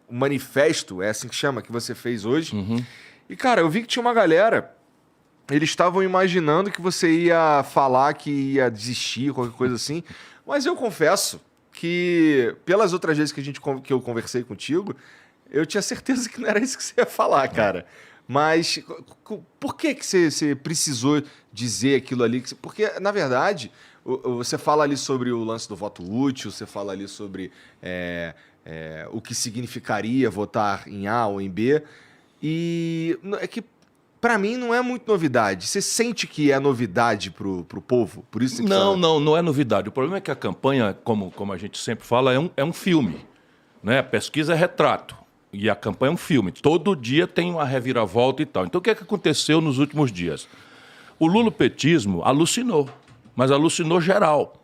o manifesto, é assim que chama, que você fez hoje. E, cara, eu vi que tinha uma galera, eles estavam imaginando que você ia falar que ia desistir, qualquer coisa assim. Mas eu confesso que, pelas outras vezes que eu conversei contigo, eu tinha certeza que não era isso que você ia falar, cara. Mas por que você precisou dizer aquilo ali? Porque, na verdade, você fala ali sobre o lance do voto útil, você fala ali sobre o que significaria votar em A ou em B. E é que, pra mim, não é muito novidade. Você sente que é novidade pro povo? Por isso que não é novidade. O problema é que a campanha, como a gente sempre fala, é um filme. Né? A pesquisa é retrato. E a campanha é um filme. Todo dia tem uma reviravolta e tal. Então, o que é que aconteceu nos últimos dias? O lulopetismo alucinou, mas alucinou geral.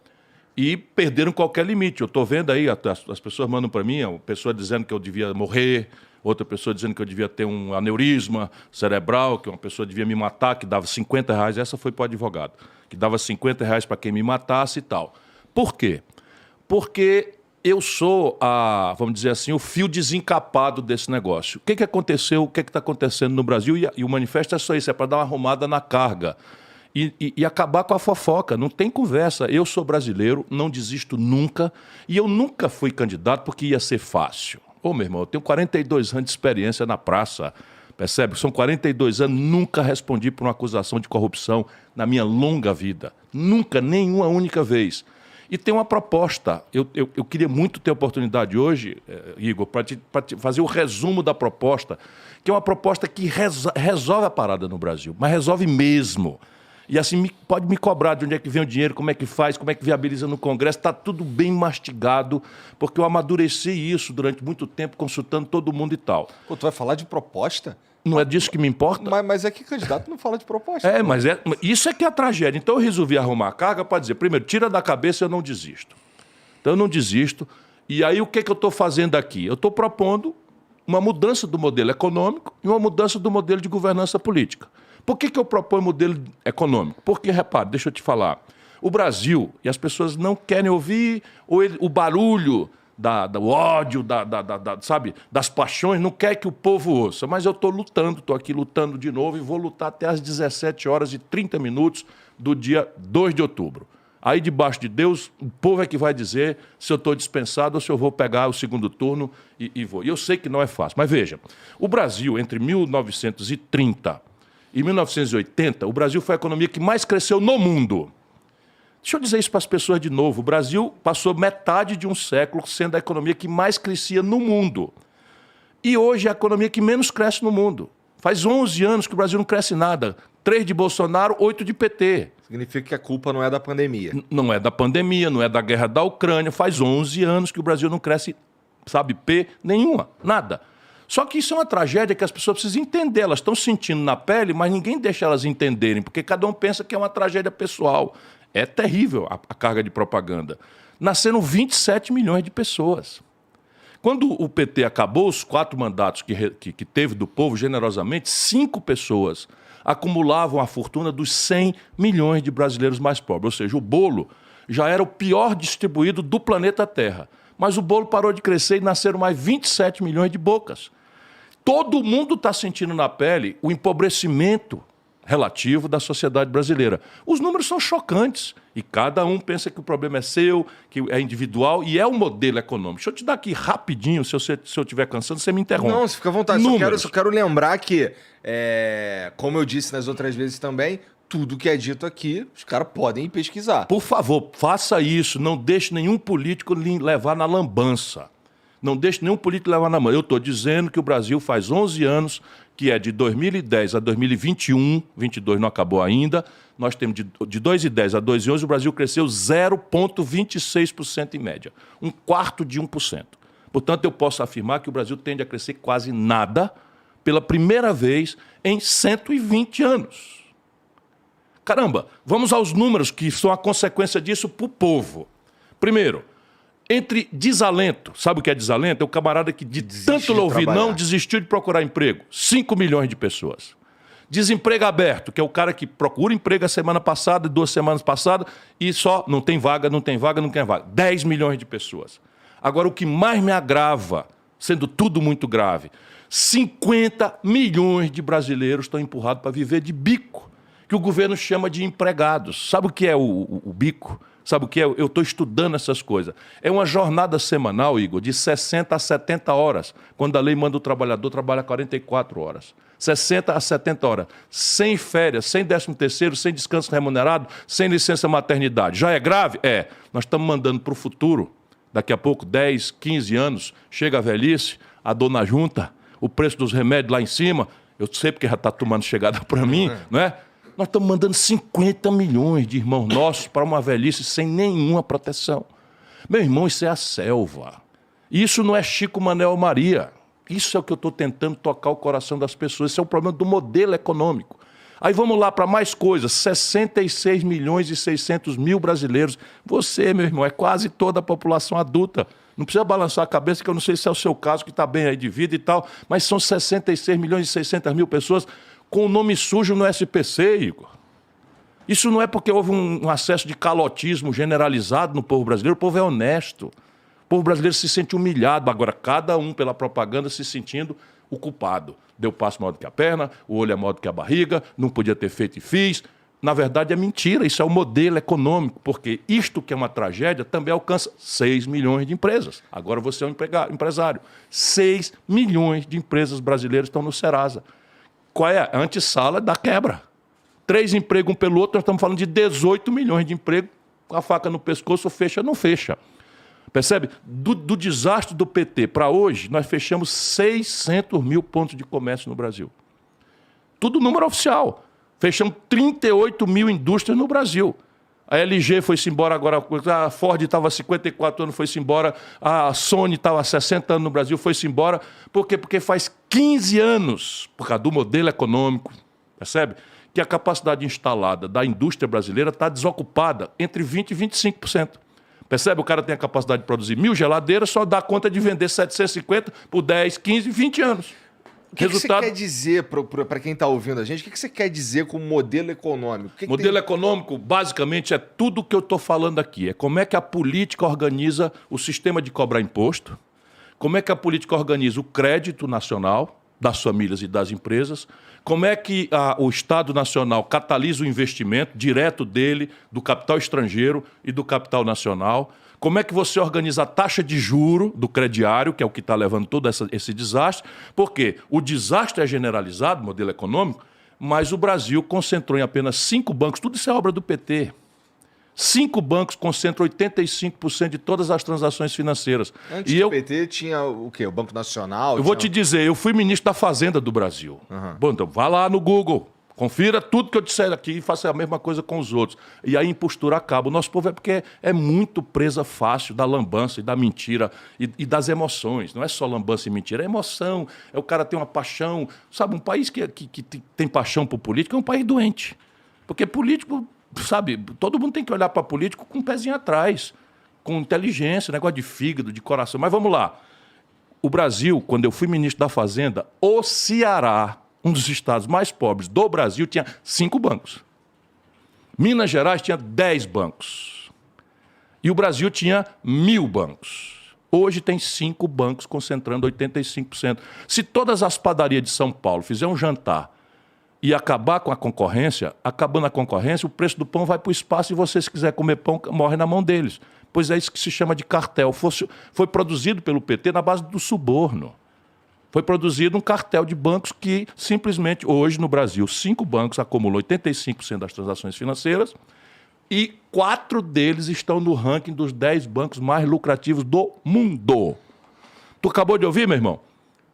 E perderam qualquer limite. Eu estou vendo aí, as pessoas mandam para mim, uma pessoa dizendo que eu devia morrer, outra pessoa dizendo que eu devia ter um aneurisma cerebral, que uma pessoa devia me matar, que dava R$50. Essa foi para o advogado. Que dava R$50 para quem me matasse e tal. Por quê? Porque eu sou, vamos dizer assim, o fio desencapado desse negócio. O que aconteceu, o que está acontecendo no Brasil? E o manifesto é só isso, é para dar uma arrumada na carga. E acabar com a fofoca, não tem conversa. Eu sou brasileiro, não desisto nunca, e eu nunca fui candidato porque ia ser fácil. Ô, meu irmão, eu tenho 42 anos de experiência na praça, percebe? São 42 anos, nunca respondi por uma acusação de corrupção na minha longa vida. Nunca, nenhuma única vez. E tem uma proposta. Eu queria muito ter a oportunidade hoje, Igor, para te fazer o resumo da proposta, que é uma proposta que resolve a parada no Brasil, mas resolve mesmo. E assim, pode me cobrar de onde é que vem o dinheiro, como é que faz, como é que viabiliza no Congresso, está tudo bem mastigado, porque eu amadureci isso durante muito tempo, consultando todo mundo e tal. Pô, tu vai falar de proposta? Não é disso que me importa? Mas é que candidato não fala de proposta. Mas isso é que é a tragédia. Então eu resolvi arrumar a carga para dizer, primeiro, tira da cabeça, eu não desisto. Então eu não desisto. E aí o que eu estou fazendo aqui? Eu estou propondo uma mudança do modelo econômico e uma mudança do modelo de governança política. Por que eu proponho modelo econômico? Porque, repare, deixa eu te falar, o Brasil, e as pessoas não querem ouvir o barulho do ódio, sabe, das paixões, não quer que o povo ouça. Mas eu estou lutando, estou aqui lutando de novo e vou lutar até às 17h30 do dia 2 de outubro. Aí, debaixo de Deus, o povo é que vai dizer se eu estou dispensado ou se eu vou pegar o segundo turno e vou. E eu sei que não é fácil, mas veja, o Brasil, entre 1930 e 1980, o Brasil foi a economia que mais cresceu no mundo. Deixa eu dizer isso para as pessoas de novo. O Brasil passou metade de um século sendo a economia que mais crescia no mundo. E hoje é a economia que menos cresce no mundo. Faz 11 anos que o Brasil não cresce nada. 3 de Bolsonaro, 8 de PT. Significa que a culpa não é da pandemia. Não é da pandemia, não é da guerra da Ucrânia. Faz 11 anos que o Brasil não cresce, sabe, nenhuma, nada. Só que isso é uma tragédia que as pessoas precisam entender. Elas estão sentindo na pele, mas ninguém deixa elas entenderem, porque cada um pensa que é uma tragédia pessoal. É terrível a carga de propaganda. Nasceram 27 milhões de pessoas. Quando o PT acabou os 4 mandatos que teve do povo, generosamente, 5 pessoas acumulavam a fortuna dos 100 milhões de brasileiros mais pobres. Ou seja, o bolo já era o pior distribuído do planeta Terra. Mas o bolo parou de crescer e nasceram mais 27 milhões de bocas. Todo mundo está sentindo na pele o empobrecimento relativo da sociedade brasileira. Os números são chocantes e cada um pensa que o problema é seu, que é individual e é o modelo econômico. Deixa eu te dar aqui rapidinho, se eu estiver cansando, você me interrompe. Não, você fica à vontade. Só quero lembrar que, como eu disse nas outras vezes também, tudo que é dito aqui, os caras podem ir pesquisar. Por favor, faça isso. Não deixe nenhum político lhe levar na lambança. Não deixe nenhum político levar na mão. Eu estou dizendo que o Brasil faz 11 anos, que é de 2010 a 2021, 22 não acabou ainda, nós temos de 2010 a 2011, o Brasil cresceu 0,26% em média, 1/4%. Portanto, eu posso afirmar que o Brasil tende a crescer quase nada pela primeira vez em 120 anos. Caramba, vamos aos números que são a consequência disso para o povo. Primeiro, entre desalento, sabe o que é desalento? É o camarada que de tanto ouvir não desistiu de procurar emprego. 5 milhões de pessoas. Desemprego aberto, que é o cara que procura emprego a semana passada, 2 semanas passadas, e só não tem vaga, não tem vaga, não tem vaga. 10 milhões de pessoas. Agora, o que mais me agrava sendo tudo muito grave. 50 milhões de brasileiros estão empurrados para viver de bico, que o governo chama de empregados. Sabe o que é o bico? Sabe o que é? Eu estou estudando essas coisas. É uma jornada semanal, Igor, de 60 a 70 horas, quando a lei manda o trabalhador trabalhar 44 horas. 60 a 70 horas, sem férias, sem 13º, sem descanso remunerado, sem licença maternidade. Já é grave? É. Nós estamos mandando para o futuro, daqui a pouco, 10, 15 anos, chega a velhice, a dona junta, o preço dos remédios lá em cima, eu sei porque já está tomando chegada para mim, não é? Nós estamos mandando 50 milhões de irmãos nossos para uma velhice sem nenhuma proteção. Meu irmão, isso é a selva. Isso não é Chico Manel Maria. Isso é o que eu estou tentando tocar o coração das pessoas. Esse é o problema do modelo econômico. Aí vamos lá para mais coisas. 66 milhões e 600 mil brasileiros. Você, meu irmão, é quase toda a população adulta. Não precisa balançar a cabeça, que eu não sei se é o seu caso, que está bem aí de vida e tal, mas são 66 milhões e 600 mil pessoas com o nome sujo no SPC, Igor. Isso não é porque houve um acesso de calotismo generalizado no povo brasileiro. O povo é honesto. O povo brasileiro se sente humilhado. Agora, cada um pela propaganda se sentindo o culpado. Deu passo maior do que a perna, o olho é maior do que a barriga, não podia ter feito e fiz. Na verdade, é mentira. Isso é o modelo econômico, porque isto que é uma tragédia também alcança 6 milhões de empresas. Agora você é um empresário. 6 milhões de empresas brasileiras estão no Serasa. Qual é? A antessala da quebra. 3 empregos um pelo outro, nós estamos falando de 18 milhões de empregos, com a faca no pescoço, fecha ou não fecha. Percebe? Do desastre do PT para hoje, nós fechamos 600 mil pontos de comércio no Brasil. Tudo número oficial. Fechamos 38 mil indústrias no Brasil. A LG foi-se embora agora, a Ford estava há 54 anos, foi-se embora, a Sony estava há 60 anos no Brasil, foi-se embora. Por quê? Porque faz 15 anos, por causa do modelo econômico, percebe? Que a capacidade instalada da indústria brasileira está desocupada entre 20% e 25%. Percebe? O cara tem a capacidade de produzir 1.000 geladeiras, só dá conta de vender 750 por 10, 15, 20 anos. O que você quer dizer, para quem está ouvindo a gente, o que você quer dizer com modelo econômico? Modelo econômico, basicamente, é tudo o que eu estou falando aqui. É como é que a política organiza o sistema de cobrar imposto, como é que a política organiza o crédito nacional das famílias e das empresas, como é que o Estado Nacional catalisa o investimento direto dele, do capital estrangeiro e do capital nacional, como é que você organiza a taxa de juro do crediário, que é o que está levando todo esse desastre, porque o desastre é generalizado, modelo econômico, mas o Brasil concentrou em apenas 5 bancos, tudo isso é obra do PT. 5 bancos concentram 85% de todas as transações financeiras. Antes do PT tinha o quê? O Banco Nacional? Eu vou te dizer, eu fui ministro da Fazenda do Brasil. Bom, então vá lá no Google, confira tudo que eu disser aqui e faça a mesma coisa com os outros. E aí impostura acaba. O nosso povo é porque é muito presa fácil da lambança e da mentira e das emoções. Não é só lambança e mentira, é emoção. É o cara ter uma paixão. Sabe, um país que tem paixão por política é um país doente. Porque político... Sabe, todo mundo tem que olhar para político com um pezinho atrás, com inteligência, negócio de fígado, de coração. Mas vamos lá. O Brasil, quando eu fui ministro da Fazenda, o Ceará, um dos estados mais pobres do Brasil, tinha 5 bancos. Minas Gerais tinha 10 bancos. E o Brasil tinha 1.000 bancos. Hoje tem 5 bancos concentrando 85%. Se todas as padarias de São Paulo fizerem um jantar e acabar com a concorrência, acabando a concorrência, o preço do pão vai para o espaço e você, se quiser comer pão, morre na mão deles. Pois é isso que se chama de cartel. Foi produzido pelo PT na base do suborno. Foi produzido um cartel de bancos que, simplesmente, hoje no Brasil, 5 bancos acumulam 85% das transações financeiras e 4 deles estão no ranking dos 10 bancos mais lucrativos do mundo. Tu acabou de ouvir, meu irmão?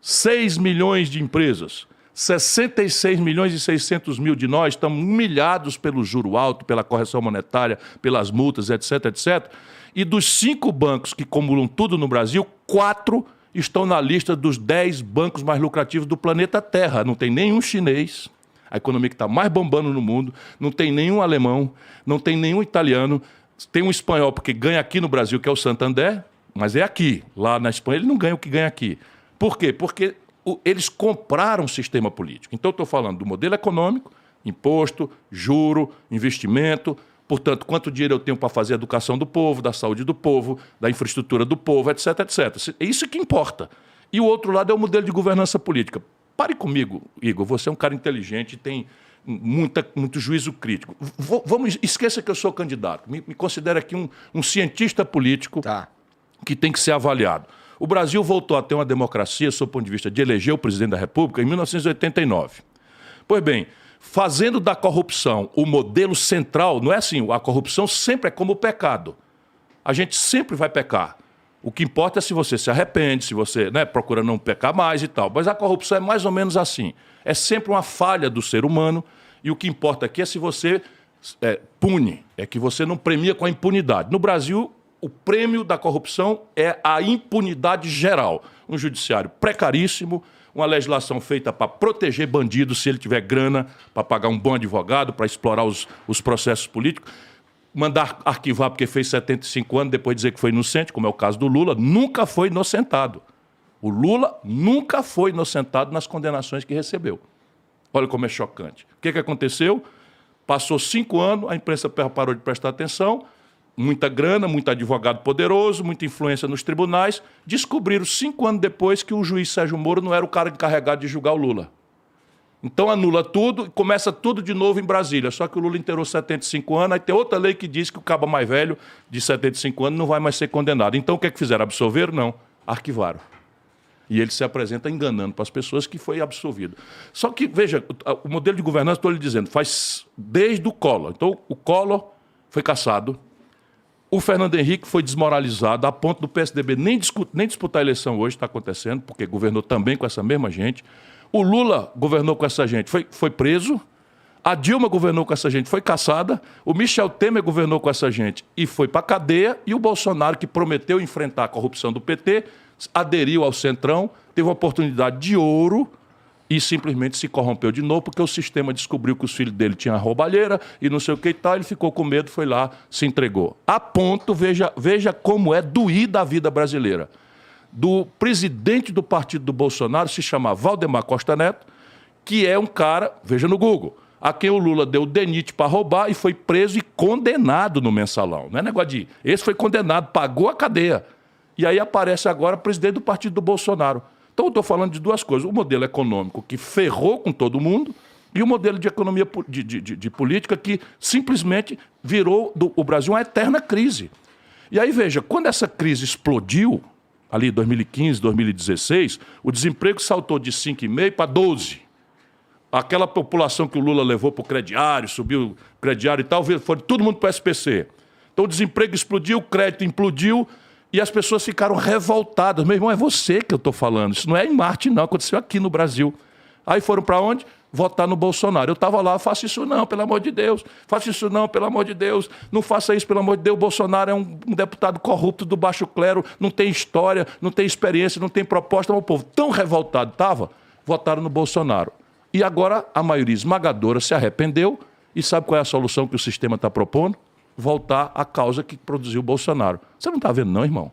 6 milhões de empresas. 66 milhões e 600 mil de nós estamos humilhados pelo juro alto, pela correção monetária, pelas multas, etc, etc. E dos 5 bancos que acumulam tudo no Brasil, 4 estão na lista dos 10 bancos mais lucrativos do planeta Terra. Não tem nenhum chinês, a economia que está mais bombando no mundo, não tem nenhum alemão, não tem nenhum italiano, tem um espanhol, porque ganha aqui no Brasil, que é o Santander, mas é aqui. Lá na Espanha ele não ganha o que ganha aqui. Por quê? Porque eles compraram o sistema político. Então, eu estou falando do modelo econômico, imposto, juro, investimento. Portanto, quanto dinheiro eu tenho para fazer a educação do povo, da saúde do povo, da infraestrutura do povo, etc, etc. É isso que importa. E o outro lado é o modelo de governança política. Pare comigo, Igor, você é um cara inteligente, tem muito juízo crítico. Esqueça que eu sou candidato. Me considere aqui um cientista político que tem que ser avaliado. O Brasil voltou a ter uma democracia, sob o ponto de vista de eleger o presidente da República, em 1989. Pois bem, fazendo da corrupção o modelo central, não é assim, a corrupção sempre é como o pecado. A gente sempre vai pecar. O que importa é se você se arrepende, se você procura não pecar mais e tal. Mas a corrupção é mais ou menos assim. É sempre uma falha do ser humano e o que importa aqui é se você pune, é que você não premia com a impunidade. No Brasil, o prêmio da corrupção é a impunidade geral. Um judiciário precaríssimo, uma legislação feita para proteger bandidos se ele tiver grana, para pagar um bom advogado, para explorar os processos políticos. Mandar arquivar porque fez 75 anos, depois dizer que foi inocente, como é o caso do Lula, nunca foi inocentado. O Lula nunca foi inocentado nas condenações que recebeu. Olha como é chocante. O que aconteceu? Passou 5 anos, a imprensa parou de prestar atenção, muita grana, muito advogado poderoso, muita influência nos tribunais. Descobriram 5 anos depois que o juiz Sérgio Moro não era o cara encarregado de julgar o Lula. Então anula tudo e começa tudo de novo em Brasília. Só que o Lula inteirou 75 anos, aí tem outra lei que diz que o cabo mais velho de 75 anos não vai mais ser condenado. Então o que fizeram? Absolveram? Não. Arquivaram. E ele se apresenta enganando para as pessoas que foi absolvido. Só que, veja, o modelo de governança, estou lhe dizendo, faz desde o Collor. Então o Collor foi cassado, o Fernando Henrique foi desmoralizado a ponto do PSDB nem disputar a eleição hoje, está acontecendo, porque governou também com essa mesma gente. O Lula governou com essa gente, foi preso. A Dilma governou com essa gente, foi cassada. O Michel Temer governou com essa gente e foi para a cadeia. E o Bolsonaro, que prometeu enfrentar a corrupção do PT, aderiu ao Centrão, teve uma oportunidade de ouro e simplesmente se corrompeu de novo, porque o sistema descobriu que os filhos dele tinham roubalheira e não sei o que e tal. Ele ficou com medo, foi lá, se entregou. A ponto, veja como é doída a vida brasileira. Do presidente do partido do Bolsonaro se chama Valdemar Costa Neto, que é um cara, veja no Google, a quem o Lula deu DNIT para roubar e foi preso e condenado no Mensalão. Não é negócio de... Esse foi condenado, pagou a cadeia. E aí aparece agora presidente do partido do Bolsonaro. Então eu estou falando de duas coisas. O modelo econômico que ferrou com todo mundo e o modelo de economia de política que simplesmente virou o Brasil uma eterna crise. E aí, veja, quando essa crise explodiu, ali em 2015, 2016, o desemprego saltou de 5,5% para 12%. Aquela população que o Lula levou para o crediário, subiu o crediário e tal, foi todo mundo para o SPC. Então o desemprego explodiu, o crédito implodiu e as pessoas ficaram revoltadas. Meu irmão, é você que eu estou falando. Isso não é em Marte, não. Aconteceu aqui no Brasil. Aí foram para onde? Votar no Bolsonaro. Eu estava lá, faça isso não, pelo amor de Deus. Faça isso não, pelo amor de Deus. Não faça isso, pelo amor de Deus. O Bolsonaro é um deputado corrupto do baixo clero, não tem história, não tem experiência, não tem proposta. Mas o povo tão revoltado estava, votaram no Bolsonaro. E agora a maioria esmagadora se arrependeu e sabe qual é a solução que o sistema está propondo? Voltar à causa que produziu o Bolsonaro. Você não está vendo não, irmão?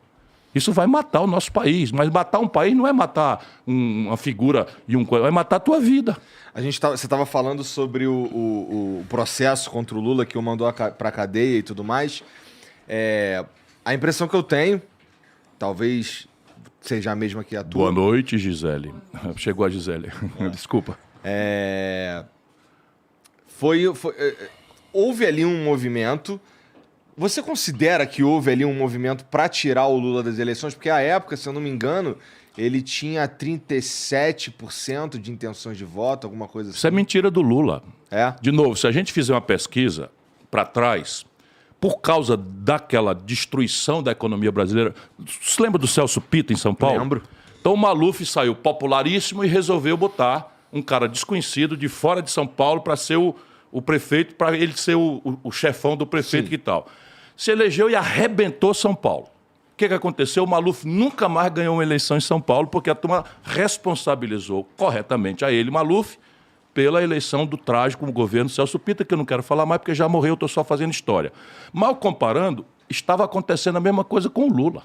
Isso vai matar o nosso país. Mas matar um país não é matar uma figura e é matar a tua vida. Você estava falando sobre o processo contra o Lula que o mandou para a cadeia e tudo mais. A impressão que eu tenho, talvez seja a mesma que a tua. Boa noite, Gisele. Chegou a Gisele. Desculpa. Houve ali um movimento. Você considera que houve ali um movimento para tirar o Lula das eleições? Porque à época, se eu não me engano, ele tinha 37% de intenções de voto, alguma coisa assim. Isso é mentira do Lula. É? De novo, se a gente fizer uma pesquisa para trás, por causa daquela destruição da economia brasileira... Você lembra do Celso Pitta em São Paulo? Lembro. Então o Maluf saiu popularíssimo e resolveu botar um cara desconhecido de fora de São Paulo para ser o prefeito, para ele ser o chefão do prefeito. Sim. E tal. Se elegeu e arrebentou São Paulo. O que aconteceu? O Maluf nunca mais ganhou uma eleição em São Paulo porque a turma responsabilizou corretamente a ele, Maluf, pela eleição do trágico governo Celso Pitta, que eu não quero falar mais porque já morreu, estou só fazendo história. Mal comparando, estava acontecendo a mesma coisa com o Lula.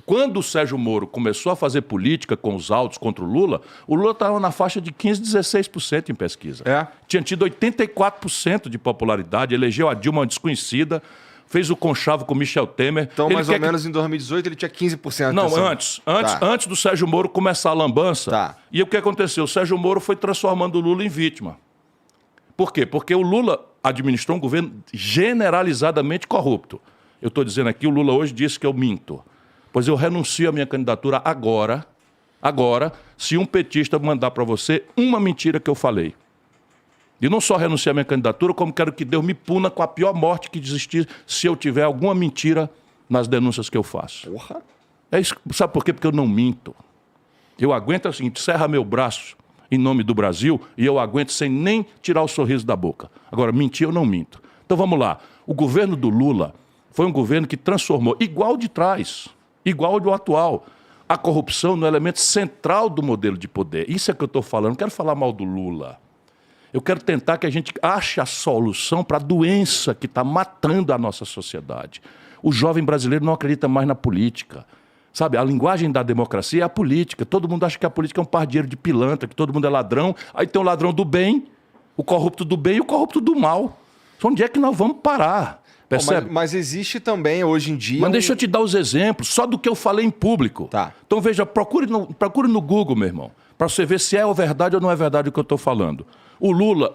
Quando o Sérgio Moro começou a fazer política com os autos contra o Lula estava na faixa de 15%, 16% em pesquisa. Tinha tido 84% de popularidade, elegeu a Dilma desconhecida, fez o conchavo com o Michel Temer. Então, ele mais ou menos em 2018, ele tinha 15%. Não, antes do Sérgio Moro começar a lambança. Tá. E o que aconteceu? O Sérgio Moro foi transformando o Lula em vítima. Por quê? Porque o Lula administrou um governo generalizadamente corrupto. Eu estou dizendo aqui, o Lula hoje disse que eu minto. Pois eu renuncio à minha candidatura agora, se um petista mandar para você uma mentira que eu falei. E não só renunciar à minha candidatura, como quero que Deus me puna com a pior morte que existir se eu tiver alguma mentira nas denúncias que eu faço. Porra. É isso, sabe por quê? Porque eu não minto. Eu aguento o seguinte, cerra meu braço em nome do Brasil e eu aguento sem nem tirar o sorriso da boca. Agora, mentir eu não minto. Então vamos lá. O governo do Lula foi um governo que transformou, igual de trás, igual do atual, a corrupção no elemento central do modelo de poder. Isso é que eu estou falando. Não quero falar mal do Lula. Eu quero tentar que a gente ache a solução para a doença que está matando a nossa sociedade. O jovem brasileiro não acredita mais na política. Sabe, a linguagem da democracia é a política. Todo mundo acha que a política é um pardieiro de pilantra, que todo mundo é ladrão. Aí tem o ladrão do bem, o corrupto do bem e o corrupto do mal. Onde é que nós vamos parar? Percebe? Mas existe também, hoje em dia... Mas deixa eu te dar os exemplos, só do que eu falei em público. Tá. Então veja, procure no Google, meu irmão, para você ver se é verdade ou não é verdade o que eu estou falando. O Lula,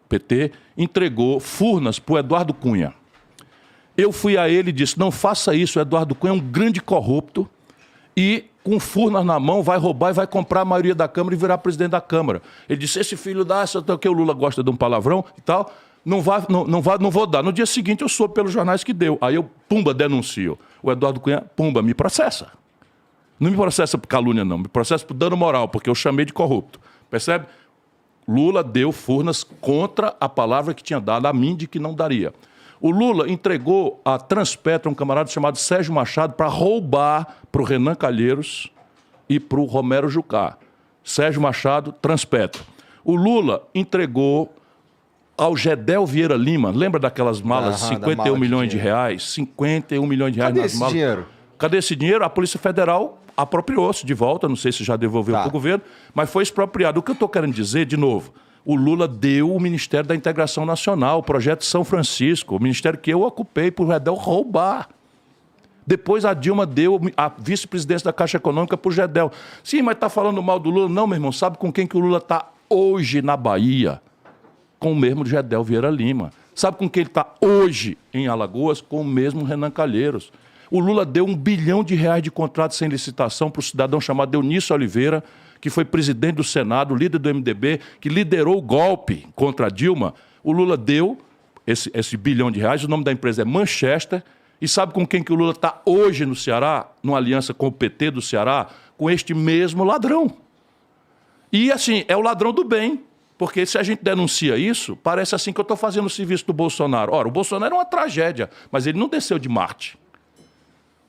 PT, entregou Furnas para o Eduardo Cunha. Eu fui a ele e disse, não faça isso, o Eduardo Cunha é um grande corrupto e com Furnas na mão vai roubar e vai comprar a maioria da Câmara e virar presidente da Câmara. Ele disse, esse filho dá, que o Lula gosta de um palavrão e tal, não vou dar. No dia seguinte eu soube pelos jornais que deu. Aí eu, pumba, denuncio. O Eduardo Cunha, pumba, me processa. Não me processa por calúnia, não. Me processa por dano moral, porque eu chamei de corrupto. Percebe? Lula deu Furnas contra a palavra que tinha dado a mim de que não daria. O Lula entregou a Transpetro a um camarada chamado Sérgio Machado para roubar para o Renan Calheiros e para o Romero Jucá. Sérgio Machado, Transpetro. O Lula entregou ao Gedel Vieira Lima, lembra daquelas malas de 51 milhões de reais? 51 milhões de reais nas malas. Cadê esse dinheiro? Cadê esse dinheiro? A Polícia Federal apropriou-se de volta, não sei se já devolveu para o governo, mas foi expropriado. O que eu estou querendo dizer, de novo, o Lula deu o Ministério da Integração Nacional, o Projeto São Francisco, o ministério que eu ocupei para o Gedel roubar. Depois a Dilma deu a vice-presidência da Caixa Econômica para o Gedel. Sim, mas está falando mal do Lula? Não, meu irmão, sabe com quem que o Lula está hoje na Bahia? Com o mesmo Gedel Vieira Lima. Sabe com quem ele está hoje em Alagoas? Com o mesmo Renan Calheiros. O Lula deu R$1 bilhão de contrato sem licitação para o cidadão chamado Eunício Oliveira, que foi presidente do Senado, líder do MDB, que liderou o golpe contra a Dilma. O Lula deu esse R$1 bilhão, o nome da empresa é Manchester, e sabe com quem que o Lula está hoje no Ceará, numa aliança com o PT do Ceará? Com este mesmo ladrão. E assim, é o ladrão do bem, porque se a gente denuncia isso, parece assim que eu estou fazendo o serviço do Bolsonaro. Ora, o Bolsonaro é uma tragédia, mas ele não desceu de Marte.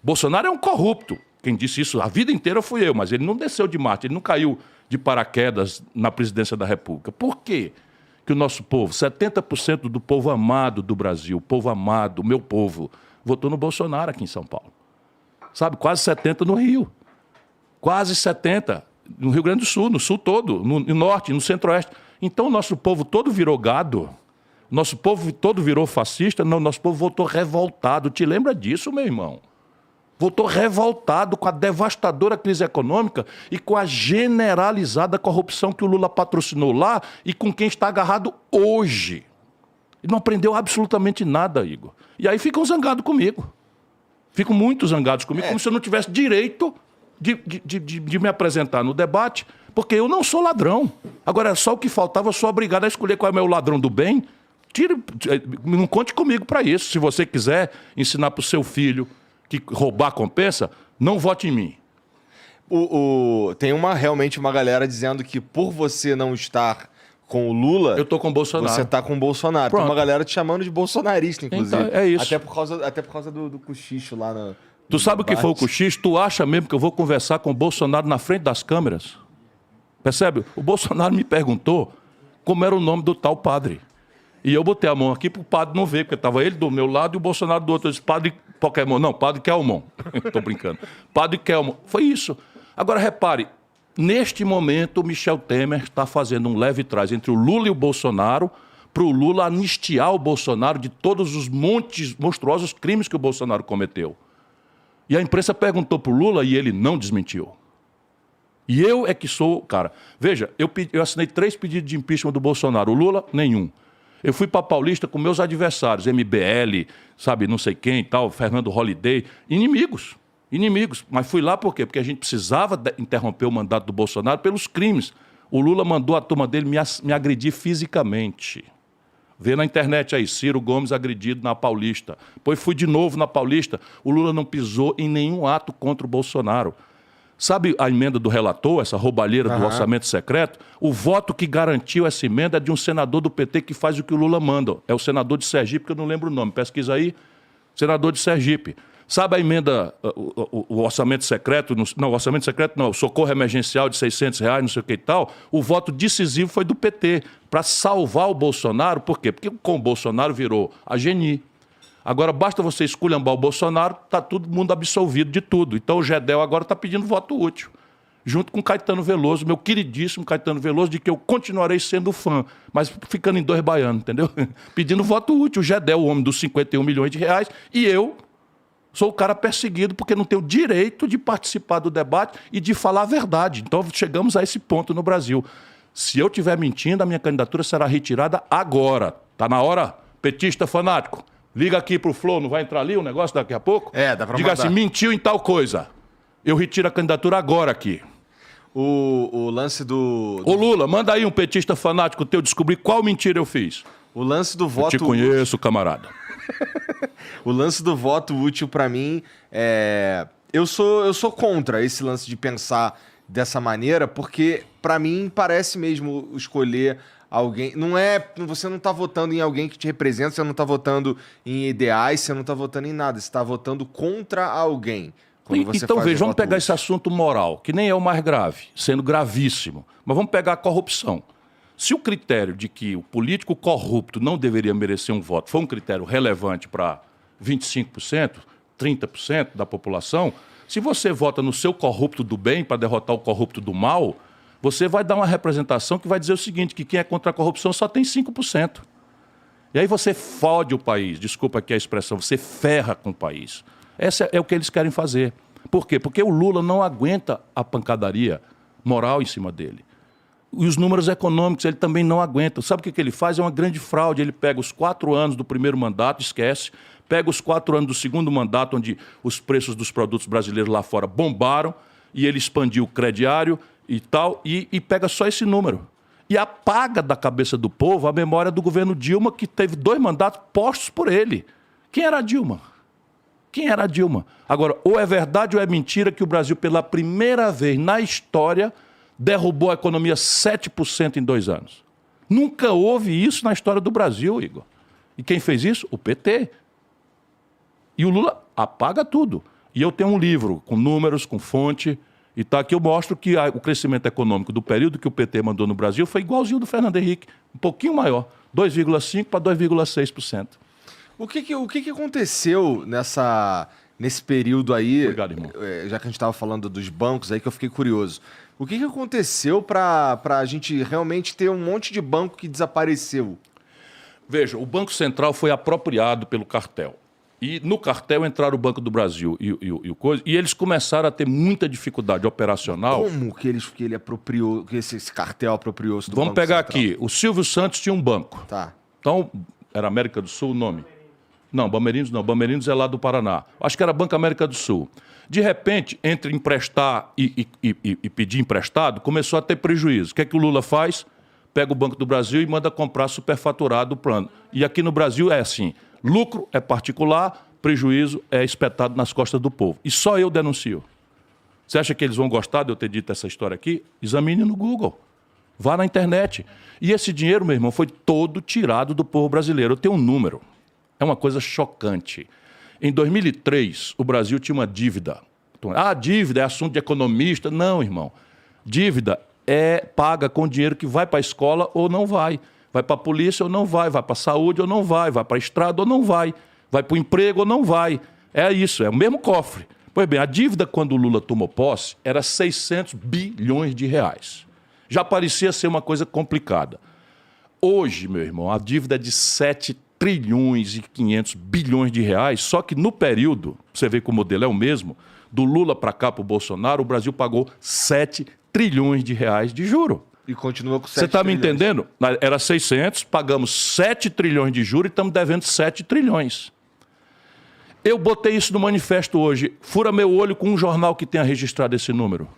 Bolsonaro é um corrupto. Quem disse isso a vida inteira fui eu, mas ele não desceu de Marte, ele não caiu de paraquedas na presidência da República. Por quê que o nosso povo, 70% do povo amado do Brasil, o povo amado, o meu povo, votou no Bolsonaro aqui em São Paulo? Sabe, quase 70% no Rio. Quase 70% no Rio Grande do Sul, no Sul todo, no Norte, no Centro-Oeste. Então o nosso povo todo virou gado, nosso povo todo virou fascista, não, nosso povo votou revoltado. Te lembra disso, meu irmão? Votou revoltado com a devastadora crise econômica e com a generalizada corrupção que o Lula patrocinou lá e com quem está agarrado hoje. E não aprendeu absolutamente nada, Igor. E aí ficam zangados comigo. Ficam muito zangados comigo, como se eu não tivesse direito de me apresentar no debate, porque eu não sou ladrão. Agora, é só o que faltava, eu sou obrigado a escolher qual é o meu ladrão do bem. Não conte comigo para isso. Se você quiser ensinar para o seu filho que roubar compensa, não vote em mim. Tem realmente uma galera dizendo que por você não estar com o Lula... Eu tô com o Bolsonaro. Você tá com o Bolsonaro. Pronto. Tem uma galera te chamando de bolsonarista, inclusive. Então, é isso. Até por causa do cochicho lá no... Tu sabe o que foi o cochicho? Tu acha mesmo que eu vou conversar com o Bolsonaro na frente das câmeras? Percebe? O Bolsonaro me perguntou como era o nome do tal padre. E eu botei a mão aqui para o padre não ver, porque estava ele do meu lado e o Bolsonaro do outro. Eu disse, padre Pokémon. Não, padre Kelmon. Estou brincando. Padre Kelmon. Foi isso. Agora, repare, neste momento, o Michel Temer está fazendo um leve trás entre o Lula e o Bolsonaro para o Lula anistiar o Bolsonaro de todos os monstruosos crimes que o Bolsonaro cometeu. E a imprensa perguntou para o Lula e ele não desmentiu. E eu é que sou, cara... Veja, eu assinei 3 pedidos de impeachment do Bolsonaro. O Lula, nenhum. Eu fui para Paulista com meus adversários, MBL, sabe, não sei quem e tal, Fernando Holliday, inimigos. Mas fui lá por quê? Porque a gente precisava interromper o mandato do Bolsonaro pelos crimes. O Lula mandou a turma dele me agredir fisicamente. Vê na internet aí, Ciro Gomes agredido na Paulista. Depois fui de novo na Paulista. O Lula não pisou em nenhum ato contra o Bolsonaro. Sabe a emenda do relator, essa roubalheira do orçamento secreto? O voto que garantiu essa emenda é de um senador do PT que faz o que o Lula manda. É o senador de Sergipe, que eu não lembro o nome. Pesquisa aí. Senador de Sergipe. Sabe a emenda, o orçamento secreto? Não, o orçamento secreto não. O socorro emergencial de R$600, não sei o que e tal. O voto decisivo foi do PT para salvar o Bolsonaro. Por quê? Porque com o Bolsonaro virou a Geni. Agora, basta você esculhambar o Bolsonaro, está todo mundo absolvido de tudo. Então, o Gedel agora está pedindo voto útil. Junto com Caetano Veloso, meu queridíssimo Caetano Veloso, de que eu continuarei sendo fã, mas ficando em 2 baianos, entendeu? Pedindo voto útil. O Gedel, o homem dos 51 milhões de reais, e eu sou o cara perseguido porque não tenho direito de participar do debate e de falar a verdade. Então, chegamos a esse ponto no Brasil. Se eu estiver mentindo, a minha candidatura será retirada agora. Está na hora, petista fanático? Liga aqui pro Flow, não vai entrar ali o negócio daqui a pouco? Dá pra Diga mandar. assim, mentiu em tal coisa. Eu retiro a candidatura agora aqui. O lance do... Ô Lula, manda aí um petista fanático teu descobrir qual mentira eu fiz. O lance do voto... Eu te conheço, camarada. O lance do voto útil, pra mim, eu sou contra esse lance de pensar dessa maneira, porque, pra mim, parece mesmo escolher alguém... Você não tá votando em alguém que te representa, você não tá votando em ideais, você não tá votando em nada, você tá votando contra alguém. Então, veja, vamos pegar esse assunto moral, que nem é o mais grave, sendo gravíssimo, mas vamos pegar a corrupção. Se o critério de que o político corrupto não deveria merecer um voto foi um critério relevante para 25%, 30% da população, se você vota no seu corrupto do bem para derrotar o corrupto do mal, você vai dar uma representação que vai dizer o seguinte, que quem é contra a corrupção só tem 5%. E aí você fode o país, desculpa aqui a expressão, você ferra com o país. Esse é o que eles querem fazer. Por quê? Porque o Lula não aguenta a pancadaria moral em cima dele. E os números econômicos ele também não aguenta. Sabe o que ele faz? É uma grande fraude. Ele pega os 4 anos do primeiro mandato, esquece, pega os 4 anos do segundo mandato, onde os preços dos produtos brasileiros lá fora bombaram, e ele expandiu o crediário e tal, e pega só esse número. E apaga da cabeça do povo a memória do governo Dilma, que teve 2 mandatos postos por ele. Quem era a Dilma? Quem era a Dilma? Agora, ou é verdade ou é mentira que o Brasil, pela primeira vez na história, derrubou a economia 7% em 2 anos. Nunca houve isso na história do Brasil, Igor. E quem fez isso? O PT. E o Lula apaga tudo. E eu tenho um livro com números, com fonte, e tá aqui eu mostro que o crescimento econômico do período que o PT mandou no Brasil foi igualzinho do Fernando Henrique, um pouquinho maior, 2,5% para 2,6%. O que aconteceu nesse período aí? Obrigado, irmão. Já que a gente estava falando dos bancos aí, que eu fiquei curioso. O que aconteceu para a gente realmente ter um monte de banco que desapareceu? Veja, o Banco Central foi apropriado pelo cartel. E no cartel entraram o Banco do Brasil e eles começaram a ter muita dificuldade operacional. Como que ele apropriou, que esse cartel apropriou-se do Vamos Banco pegar Central? aqui, o Silvio Santos tinha um banco. Tá. Então, era América do Sul o nome? Não, Bamerinos não. Bamerinos é lá do Paraná. Acho que era Banco América do Sul. De repente, entre emprestar e pedir emprestado, começou a ter prejuízo. O que é que o Lula faz? Pega o Banco do Brasil e manda comprar superfaturado o plano. E aqui no Brasil é assim, lucro é particular, prejuízo é espetado nas costas do povo. E só eu denuncio. Você acha que eles vão gostar de eu ter dito essa história aqui? Examine no Google. Vá na internet. E esse dinheiro, meu irmão, foi todo tirado do povo brasileiro. Eu tenho um número. É uma coisa chocante. Em 2003, o Brasil tinha uma dívida. Dívida é assunto de economista. Não, irmão. Dívida é paga com dinheiro que vai para a escola ou não vai. Vai para a polícia ou não vai. Vai para a saúde ou não vai. Vai para a estrada ou não vai. Vai para o emprego ou não vai. É isso, é o mesmo cofre. Pois bem, a dívida, quando o Lula tomou posse, era 600 bilhões de reais. Já parecia ser uma coisa complicada. Hoje, meu irmão, a dívida é de 7 trilhões e 500 bilhões de reais, só que no período, você vê que o modelo é o mesmo, do Lula para cá para o Bolsonaro, o Brasil pagou 7 trilhões de reais de juro. E continua com 7 Você está me trilhões. entendendo? Era 600, pagamos 7 trilhões de juros e estamos devendo 7 trilhões. Eu botei isso no manifesto hoje. Fura meu olho com um jornal que tenha registrado esse número.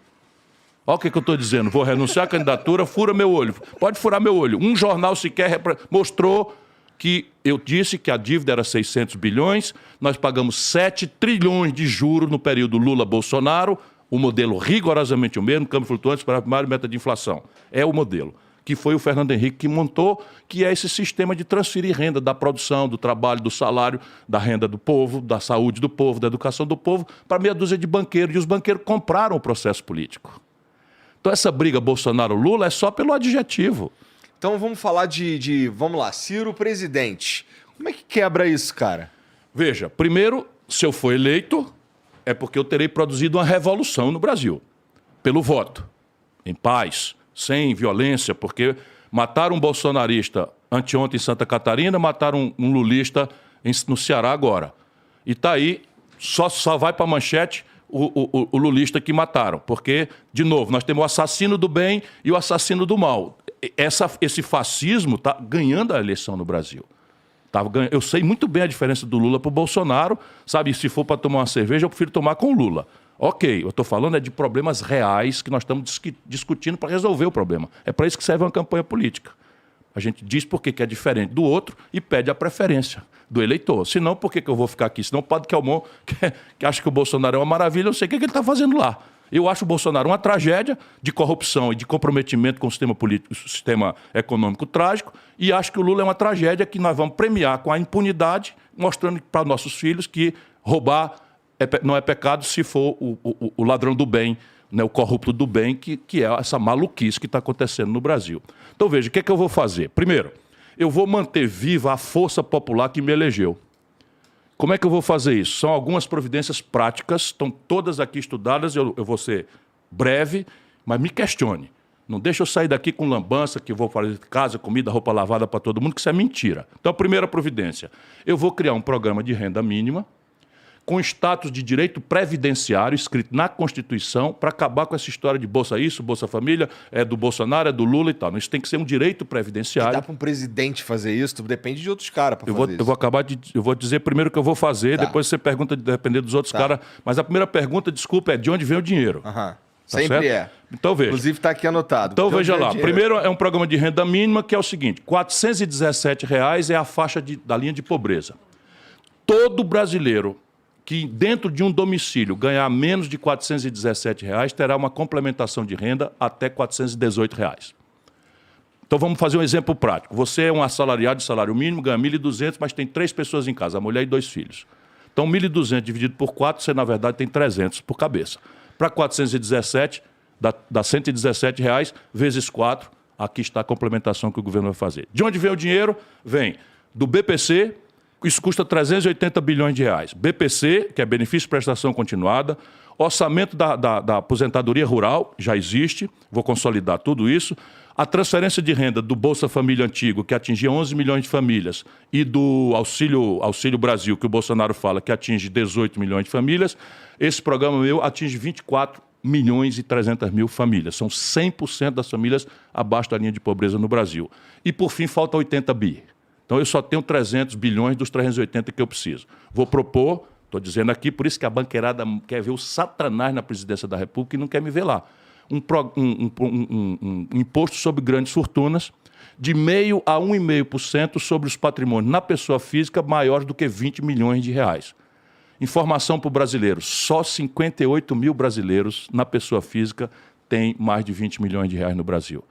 Olha o que eu estou dizendo. Vou renunciar à candidatura, fura meu olho. Pode furar meu olho. Um jornal sequer mostrou que eu disse que a dívida era 600 bilhões, nós pagamos 7 trilhões de juros no período Lula-Bolsonaro, o modelo rigorosamente o mesmo, câmbio flutuante, primário, meta de inflação. É o modelo, que foi o Fernando Henrique que montou, que é esse sistema de transferir renda da produção, do trabalho, do salário, da renda do povo, da saúde do povo, da educação do povo, para meia dúzia de banqueiros, e os banqueiros compraram o processo político. Então essa briga Bolsonaro-Lula é só pelo adjetivo. Então vamos falar vamos lá, Ciro presidente. Como é que quebra isso, cara? Veja, primeiro, se eu for eleito, é porque eu terei produzido uma revolução no Brasil. Pelo voto, em paz, sem violência, porque mataram um bolsonarista anteontem em Santa Catarina, mataram um lulista no Ceará agora. E está aí, só vai para a manchete o lulista que mataram. Porque, de novo, nós temos o assassino do bem e o assassino do mal. Esse fascismo está ganhando a eleição no Brasil. Eu sei muito bem a diferença do Lula para o Bolsonaro. Sabe, se for para tomar uma cerveja, eu prefiro tomar com o Lula. Ok, eu estou falando de problemas reais que nós estamos discutindo para resolver o problema. É para isso que serve uma campanha política. A gente diz por que é diferente do outro e pede a preferência do eleitor. Senão, por que eu vou ficar aqui? Senão o Padre Kelmon, que acha que o Bolsonaro é uma maravilha, eu sei o que ele está fazendo lá. Eu acho o Bolsonaro uma tragédia de corrupção e de comprometimento com o sistema político, o sistema econômico trágico, e acho que o Lula é uma tragédia que nós vamos premiar com a impunidade, mostrando para nossos filhos que roubar não é pecado se for o ladrão do bem, né, o corrupto do bem, que é essa maluquice que está acontecendo no Brasil. Então veja, o que é que eu vou fazer? Primeiro, eu vou manter viva a força popular que me elegeu. Como é que eu vou fazer isso? São algumas providências práticas, estão todas aqui estudadas, eu vou ser breve, mas me questione. Não deixa eu sair daqui com lambança, que eu vou fazer casa, comida, roupa lavada para todo mundo, que isso é mentira. Então, a primeira providência, eu vou criar um programa de renda mínima, com status de direito previdenciário escrito na Constituição para acabar com essa história de Bolsa Isso, Bolsa Família, é do Bolsonaro, é do Lula e tal. Isso tem que ser um direito previdenciário. E dá para um presidente fazer isso? Depende de outros caras para fazer isso. Eu vou dizer primeiro o que eu vou fazer, depois você pergunta de depender dos outros caras. Mas a primeira pergunta, desculpa, é de onde vem o dinheiro. Tá Sempre certo? É. Então veja. Inclusive está aqui anotado. Então veja lá. Primeiro é um programa de renda mínima que é o seguinte, R$ 417 é a faixa da linha de pobreza. Todo brasileiro que dentro de um domicílio ganhar menos de R$ 417 terá uma complementação de renda até R$ 418. Então vamos fazer um exemplo prático. Você é um assalariado de salário mínimo, ganha 1.200, mas tem 3 pessoas em casa, a mulher e 2 filhos. Então 1.200 dividido por 4, você na verdade tem 300 por cabeça. Para 417, dá R$ 117 vezes 4, aqui está a complementação que o governo vai fazer. De onde vem o dinheiro? Vem do BPC. Isso custa 380 bilhões de reais. BPC, que é benefício de prestação continuada, orçamento da aposentadoria rural, já existe, vou consolidar tudo isso, a transferência de renda do Bolsa Família antigo, que atingia 11 milhões de famílias, e do Auxílio Brasil, que o Bolsonaro fala que atinge 18 milhões de famílias, esse programa meu atinge 24 milhões e 300 mil famílias. São 100% das famílias abaixo da linha de pobreza no Brasil. E, por fim, falta 80 bi. Então, eu só tenho 300 bilhões dos 380 que eu preciso. Vou propor, estou dizendo aqui, por isso que a banqueirada quer ver o Satanás na presidência da República e não quer me ver lá. Um imposto sobre grandes fortunas de 0,5% a 1,5% sobre os patrimônios na pessoa física maiores do que 20 milhões de reais. Informação para o brasileiro, só 58 mil brasileiros na pessoa física têm mais de 20 milhões de reais no Brasil.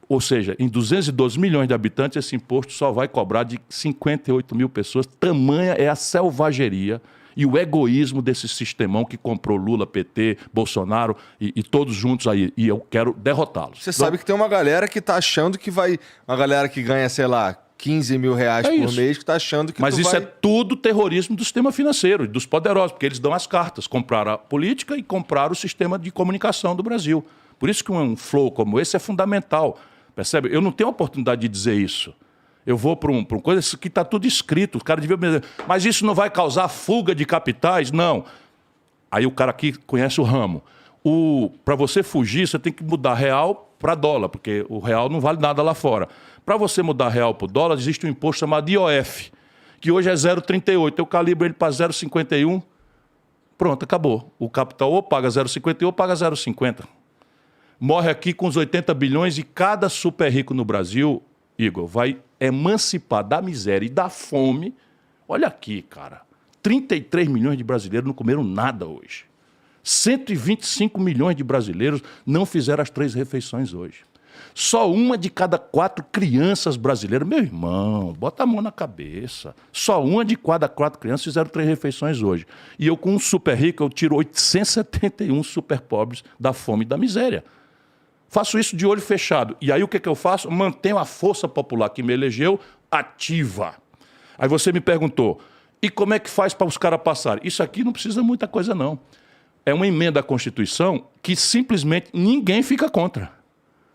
Ou seja, em 212 milhões de habitantes, esse imposto só vai cobrar de 58 mil pessoas. Tamanha é a selvageria e o egoísmo desse sistemão que comprou Lula, PT, Bolsonaro e todos juntos aí. E eu quero derrotá-los. Você sabe que tem uma galera que está achando que vai... Uma galera que ganha, sei lá, 15 mil reais por mês, que está achando que Mas isso é tudo terrorismo do sistema financeiro, dos poderosos, porque eles dão as cartas. Compraram a política e compraram o sistema de comunicação do Brasil. Por isso que um flow como esse é fundamental. Percebe? Eu não tenho a oportunidade de dizer isso. Eu vou para uma coisa que está tudo escrito. O cara devia me dizer, mas isso não vai causar fuga de capitais? Não. Aí o cara aqui conhece o ramo. Para você fugir, você tem que mudar real para dólar, porque o real não vale nada lá fora. Para você mudar real para o dólar, existe um imposto chamado IOF, que hoje é 0,38. Eu calibro ele para 0,51. Pronto, acabou. O capital ou paga 0,51 ou paga 0,50. Morre aqui com os 80 bilhões e cada super rico no Brasil, Igor, vai emancipar da miséria e da fome. Olha aqui, cara. 33 milhões de brasileiros não comeram nada hoje. 125 milhões de brasileiros não fizeram as 3 refeições hoje. Só uma de cada 4 crianças brasileiras, meu irmão, bota a mão na cabeça. Só uma de cada 4 crianças fizeram 3 refeições hoje. E eu, com um super rico, eu tiro 871 super pobres da fome e da miséria. Faço isso de olho fechado. E aí o que eu faço? Mantenho a força popular que me elegeu ativa. Aí você me perguntou, e como é que faz para os caras passarem? Isso aqui não precisa muita coisa, não. É uma emenda à Constituição que simplesmente ninguém fica contra.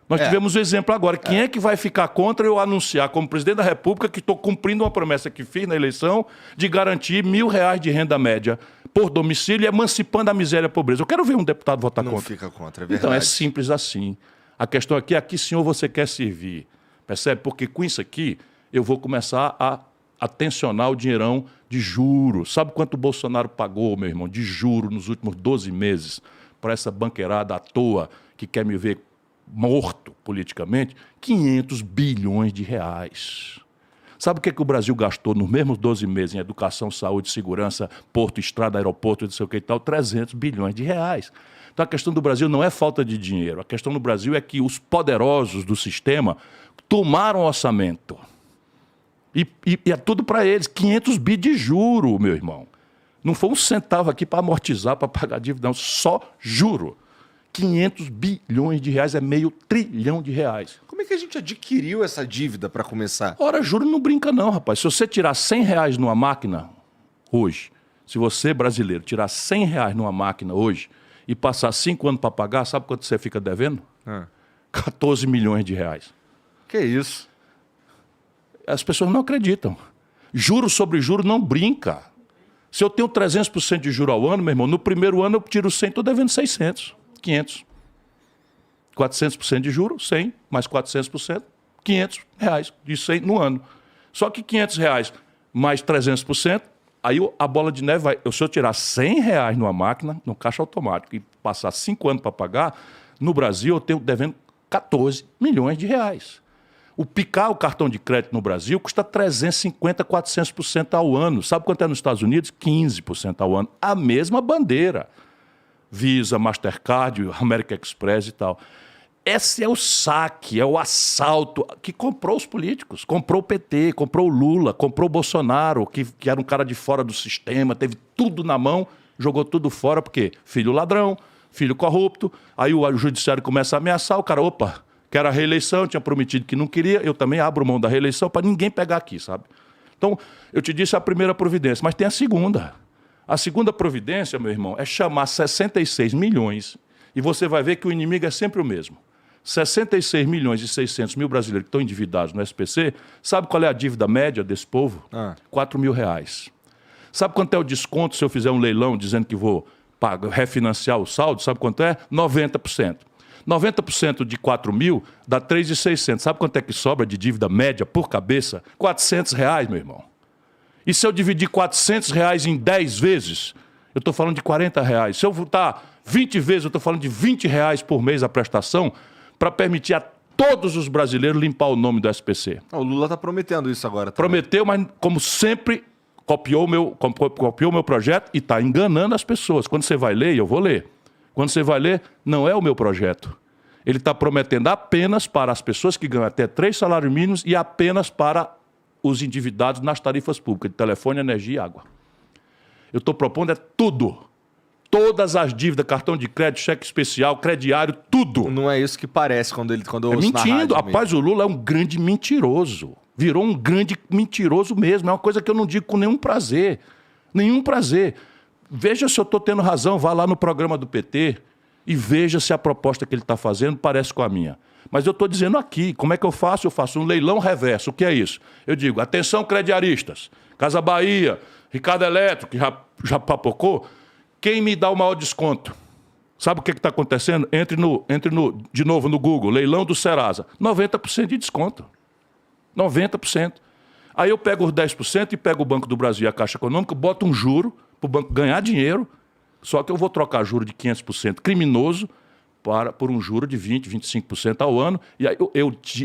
Nós tivemos o exemplo agora. Quem é que vai ficar contra eu anunciar como presidente da República que estou cumprindo uma promessa que fiz na eleição de garantir R$1.000 de renda média por domicílio e emancipando a miséria e a pobreza? Eu quero ver um deputado votar contra. Não fica contra, é verdade. Então é simples assim. A questão aqui é a que senhor você quer servir. Percebe? Porque com isso aqui eu vou começar a tensionar o dinheirão de juros. Sabe quanto o Bolsonaro pagou, meu irmão, de juros nos últimos 12 meses para essa banqueirada à toa que quer me ver morto politicamente? 500 bilhões de reais. Sabe o que o Brasil gastou nos mesmos 12 meses em educação, saúde, segurança, porto, estrada, aeroporto, não sei o que e tal? 300 bilhões de reais. Então a questão do Brasil não é falta de dinheiro. A questão do Brasil é que os poderosos do sistema tomaram orçamento. E é tudo para eles. 500 bi de juro, meu irmão. Não foi um centavo aqui para amortizar, para pagar dívida, não. Só juro. 500 bilhões de reais é R$500 bilhão. Como é que a gente adquiriu essa dívida para começar? Ora, juro não brinca não, rapaz. Se você tirar R$100 numa máquina hoje, se você, brasileiro, tirar R$100 numa máquina hoje e passar 5 anos para pagar, sabe quanto você fica devendo? 14 milhões de reais. Que isso? As pessoas não acreditam. Juro sobre juro não brinca. Se eu tenho 300% de juro ao ano, meu irmão, no primeiro ano eu tiro 100, estou devendo 600, 500. 400% de juro, 100, mais 400%, R$500 de 100 no ano. Só que R$500 mais 300%, aí a bola de neve vai... Se eu tirar R$100 numa máquina, no caixa automático, e passar 5 anos para pagar, no Brasil eu tenho devendo 14 milhões de reais. Picar o cartão de crédito no Brasil custa 350%, 400% ao ano. Sabe quanto é nos Estados Unidos? 15% ao ano. A mesma bandeira. Visa, Mastercard, American Express e tal. Esse é o saque, é o assalto que comprou os políticos. Comprou o PT, comprou o Lula, comprou o Bolsonaro, que era um cara de fora do sistema, teve tudo na mão, jogou tudo fora, porque filho ladrão, filho corrupto. Aí o judiciário começa a ameaçar, o cara, opa... Quero a reeleição, tinha prometido que não queria, eu também abro mão da reeleição para ninguém pegar aqui, sabe? Então, eu te disse a primeira providência, mas tem a segunda. A segunda providência, meu irmão, é chamar 66 milhões e você vai ver que o inimigo é sempre o mesmo. 66 milhões e 600 mil brasileiros que estão endividados no SPC, sabe qual é a dívida média desse povo? R$4.000. Sabe quanto é o desconto se eu fizer um leilão dizendo que vou refinanciar o saldo? Sabe quanto é? 90%. 90% de 4 mil dá 3.600. Sabe quanto é que sobra de dívida média por cabeça? R$400, meu irmão. E se eu dividir R$400 em 10 vezes, eu estou falando de R$40. Se eu botar 20 vezes, eu estou falando de R$20 por mês a prestação para permitir a todos os brasileiros limpar o nome do SPC. O Lula está prometendo isso agora. Também. Prometeu, mas como sempre, copiou o meu projeto e está enganando as pessoas. Quando você vai ler, e eu vou ler, quando você vai ler, não é o meu projeto. Ele está prometendo apenas para as pessoas que ganham até 3 salários mínimos e apenas para os endividados nas tarifas públicas, de telefone, energia e água. Eu estou propondo tudo. Todas as dívidas, cartão de crédito, cheque especial, crediário, tudo. Não é isso que parece quando eu ouço mentindo. Rapaz, o Lula é um grande mentiroso. Virou um grande mentiroso mesmo. É uma coisa que eu não digo com nenhum prazer. Nenhum prazer. Veja se eu estou tendo razão, vá lá no programa do PT. e veja se a proposta que ele está fazendo parece com a minha. Mas eu estou dizendo aqui, como é que eu faço? Eu faço um leilão reverso. O que é isso? Eu digo, atenção crediaristas, Casa Bahia, Ricardo Eletro, que já papocou, quem me dá o maior desconto? Sabe o que está acontecendo? Entre de novo no Google, leilão do Serasa, 90% de desconto. 90%. Aí eu pego os 10% e pego o Banco do Brasil e a Caixa Econômica, boto um juro para o banco ganhar dinheiro, só que eu vou trocar juro de 500% criminoso por um juro de 20%, 25% ao ano, e aí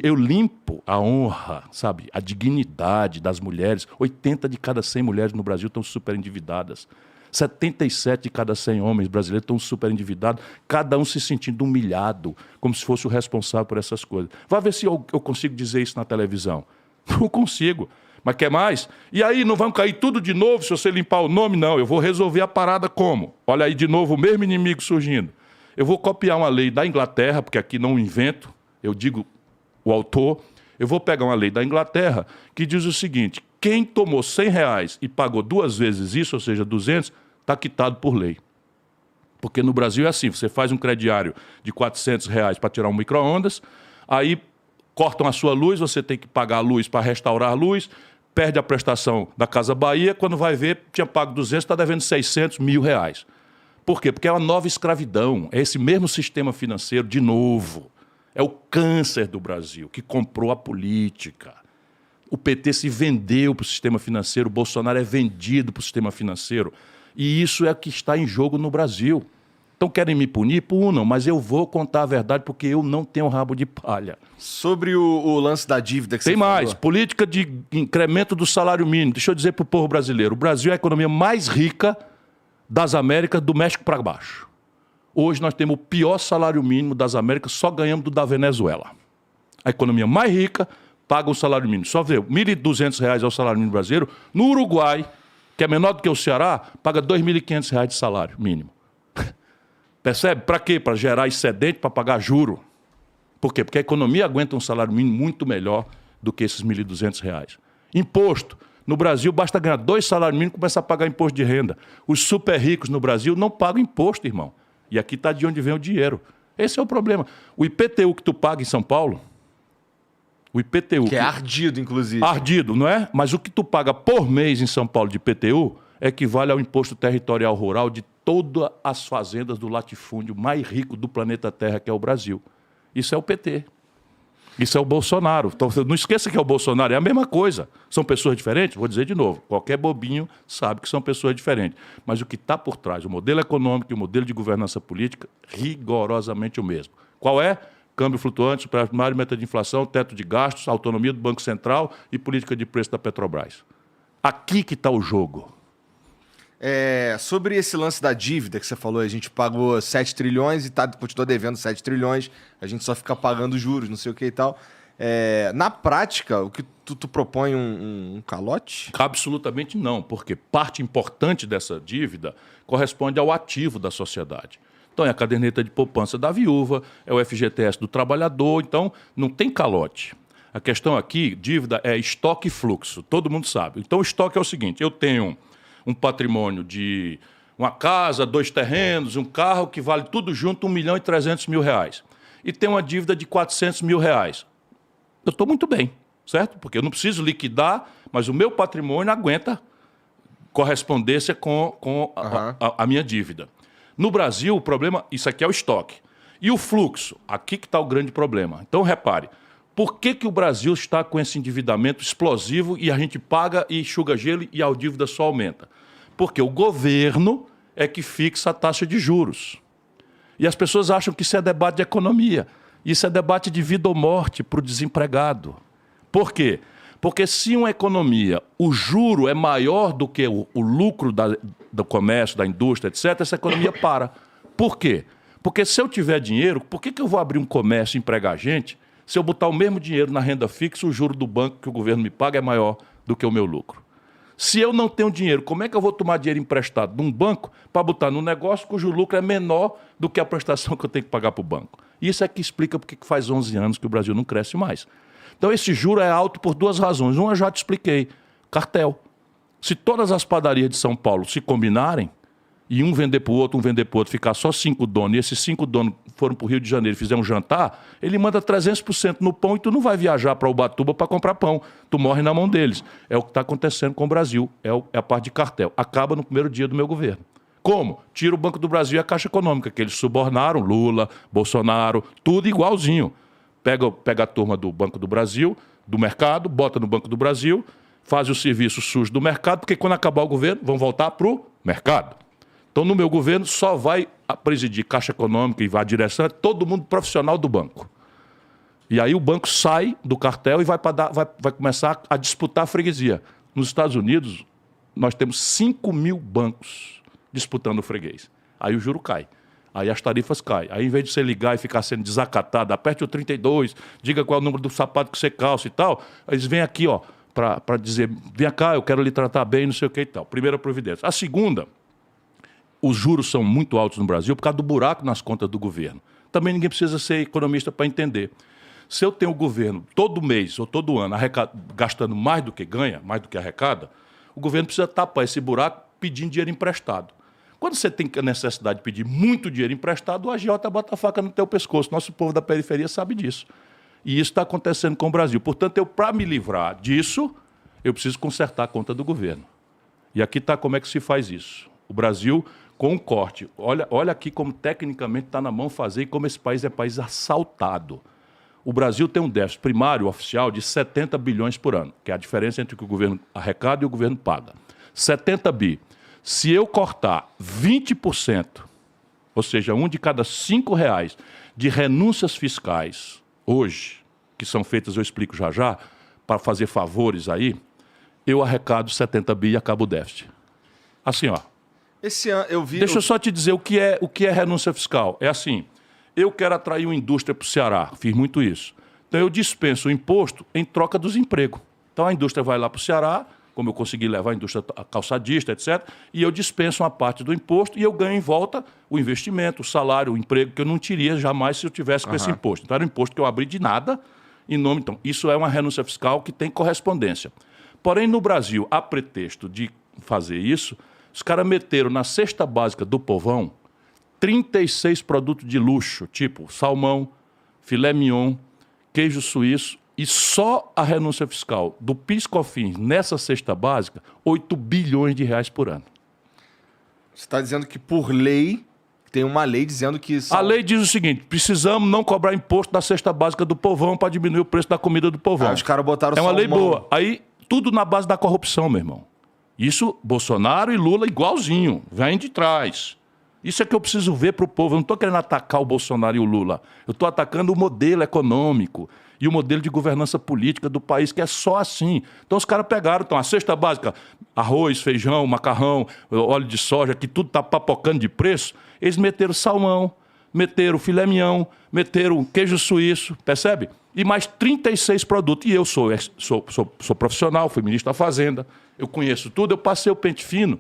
eu limpo a honra, sabe, a dignidade das mulheres. 80 de cada 100 mulheres no Brasil estão super endividadas. 77 de cada 100 homens brasileiros estão super endividados, cada um se sentindo humilhado, como se fosse o responsável por essas coisas. Vai ver se eu consigo dizer isso na televisão. Não consigo. Mas quer mais? E aí, não vão cair tudo de novo se você limpar o nome? Não, eu vou resolver a parada como? Olha aí de novo o mesmo inimigo surgindo. Eu vou copiar uma lei da Inglaterra, porque aqui não invento, eu digo o autor. Eu vou pegar uma lei da Inglaterra que diz o seguinte: quem tomou R$100 e pagou 2 vezes isso, ou seja, 200, está quitado por lei. Porque no Brasil é assim, você faz um crediário de R$400 para tirar um micro-ondas, aí cortam a sua luz, você tem que pagar a luz para restaurar a luz, perde a prestação da Casa Bahia, quando vai ver, tinha pago 200, está devendo 600 mil reais. Por quê? Porque é uma nova escravidão, é esse mesmo sistema financeiro, de novo. É o câncer do Brasil, que comprou a política. O PT se vendeu para o sistema financeiro, o Bolsonaro é vendido para o sistema financeiro. E isso é o que está em jogo no Brasil. Então querem me punir? Punam, mas eu vou contar a verdade porque eu não tenho rabo de palha. Sobre o lance da dívida que você falou. Tem mais, política de incremento do salário mínimo. Deixa eu dizer para o povo brasileiro, o Brasil é a economia mais rica das Américas, do México para baixo. Hoje nós temos o pior salário mínimo das Américas, só ganhamos do da Venezuela. A economia mais rica paga o salário mínimo. Só ver, R$1.200 é o salário mínimo brasileiro. No Uruguai, que é menor do que o Ceará, paga R$2.500 de salário mínimo. Percebe? Para quê? Para gerar excedente, para pagar juro. Por quê? Porque a economia aguenta um salário mínimo muito melhor do que esses R$1.200. Imposto. No Brasil, basta ganhar 2 salários mínimos e começar a pagar imposto de renda. Os super ricos no Brasil não pagam imposto, irmão. E aqui está de onde vem o dinheiro. Esse é o problema. O IPTU que tu paga em São Paulo, o IPTU... Que é ardido, inclusive. Ardido, não é? Mas o que tu paga por mês em São Paulo de IPTU equivale ao imposto territorial rural de todas as fazendas do latifúndio mais rico do planeta Terra, que é o Brasil. Isso é o PT. Isso é o Bolsonaro. Então, não esqueça que é o Bolsonaro, é a mesma coisa. São pessoas diferentes? Vou dizer de novo, qualquer bobinho sabe que são pessoas diferentes. Mas o que está por trás, o modelo econômico e o modelo de governança política, rigorosamente o mesmo. Qual é? Câmbio flutuante, superávit, meta de inflação, teto de gastos, autonomia do Banco Central e política de preço da Petrobras. Aqui que está o jogo. Sobre esse lance da dívida que você falou, a gente pagou 7 trilhões e continua devendo 7 trilhões, a gente só fica pagando juros, não sei o que e tal. Na prática, o que tu propõe um calote? Absolutamente não, porque parte importante dessa dívida corresponde ao ativo da sociedade. Então é a caderneta de poupança da viúva, é o FGTS do trabalhador, então não tem calote. A questão aqui, dívida é estoque e fluxo, todo mundo sabe. Então o estoque é o seguinte, eu tenho um patrimônio de uma casa, 2 terrenos, um carro que vale tudo junto R$1.300.000. E tem uma dívida de R$400.000. Eu estou muito bem, certo? Porque eu não preciso liquidar, mas o meu patrimônio aguenta correspondência com a minha dívida. No Brasil, o problema, isso aqui é o estoque. E o fluxo, aqui que está o grande problema. Então, repare, por que o Brasil está com esse endividamento explosivo e a gente paga e enxuga gelo e a dívida só aumenta? Porque o governo é que fixa a taxa de juros. E as pessoas acham que isso é debate de economia. Isso é debate de vida ou morte para o desempregado. Por quê? Porque se uma economia, o juro é maior do que o lucro do comércio, da indústria, etc., essa economia para. Por quê? Porque se eu tiver dinheiro, por que eu vou abrir um comércio e empregar gente se eu botar o mesmo dinheiro na renda fixa, o juro do banco que o governo me paga é maior do que o meu lucro? Se eu não tenho dinheiro, como é que eu vou tomar dinheiro emprestado de um banco para botar num negócio cujo lucro é menor do que a prestação que eu tenho que pagar para o banco? Isso é que explica porque faz 11 anos que o Brasil não cresce mais. Então esse juro é alto por 2 razões. Uma eu já te expliquei, cartel. Se todas as padarias de São Paulo se combinarem, e um vender para o outro, ficar só 5 donos, e esses 5 donos foram para o Rio de Janeiro e fizeram um jantar, ele manda 300% no pão e tu não vai viajar para Ubatuba para comprar pão. Tu morre na mão deles. É o que está acontecendo com o Brasil. É a parte de cartel. Acaba no primeiro dia do meu governo. Como? Tira o Banco do Brasil e a Caixa Econômica, que eles subornaram, Lula, Bolsonaro, tudo igualzinho. Pega a turma do Banco do Brasil, do mercado, bota no Banco do Brasil, faz o serviço sujo do mercado, porque quando acabar o governo, vão voltar para o mercado. Então, no meu governo, só vai presidir Caixa Econômica e vai à direção todo mundo profissional do banco. E aí o banco sai do cartel e vai começar a disputar a freguesia. Nos Estados Unidos, nós temos 5 mil bancos disputando o freguês. Aí o juro cai. Aí as tarifas caem. Aí, em vez de você ligar e ficar sendo desacatado, aperte o 32, diga qual é o número do sapato que você calça e tal, eles vêm aqui, ó, para dizer, vem cá, eu quero lhe tratar bem, não sei o que e tal. Primeira providência. A segunda, os juros são muito altos no Brasil por causa do buraco nas contas do governo. Também ninguém precisa ser economista para entender. Se eu tenho o governo todo mês ou todo ano gastando mais do que ganha, mais do que arrecada, o governo precisa tapar esse buraco pedindo dinheiro emprestado. Quando você tem a necessidade de pedir muito dinheiro emprestado, o agiota bota a faca no teu pescoço. Nosso povo da periferia sabe disso. E isso está acontecendo com o Brasil. Portanto, para me livrar disso, eu preciso consertar a conta do governo. E aqui está como é que se faz isso. O Brasil, com um corte, olha aqui como tecnicamente está na mão fazer e como esse país é país assaltado. O Brasil tem um déficit primário oficial de 70 bilhões por ano, que é a diferença entre o que o governo arrecada e o governo paga. 70 bi. Se eu cortar 20%, ou seja, um de cada R$5 de renúncias fiscais hoje, que são feitas, eu explico já já, para fazer favores aí, eu arrecado 70 bi e acabo o déficit. Assim, ó. Esse ano eu vi... Deixa eu só te dizer o que é renúncia fiscal. É assim, eu quero atrair uma indústria para o Ceará, fiz muito isso. Então eu dispenso o imposto em troca dos empregos. Então a indústria vai lá para o Ceará, como eu consegui levar a indústria calçadista, etc., e eu dispenso uma parte do imposto e eu ganho em volta o investimento, o salário, o emprego, que eu não teria jamais se eu tivesse com esse imposto. Então era um imposto que eu abri de nada, em nome... Então, isso é uma renúncia fiscal que tem correspondência. Porém, no Brasil, a pretexto de fazer isso, os caras meteram na cesta básica do povão 36 produtos de luxo, tipo salmão, filé mignon, queijo suíço, e só a renúncia fiscal do PIS/COFINS nessa cesta básica, 8 bilhões de reais por ano. Você está dizendo que por lei, tem uma lei dizendo que... A lei diz o seguinte, precisamos não cobrar imposto da cesta básica do povão para diminuir o preço da comida do povão. Os caras botaram É uma lei salmão. boa. Aí, tudo na base da corrupção, meu irmão. Isso, Bolsonaro e Lula igualzinho, vem de trás. Isso é que eu preciso ver para o povo. Eu não estou querendo atacar o Bolsonaro e o Lula. Eu estou atacando o modelo econômico e o modelo de governança política do país, que é só assim. Então os caras pegaram, então, a cesta básica, arroz, feijão, macarrão, óleo de soja, que tudo está papocando de preço, eles meteram salmão, meteram filé mignon, meteram queijo suíço, percebe? E mais 36 produtos. E eu sou profissional, fui ministro da Fazenda, eu conheço tudo, eu passei o pente fino.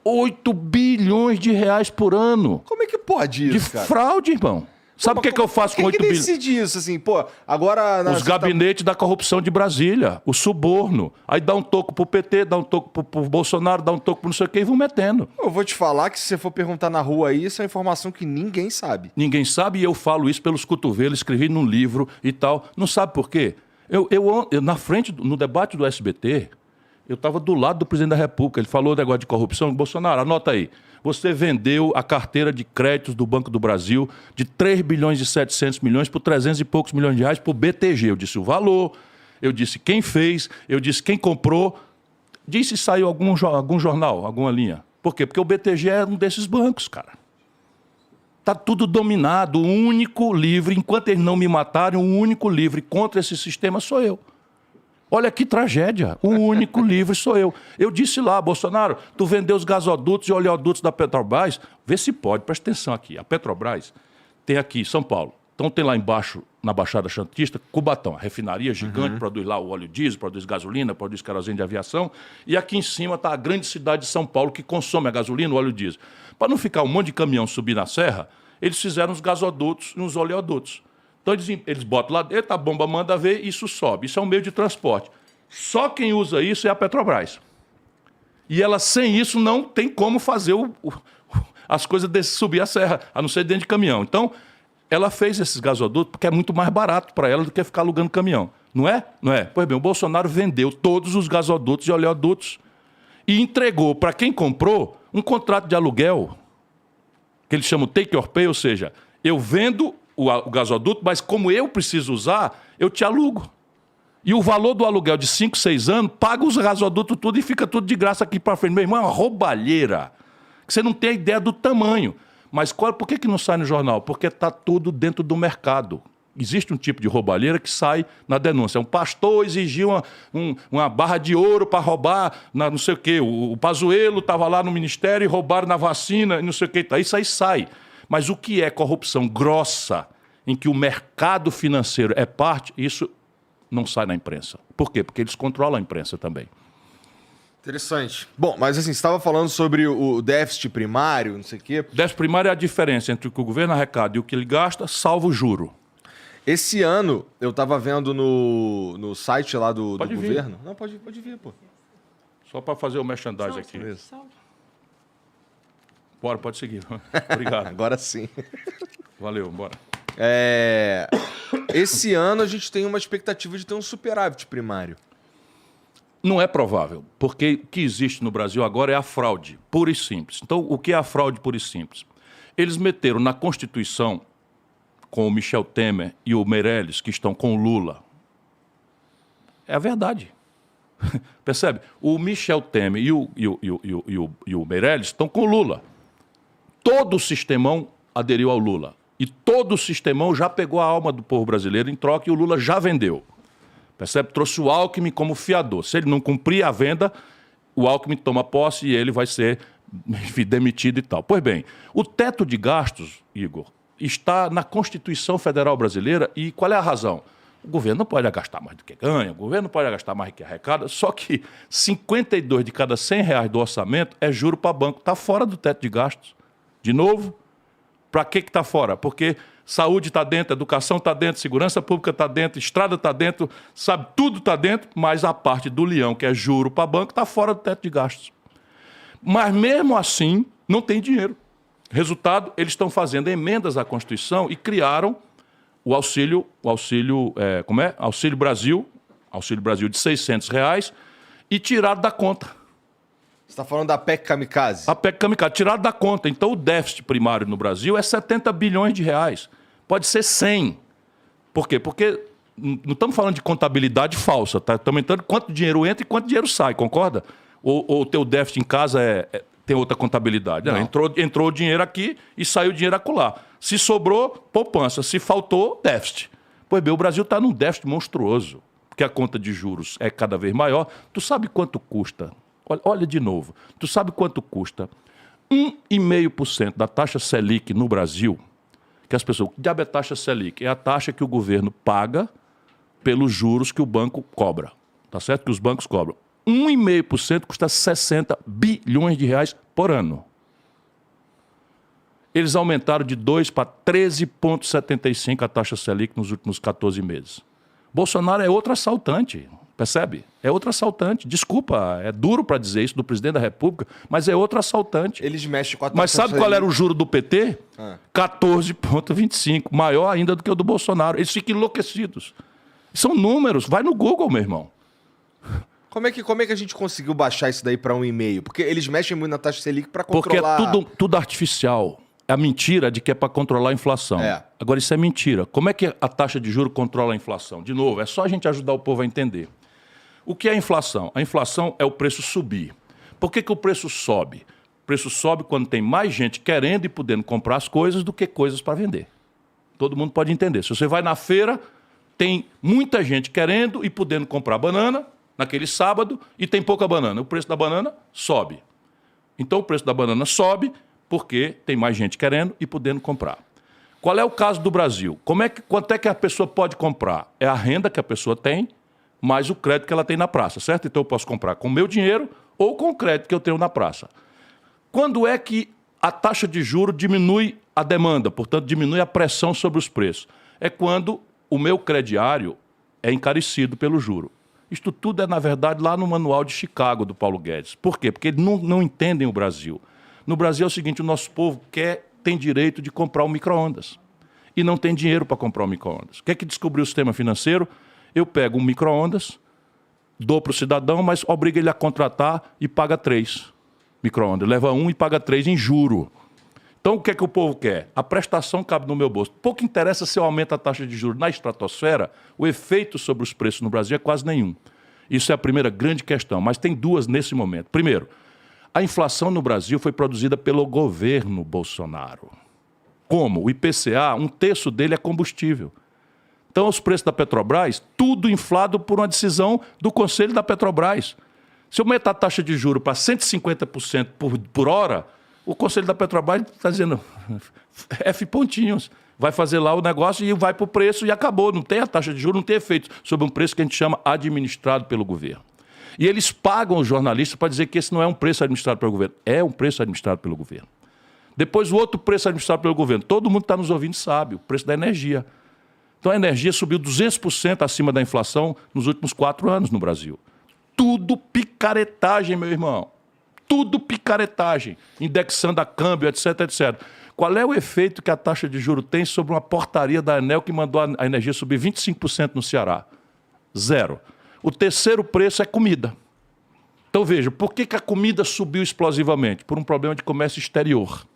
8 bilhões de reais por ano. Como é que pode isso, de cara? fraude, irmão. Sabe o que eu faço com 8 bilhões? Quem decide isso, assim? Pô, agora... Os gabinetes da corrupção de Brasília, o suborno. Aí dá um toco pro PT, dá um toco pro Bolsonaro, dá um toco pro não sei o quê e vão metendo. Eu vou te falar que se você for perguntar na rua aí, isso é informação que ninguém sabe. Ninguém sabe e eu falo isso pelos cotovelos, escrevi num livro e tal. Não sabe por quê? Eu na frente, no debate do SBT, eu estava do lado do presidente da República. Ele falou o negócio de corrupção. Bolsonaro, anota aí. Você vendeu a carteira de créditos do Banco do Brasil de 3 bilhões e 700 milhões por 300 e poucos milhões de reais para o BTG. Eu disse o valor, eu disse quem fez, eu disse quem comprou. Disse se saiu algum jornal, alguma linha. Por quê? Porque o BTG é um desses bancos, cara. Está tudo dominado. O único livre, enquanto eles não me matarem, o único livre contra esse sistema sou eu. Olha que tragédia. O único livre sou eu. Eu disse lá, Bolsonaro, tu vendeu os gasodutos e oleodutos da Petrobras. Vê se pode, presta atenção aqui. A Petrobras tem aqui, São Paulo. Então tem lá embaixo, na Baixada Santista, Cubatão, a refinaria gigante, produz lá o óleo diesel, produz gasolina, produz querosene de aviação. E aqui em cima está a grande cidade de São Paulo, que consome a gasolina e o óleo diesel. Para não ficar um monte de caminhão subir na serra, eles fizeram os gasodutos e os oleodutos. Então eles botam lá dentro, a bomba manda ver, isso sobe. Isso é um meio de transporte. Só quem usa isso é a Petrobras. E ela, sem isso, não tem como fazer as coisas subir a serra, a não ser dentro de caminhão. Então, ela fez esses gasodutos porque é muito mais barato para ela do que ficar alugando caminhão. Não é? Não é? Pois bem, o Bolsonaro vendeu todos os gasodutos e oleodutos e entregou para quem comprou um contrato de aluguel, que eles chamam take or pay, ou seja, eu vendo o gasoduto, mas como eu preciso usar, eu te alugo. E o valor do aluguel de 5, 6 anos, paga os gasodutos tudo e fica tudo de graça aqui para frente. Meu irmão, é uma roubalheira. Você não tem ideia do tamanho. Mas por que não sai no jornal? Porque está tudo dentro do mercado. Existe um tipo de roubalheira que sai na denúncia. Um pastor exigiu uma barra de ouro para roubar não sei o quê. O Pazuello estava lá no ministério e roubaram na vacina e não sei o quê. Isso aí sai. Mas o que é corrupção grossa, em que o mercado financeiro é parte, isso não sai na imprensa. Por quê? Porque eles controlam a imprensa também. Interessante. Bom, mas assim, você estava falando sobre o déficit primário, não sei o quê. Déficit primário é a diferença entre o que o governo arrecada e o que ele gasta, salvo o juro. Esse ano, eu estava vendo no site lá do governo. Não, pode vir, pô. Só para fazer o merchandising aqui. Bora, pode seguir. Obrigado. Agora sim. Valeu, bora. Esse ano a gente tem uma expectativa de ter um superávit primário. Não é provável, porque o que existe no Brasil agora é a fraude, pura e simples. Então, o que é a fraude pura e simples? Eles meteram na Constituição, com o Michel Temer e o Meirelles, que estão com o Lula. É a verdade. Percebe? O Michel Temer e o Meirelles estão com o Lula. Todo o sistemão aderiu ao Lula. E todo o sistemão já pegou a alma do povo brasileiro em troca e o Lula já vendeu. Percebe? Trouxe o Alckmin como fiador. Se ele não cumprir a venda, o Alckmin toma posse e ele vai ser demitido e tal. Pois bem, o teto de gastos, Igor, está na Constituição Federal Brasileira e qual é a razão? O governo não pode gastar mais do que ganha, o governo não pode gastar mais do que arrecada, só que 52 de cada 100 reais do orçamento é juro para banco. Está fora do teto de gastos. De novo, para que está fora? Porque saúde está dentro, educação está dentro, segurança pública está dentro, estrada está dentro, sabe, tudo está dentro, mas a parte do leão, que é juro para banco, está fora do teto de gastos. Mas mesmo assim, não tem dinheiro. Resultado, eles estão fazendo emendas à Constituição e criaram o Auxílio Brasil de R$600 e tiraram da conta. Você está falando da PEC Kamikaze? A PEC Kamikaze, tiraram da conta. Então o déficit primário no Brasil é 70 bilhões de reais. Pode ser 100. Por quê? Porque não estamos falando de contabilidade falsa, tá? Estamos entrando quanto dinheiro entra e quanto dinheiro sai, concorda? Ou o teu déficit em casa tem outra contabilidade. Não. Entrou o dinheiro aqui e saiu o dinheiro acolá. Se sobrou, poupança. Se faltou, déficit. Pois bem, o Brasil está num déficit monstruoso, porque a conta de juros é cada vez maior. Tu sabe quanto custa? Olha de novo. Tu sabe quanto custa 1,5% da taxa Selic no Brasil? Que as pessoas... Que diabo é taxa Selic? É a taxa que o governo paga pelos juros que o banco cobra. Tá certo? Que os bancos cobram. 1,5% custa 60 bilhões de reais por ano. Eles aumentaram de 2 para 13,75 a taxa Selic nos últimos 14 meses. Bolsonaro é outro assaltante, percebe? É outro assaltante. Desculpa, é duro para dizer isso do presidente da República, mas é outro assaltante. Eles mexem com a taxa. Mas sabe qual era o juro do PT? 14,25, maior ainda do que o do Bolsonaro. Eles ficam enlouquecidos. São números, vai no Google, meu irmão. Como é que a gente conseguiu baixar isso daí para 1,5? Porque eles mexem muito na taxa Selic para controlar... Porque é tudo artificial. A mentira de que é para controlar a inflação. Agora, isso é mentira. Como é que a taxa de juros controla a inflação? De novo, é só a gente ajudar o povo a entender. O que é a inflação? A inflação é o preço subir. Por que o preço sobe? O preço sobe quando tem mais gente querendo e podendo comprar as coisas do que coisas para vender. Todo mundo pode entender. Se você vai na feira, tem muita gente querendo e podendo comprar banana naquele sábado e tem pouca banana. O preço da banana sobe. Então, o preço da banana sobe porque tem mais gente querendo e podendo comprar. Qual é o caso do Brasil? Quanto é que a pessoa pode comprar? É a renda que a pessoa tem, mais o crédito que ela tem na praça, certo? Então eu posso comprar com o meu dinheiro ou com o crédito que eu tenho na praça. Quando é que a taxa de juros diminui a demanda, portanto diminui a pressão sobre os preços? É quando o meu crediário é encarecido pelo juro. Isto tudo é, na verdade, lá no manual de Chicago do Paulo Guedes. Por quê? Porque eles não entendem o Brasil. No Brasil é o seguinte, o nosso povo tem direito de comprar um micro-ondas. E não tem dinheiro para comprar um micro-ondas. O que é que descobriu o sistema financeiro? Eu pego um micro-ondas, dou para o cidadão, mas obriga ele a contratar e paga 3 micro-ondas. Leva 1 e paga 3 em juro. Então, o que é que o povo quer? A prestação cabe no meu bolso. Pouco interessa se eu aumento a taxa de juros na estratosfera, o efeito sobre os preços no Brasil é quase nenhum. Isso é a primeira grande questão, mas tem duas nesse momento. Primeiro, a inflação no Brasil foi produzida pelo governo Bolsonaro. Como? O IPCA, 1/3 dele é combustível. Então, os preços da Petrobras, tudo inflado por uma decisão do Conselho da Petrobras. Se eu aumentar a taxa de juros para 150% por hora, o Conselho da Petrobras está dizendo F pontinhos. Vai fazer lá o negócio e vai para o preço e acabou. Não tem a taxa de juros, não tem efeito sobre um preço que a gente chama administrado pelo governo. E eles pagam os jornalistas para dizer que esse não é um preço administrado pelo governo. É um preço administrado pelo governo. Depois o outro preço administrado pelo governo. Todo mundo que está nos ouvindo sabe, o preço da energia. Então a energia subiu 200% acima da inflação nos últimos 4 anos no Brasil. Tudo picaretagem, meu irmão. Tudo picaretagem, indexando a câmbio, etc, etc. Qual é o efeito que a taxa de juros tem sobre uma portaria da ANEEL que mandou a energia subir 25% no Ceará? 0. O terceiro preço é comida. Então veja, por que a comida subiu explosivamente? Por um problema de comércio exterior.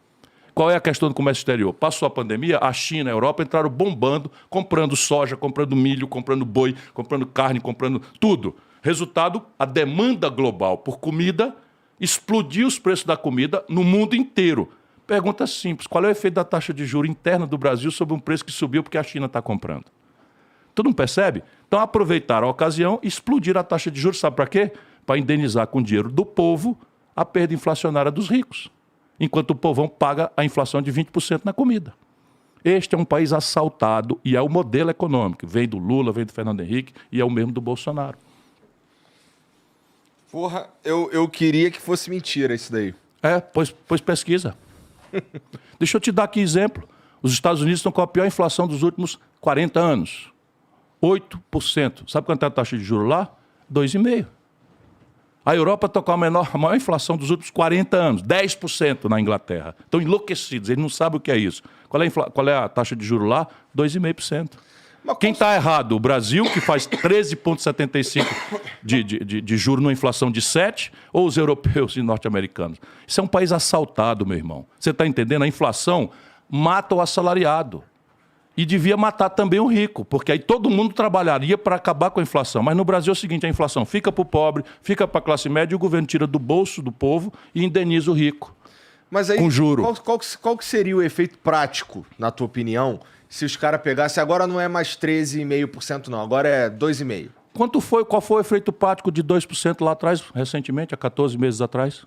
Qual é a questão do comércio exterior? Passou a pandemia, a China e a Europa entraram bombando, comprando soja, comprando milho, comprando boi, comprando carne, comprando tudo. Resultado, a demanda global por comida explodiu os preços da comida no mundo inteiro. Pergunta simples, qual é o efeito da taxa de juros interna do Brasil sobre um preço que subiu porque a China está comprando? Tu não percebe? Então aproveitaram a ocasião e explodiram a taxa de juros, sabe para quê? Para indenizar com o dinheiro do povo a perda inflacionária dos ricos, enquanto o povão paga a inflação de 20% na comida. Este é um país assaltado e é o modelo econômico. Vem do Lula, vem do Fernando Henrique e é o mesmo do Bolsonaro. Porra, eu queria que fosse mentira isso daí. Pois pesquisa. Deixa eu te dar aqui exemplo. Os Estados Unidos estão com a pior inflação dos últimos 40 anos. 8%. Sabe quanto é a taxa de juros lá? 2,5%. A Europa está com a maior inflação dos últimos 40 anos. 10% na Inglaterra. Estão enlouquecidos, eles não sabem o que é isso. Qual é a taxa de juros lá? 2,5%. Quem está errado? O Brasil, que faz 13,75% de juros numa inflação de 7%, ou os europeus e norte-americanos? Isso é um país assaltado, meu irmão. Você está entendendo? A inflação mata o assalariado. E devia matar também o rico, porque aí todo mundo trabalharia para acabar com a inflação. Mas no Brasil é o seguinte, a inflação fica para o pobre, fica para a classe média, e o governo tira do bolso do povo e indeniza o rico. Mas aí, com juro. Qual que seria o efeito prático, na tua opinião, se os caras pegassem, agora não é mais 13,5% não, agora é 2,5%? Qual foi o efeito prático de 2% lá atrás, recentemente, há 14 meses atrás?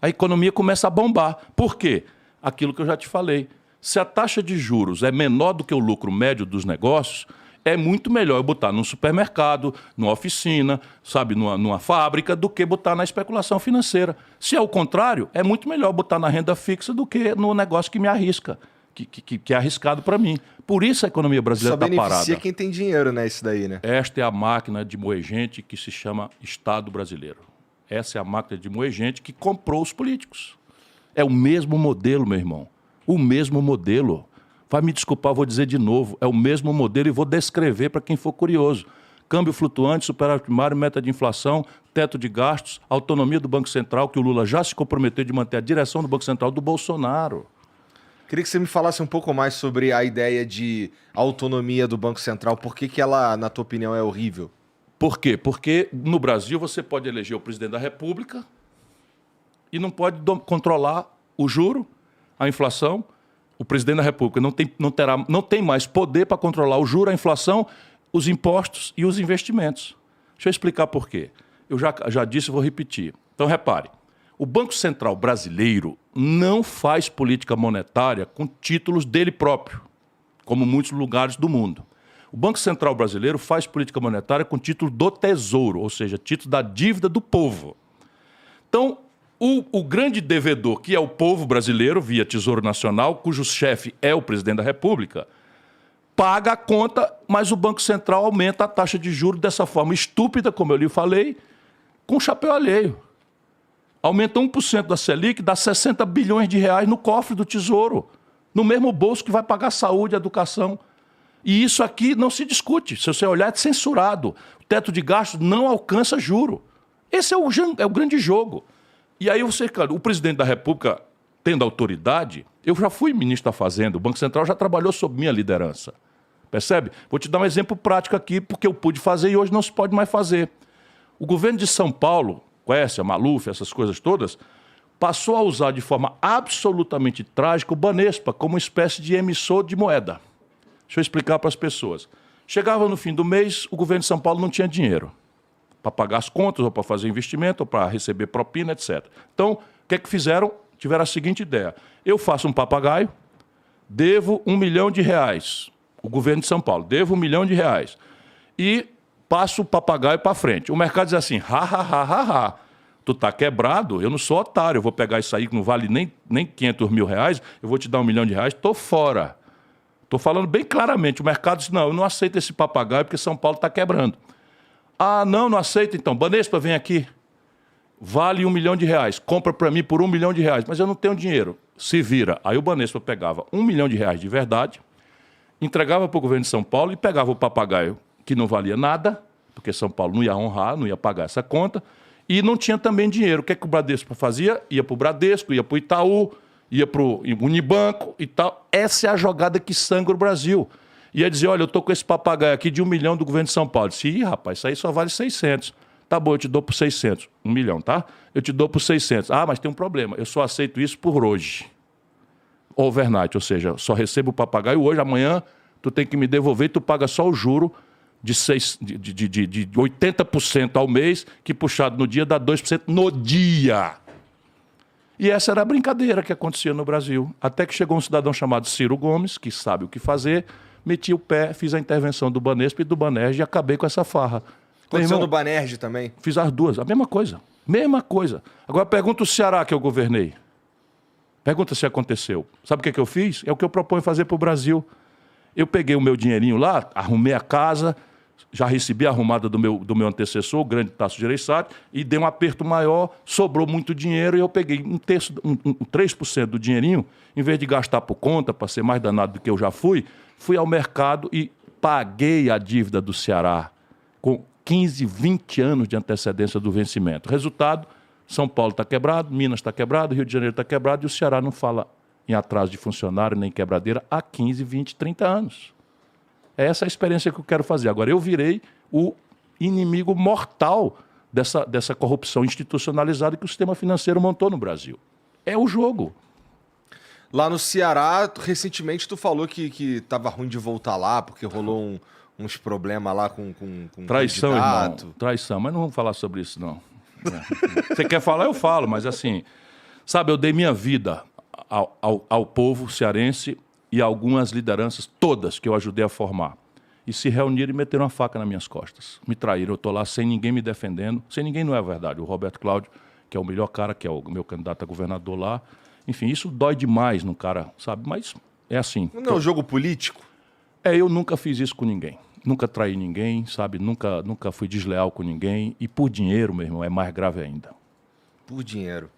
A economia começa a bombar. Por quê? Aquilo que eu já te falei. Se a taxa de juros é menor do que o lucro médio dos negócios, é muito melhor eu botar num supermercado, numa oficina, sabe, numa fábrica, do que botar na especulação financeira. Se é o contrário, é muito melhor botar na renda fixa do que no negócio que me arrisca, que é arriscado para mim. Por isso a economia brasileira está parada. Só beneficia quem tem dinheiro, né, isso daí, né? Esta é a máquina de moer gente que se chama Estado brasileiro. Essa é a máquina de moer gente que comprou os políticos. É o mesmo modelo, meu irmão. O mesmo modelo. Vai me desculpar, vou dizer de novo. É o mesmo modelo e vou descrever para quem for curioso. Câmbio flutuante, superávit primário, meta de inflação, teto de gastos, autonomia do Banco Central, que o Lula já se comprometeu de manter a direção do Banco Central do Bolsonaro. Queria que você me falasse um pouco mais sobre a ideia de autonomia do Banco Central. Por que ela, na tua opinião, é horrível? Por quê? Porque no Brasil você pode eleger o presidente da República e não pode controlar o juro, a inflação. O presidente da República não tem mais poder para controlar o juro, a inflação, os impostos e os investimentos. Deixa eu explicar por quê. Eu já disse e vou repetir. Então, repare, o Banco Central brasileiro não faz política monetária com títulos dele próprio, como muitos lugares do mundo. O Banco Central brasileiro faz política monetária com título do Tesouro, ou seja, título da dívida do povo. Então, o grande devedor, que é o povo brasileiro, via Tesouro Nacional, cujo chefe é o presidente da República, paga a conta, mas o Banco Central aumenta a taxa de juros dessa forma estúpida, como eu lhe falei, com chapéu alheio. Aumenta 1% da Selic, dá 60 bilhões de reais no cofre do Tesouro, no mesmo bolso que vai pagar saúde e educação. E isso aqui não se discute. Se você olhar, é censurado. O teto de gastos não alcança juro. Esse é o grande jogo. E aí você, cara, o presidente da República, tendo autoridade, eu já fui ministro da Fazenda, o Banco Central já trabalhou sob minha liderança. Percebe? Vou te dar um exemplo prático aqui, porque eu pude fazer e hoje não se pode mais fazer. O governo de São Paulo, Quércia, Maluf, essas coisas todas, passou a usar de forma absolutamente trágica o Banespa como uma espécie de emissor de moeda. Deixa eu explicar para as pessoas. Chegava no fim do mês, o governo de São Paulo não tinha dinheiro para pagar as contas, ou para fazer investimento, ou para receber propina, etc. Então, o que é que fizeram? Tiveram a seguinte ideia. Eu faço um papagaio, devo R$1 milhão. O governo de São Paulo, devo R$1 milhão. E passo o papagaio para frente. O mercado diz assim, ha. Tu tá quebrado, eu não sou otário, eu vou pegar isso aí que não vale nem 500 mil reais, eu vou te dar R$1 milhão, tô fora. Estou falando bem claramente. O mercado diz, não, eu não aceito esse papagaio porque São Paulo está quebrando. Ah, não aceito então. Banespa, vem aqui. Vale R$1 milhão. Compra para mim por R$1 milhão. Mas eu não tenho dinheiro. Se vira. Aí o Banespa pegava R$1 milhão de verdade, entregava para o governo de São Paulo e pegava o papagaio que não valia nada, porque São Paulo não ia honrar, não ia pagar essa conta, e não tinha também dinheiro. O que é que o Bradesco fazia? Ia para o Bradesco, ia para o Itaú, ia para o Unibanco e tal. Essa é a jogada que sangra o Brasil. Ia dizer, olha, eu estou com esse papagaio aqui de R$1 milhão do governo de São Paulo. Eu disse, ih, rapaz, isso aí só vale 600. Tá bom, eu te dou por 600. R$1 milhão, tá? Eu te dou por 600. Ah, mas tem um problema. Eu só aceito isso por hoje. Overnight, ou seja, só recebo o papagaio hoje, amanhã tu tem que me devolver e tu paga só o juro de 80% ao mês, que puxado no dia dá 2% no dia. E essa era a brincadeira que acontecia no Brasil. Até que chegou um cidadão chamado Ciro Gomes, que sabe o que fazer, meti o pé, fiz a intervenção do Banespa e do Banerj e acabei com essa farra. Aconteceu no Banerj também? Fiz as duas, a mesma coisa. Mesma coisa. Agora pergunta o Ceará que eu governei. Pergunta se aconteceu. Sabe o que eu fiz? É o que eu proponho fazer para o Brasil. Eu peguei o meu dinheirinho lá, arrumei a casa, já recebi a arrumada do meu antecessor, o grande Tasso Gereissati, e dei um aperto maior, sobrou muito dinheiro, e eu peguei 3% do dinheirinho, em vez de gastar por conta, para ser mais danado do que eu já fui ao mercado e paguei a dívida do Ceará com 15, 20 anos de antecedência do vencimento. Resultado, São Paulo está quebrado, Minas está quebrado, Rio de Janeiro está quebrado, e o Ceará não fala em atraso de funcionário nem quebradeira há 15, 20, 30 anos. É essa a experiência que eu quero fazer. Agora, eu virei o inimigo mortal dessa corrupção institucionalizada que o sistema financeiro montou no Brasil. É o jogo. Lá no Ceará, recentemente tu falou que tava ruim de voltar lá, porque rolou uns problemas lá com traição, candidato. Irmão. Traição, mas não vamos falar sobre isso, não. Você quer falar, eu falo, mas assim, sabe, eu dei minha vida ao povo cearense e algumas lideranças, todas, que eu ajudei a formar. E se reuniram e meteram uma faca nas minhas costas. Me traíram, eu estou lá sem ninguém me defendendo. Sem ninguém não é verdade. O Roberto Cláudio, que é o melhor cara, que é o meu candidato a governador lá. Enfim, isso dói demais no cara, sabe? Mas é assim. Não é um jogo político? Eu nunca fiz isso com ninguém. Nunca traí ninguém, sabe? Nunca fui desleal com ninguém. E por dinheiro, meu irmão, é mais grave ainda. Por dinheiro.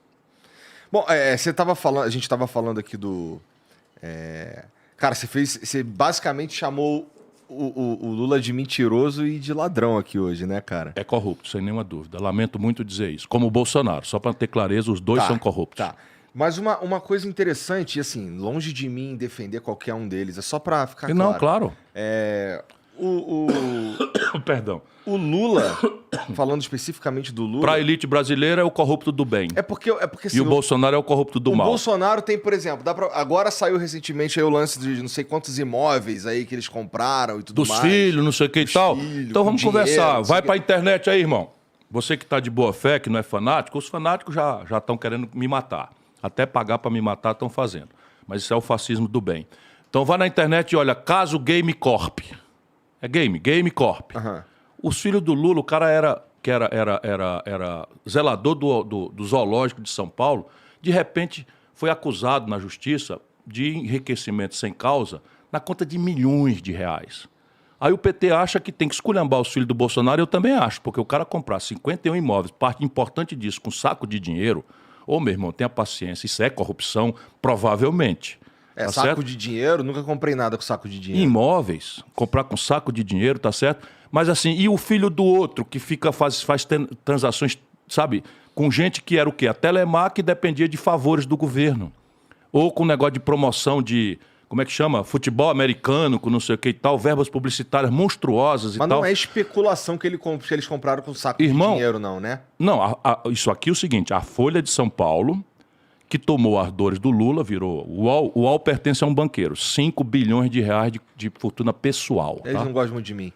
Bom, você estava falando, a gente estava falando aqui do... Cara, você basicamente chamou o Lula de mentiroso e de ladrão aqui hoje, né, cara? É corrupto, sem nenhuma dúvida. Lamento muito dizer isso. Como o Bolsonaro, só para ter clareza, os dois são corruptos. Tá. Mas uma coisa interessante, assim, longe de mim defender qualquer um deles, é só para ficar claro. Não, claro. Perdão. O Lula, falando especificamente do Lula... Para a elite brasileira é o corrupto do bem. É porque assim, e o Bolsonaro é o corrupto do mal. O Bolsonaro tem, por exemplo, agora saiu recentemente aí o lance de não sei quantos imóveis aí que eles compraram e tudo mais. Dos filhos, não sei o que e tal. Então vamos conversar. Vai para a internet aí, irmão. Você que está de boa fé, que não é fanático, os fanáticos já estão querendo me matar. Até pagar para me matar estão fazendo. Mas isso é o fascismo do bem. Então vai na internet e olha, caso Game Corp. É Game Corp. Uhum. Os filhos do Lula, o cara era zelador do zoológico de São Paulo, de repente foi acusado na justiça de enriquecimento sem causa na conta de milhões de reais. Aí o PT acha que tem que esculhambar os filhos do Bolsonaro, eu também acho, porque o cara comprar 51 imóveis, parte importante disso, com saco de dinheiro, ô meu irmão, tenha paciência, isso é corrupção, provavelmente. É, tá saco certo? de dinheiro, nunca comprei nada com saco de dinheiro. Imóveis, comprar com saco de dinheiro, tá certo? Mas assim, e o filho do outro que faz transações, sabe, com gente que era o quê? A Telemar, que dependia de favores do governo. Ou com negócio de promoção de, como é que chama? Futebol americano, com não sei o que e tal, verbas publicitárias monstruosas e Mas tal. não é especulação que eles compraram com saco Irmão, de dinheiro, não, né? Não, isso aqui é o seguinte, a Folha de São Paulo, que tomou ardores do Lula, virou... O UOL pertence a um banqueiro, 5 bilhões de reais de fortuna pessoal. Eles tá? não gostam muito de mim.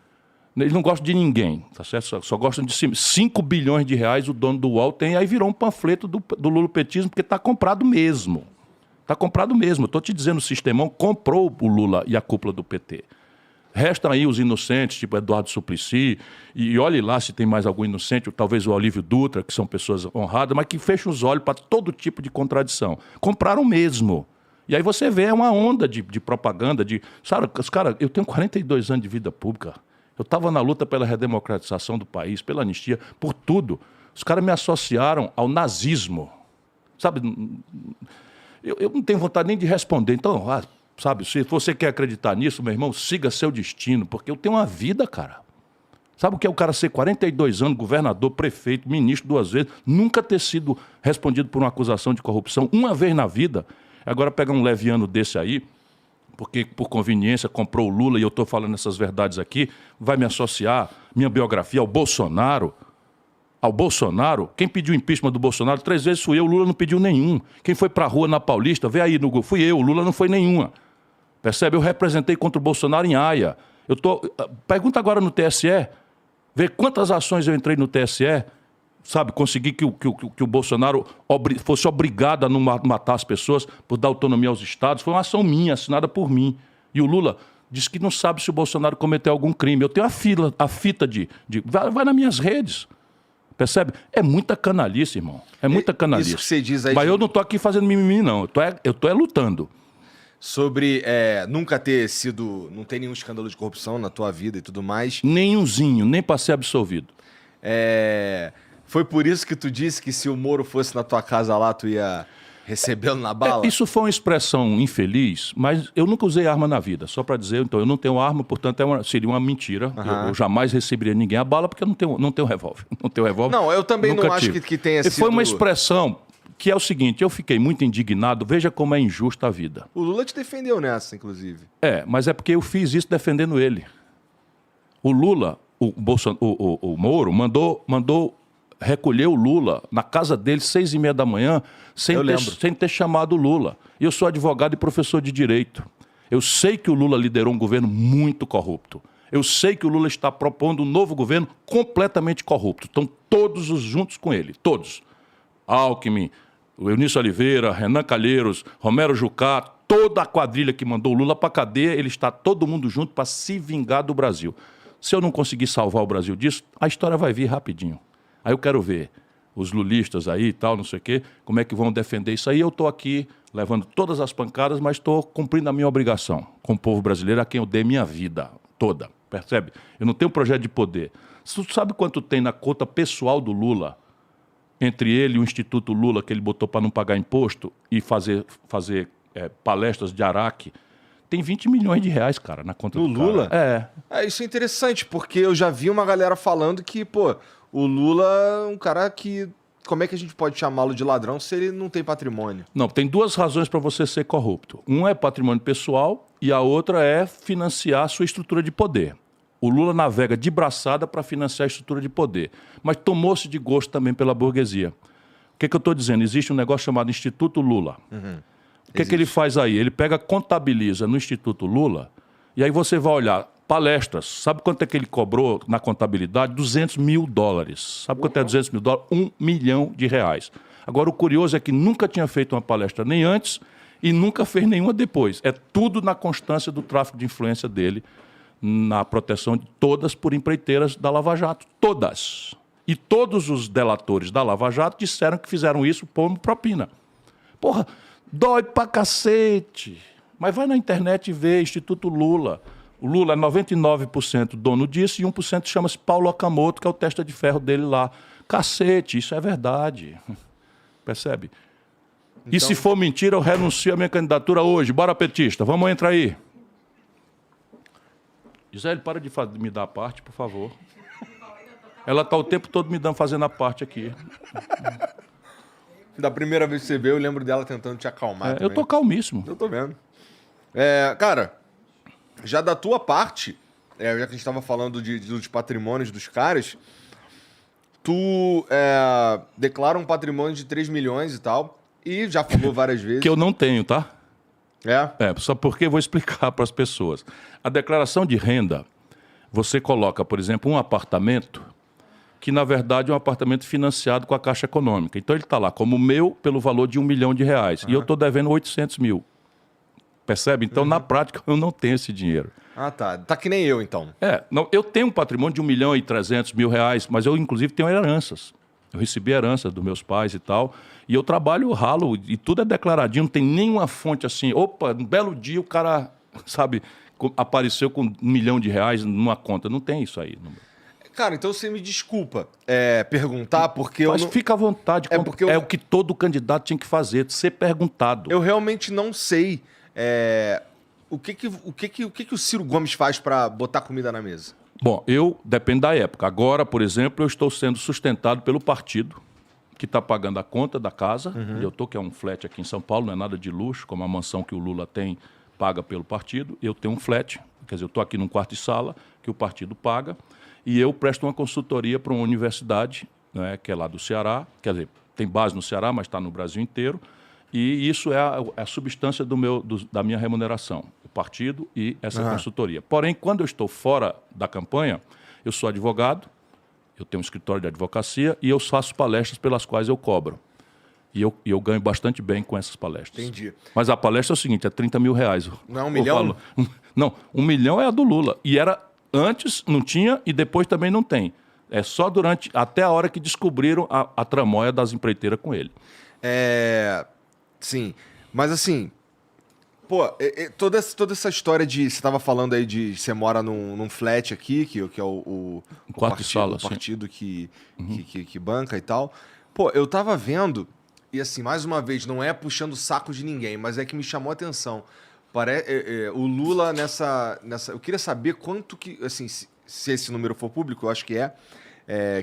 Eles não gostam de ninguém, tá certo? Só gostam de si. 5 bilhões de reais o dono do UOL tem, aí virou um panfleto do lulopetismo, porque está comprado mesmo. Está comprado mesmo. Estou te dizendo, o Sistemão comprou o Lula e a cúpula do PT. Restam aí os inocentes, tipo Eduardo Suplicy, e olhe lá se tem mais algum inocente, ou talvez o Olívio Dutra, que são pessoas honradas, mas que fecham os olhos para todo tipo de contradição. Compraram mesmo. E aí você vê uma onda de propaganda, sabe, os caras, eu tenho 42 anos de vida pública. Eu estava na luta pela redemocratização do país, pela anistia, por tudo. Os caras me associaram ao nazismo. Sabe, eu não tenho vontade nem de responder. Então, sabe, se você quer acreditar nisso, meu irmão, siga seu destino, porque eu tenho uma vida, cara. Sabe o que é o cara ser 42 anos, governador, prefeito, ministro 2 vezes, nunca ter sido respondido por uma acusação de corrupção uma vez na vida? Agora pegar um leviano desse aí, porque por conveniência comprou o Lula e eu estou falando essas verdades aqui, vai me associar minha biografia ao Bolsonaro. Ao Bolsonaro, quem pediu impeachment do Bolsonaro 3 vezes fui eu, o Lula não pediu nenhum. Quem foi pra rua na Paulista, vê aí no Google, fui eu, o Lula não foi nenhuma. Percebe? Eu representei contra o Bolsonaro em Haia. Pergunta agora no TSE, vê quantas ações eu entrei no TSE, sabe, consegui que o Bolsonaro fosse obrigado a não matar as pessoas por dar autonomia aos estados. Foi uma ação minha, assinada por mim. E o Lula disse que não sabe se o Bolsonaro cometeu algum crime. Eu tenho a fita de vai nas minhas redes. Percebe? É muita canalice, irmão. É muita canalice. Isso que você diz aí... Mas eu não tô aqui fazendo mimimi, não. Eu tô lutando. Sobre nunca ter sido... Não tem nenhum escândalo de corrupção na tua vida e tudo mais. Nenhumzinho, nem pra ser absolvido. Foi por isso que tu disse que se o Moro fosse na tua casa lá, tu ia recebê-lo na bala? Isso foi uma expressão infeliz, mas eu nunca usei arma na vida. Só para dizer, então, eu não tenho arma, portanto, seria uma mentira. Uhum. Eu jamais receberia ninguém a bala, porque eu não tenho revólver. Não tenho revólver. Não, eu também não acho que tenha sido... Foi uma expressão que é o seguinte, eu fiquei muito indignado, veja como é injusta a vida. O Lula te defendeu nessa, inclusive. Mas é porque eu fiz isso defendendo ele. O Lula, o Moro, mandou recolher o Lula na casa dele 6h30 da manhã, sem ter chamado o Lula. E eu sou advogado e professor de direito. Eu sei que o Lula liderou um governo muito corrupto. Eu sei que o Lula está propondo um novo governo completamente corrupto. Estão todos os juntos com ele, todos. Alckmin, o Eunício Oliveira, Renan Calheiros, Romero Jucá, toda a quadrilha que mandou o Lula para a cadeia, ele está todo mundo junto para se vingar do Brasil. Se eu não conseguir salvar o Brasil disso, a história vai vir rapidinho. Aí eu quero ver os lulistas aí e tal, não sei o quê, como é que vão defender isso aí. Eu estou aqui levando todas as pancadas, mas estou cumprindo a minha obrigação com o povo brasileiro, a quem eu dei minha vida toda, percebe? Eu não tenho projeto de poder. Você sabe quanto tem na conta pessoal do Lula, entre ele e o Instituto Lula, que ele botou para não pagar imposto e fazer palestras de Araque? Tem 20 milhões de reais, cara, na conta do Lula? Cara. Isso é interessante, porque eu já vi uma galera falando que, o Lula é um cara que... Como é que a gente pode chamá-lo de ladrão se ele não tem patrimônio? Não, tem 2 razões para você ser corrupto. Uma é patrimônio pessoal e a outra é financiar a sua estrutura de poder. O Lula navega de braçada para financiar a estrutura de poder, mas tomou-se de gosto também pela burguesia. O que eu estou dizendo? Existe um negócio chamado Instituto Lula. O que ele faz aí? Ele contabiliza no Instituto Lula e aí você vai olhar palestras. Sabe quanto é que ele cobrou na contabilidade? $200 mil. Sabe quanto é $200 mil? R$1 milhão. Agora, o curioso é que nunca tinha feito uma palestra nem antes e nunca fez nenhuma depois. É tudo na constância do tráfico de influência dele, na proteção de todas por empreiteiras da Lava Jato. Todas. E todos os delatores da Lava Jato disseram que fizeram isso por propina. Porra, dói pra cacete. Mas vai na internet e vê Instituto Lula. O Lula é 99% dono disso e 1% chama-se Paulo Okamoto, que é o testa de ferro dele lá. Cacete, isso é verdade. Percebe? Então... E se for mentira, eu renuncio à minha candidatura hoje. Bora, petista, vamos entrar aí. Gisele, para de me dar a parte, por favor. Ela está o tempo todo fazendo a parte aqui. Da primeira vez que você veio, eu lembro dela tentando te acalmar. Eu tô calmíssimo. Eu tô vendo. Cara, já da tua parte, já que a gente estava falando dos patrimônios dos caras, tu declara um patrimônio de 3 milhões e tal, e já falou várias vezes. Que eu não tenho, tá? Só porque eu vou explicar para as pessoas. A declaração de renda, você coloca, por exemplo, um apartamento que, na verdade, é um apartamento financiado com a Caixa Econômica. Então, ele está lá como meu pelo valor de R$1 milhão. E eu estou devendo 800 mil. Percebe? Então, na prática, eu não tenho esse dinheiro. Ah, tá. Tá que nem eu, então. Eu tenho um patrimônio de R$1.300.000, mas eu, inclusive, tenho heranças. Eu recebi herança dos meus pais e tal. E eu trabalho, ralo, e tudo é declaradinho. Não tem nenhuma fonte assim. Opa, um belo dia o cara, sabe, apareceu com R$1 milhão numa conta. Não tem isso aí. Cara, então você me desculpa perguntar, porque Mas fica à vontade. É o que todo candidato tinha que fazer, ser perguntado. Eu realmente não sei o que o Ciro Gomes faz para botar comida na mesa. Bom, depende da época. Agora, por exemplo, eu estou sendo sustentado pelo partido, que está pagando a conta da casa. Eu estou, que é um flat aqui em São Paulo, não é nada de luxo, como a mansão que o Lula tem, paga pelo partido. Eu tenho um flat, quer dizer, eu estou aqui num quarto de sala, que o partido paga, e eu presto uma consultoria para uma universidade, né, que é lá do Ceará, quer dizer, tem base no Ceará, mas está no Brasil inteiro, e isso é a substância da minha remuneração, o partido e essa consultoria. Porém, quando eu estou fora da campanha, eu sou advogado, eu tenho um escritório de advocacia e eu faço palestras pelas quais eu cobro. E eu ganho bastante bem com essas palestras. Entendi. Mas a palestra é o seguinte, é R$30 mil. Não é R$1 milhão? Não, R$1 milhão é a do Lula. E era antes, não tinha, e depois também não tem. É só até a hora que descobriram a tramóia das empreiteiras com ele. Sim, mas assim, toda essa história de... Você estava falando aí de... Você mora num flat aqui, que é o quarto de sala, o partido que banca e tal. Eu tava vendo, e assim, mais uma vez, não é puxando o saco de ninguém, mas é que me chamou a atenção. O Lula nessa... Eu queria saber quanto que... Assim, se esse número for público, eu acho que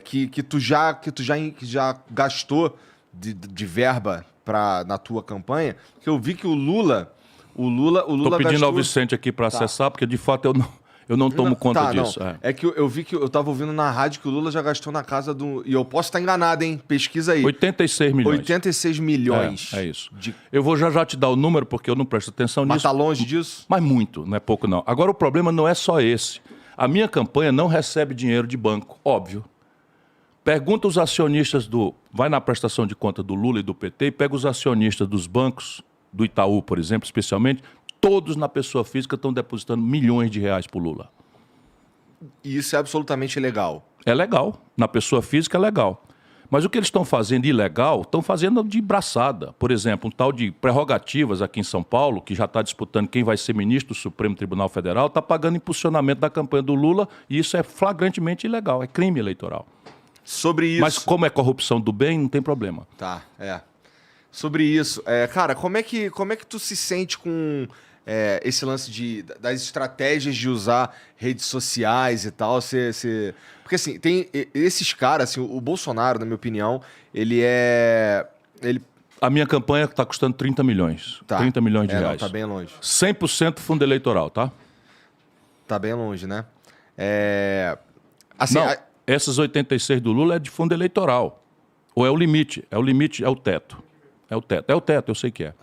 que tu já gastou de verba na tua campanha, que eu vi que o Lula Tô pedindo gastou... ao Vicente aqui para acessar, porque de fato eu não tomo conta disso. É que eu vi que eu tava ouvindo na rádio que o Lula já gastou na casa do... E eu posso estar enganado, hein? Pesquisa aí. 86 milhões. 86 milhões. É isso. Eu vou já te dar o número, porque eu não presto atenção nisso. Mas tá longe disso? Mas muito, não é pouco não. Agora o problema não é só esse. A minha campanha não recebe dinheiro de banco, óbvio. Pergunta os acionistas vai na prestação de conta do Lula e do PT e pega os acionistas dos bancos, do Itaú, por exemplo, especialmente, todos na pessoa física estão depositando milhões de reais para o Lula. E isso é absolutamente legal? É legal. Na pessoa física é legal. Mas o que eles estão fazendo ilegal, estão fazendo de braçada. Por exemplo, um tal de prerrogativas aqui em São Paulo, que já está disputando quem vai ser ministro do Supremo Tribunal Federal, está pagando impulsionamento da campanha do Lula e isso é flagrantemente ilegal, é crime eleitoral. Sobre isso... Mas como é corrupção do bem, não tem problema. Tá, Sobre isso, cara, como é que tu se sente com esse lance das estratégias de usar redes sociais e tal? Porque assim, tem esses caras, assim, o Bolsonaro, na minha opinião, A minha campanha está custando 30 milhões. Tá. 30 milhões de reais. Tá bem longe. 100% fundo eleitoral, tá? Tá bem longe, né? Assim, não, essas 86 do Lula é de fundo eleitoral. Ou é o limite? É o teto. É o teto, eu sei que é.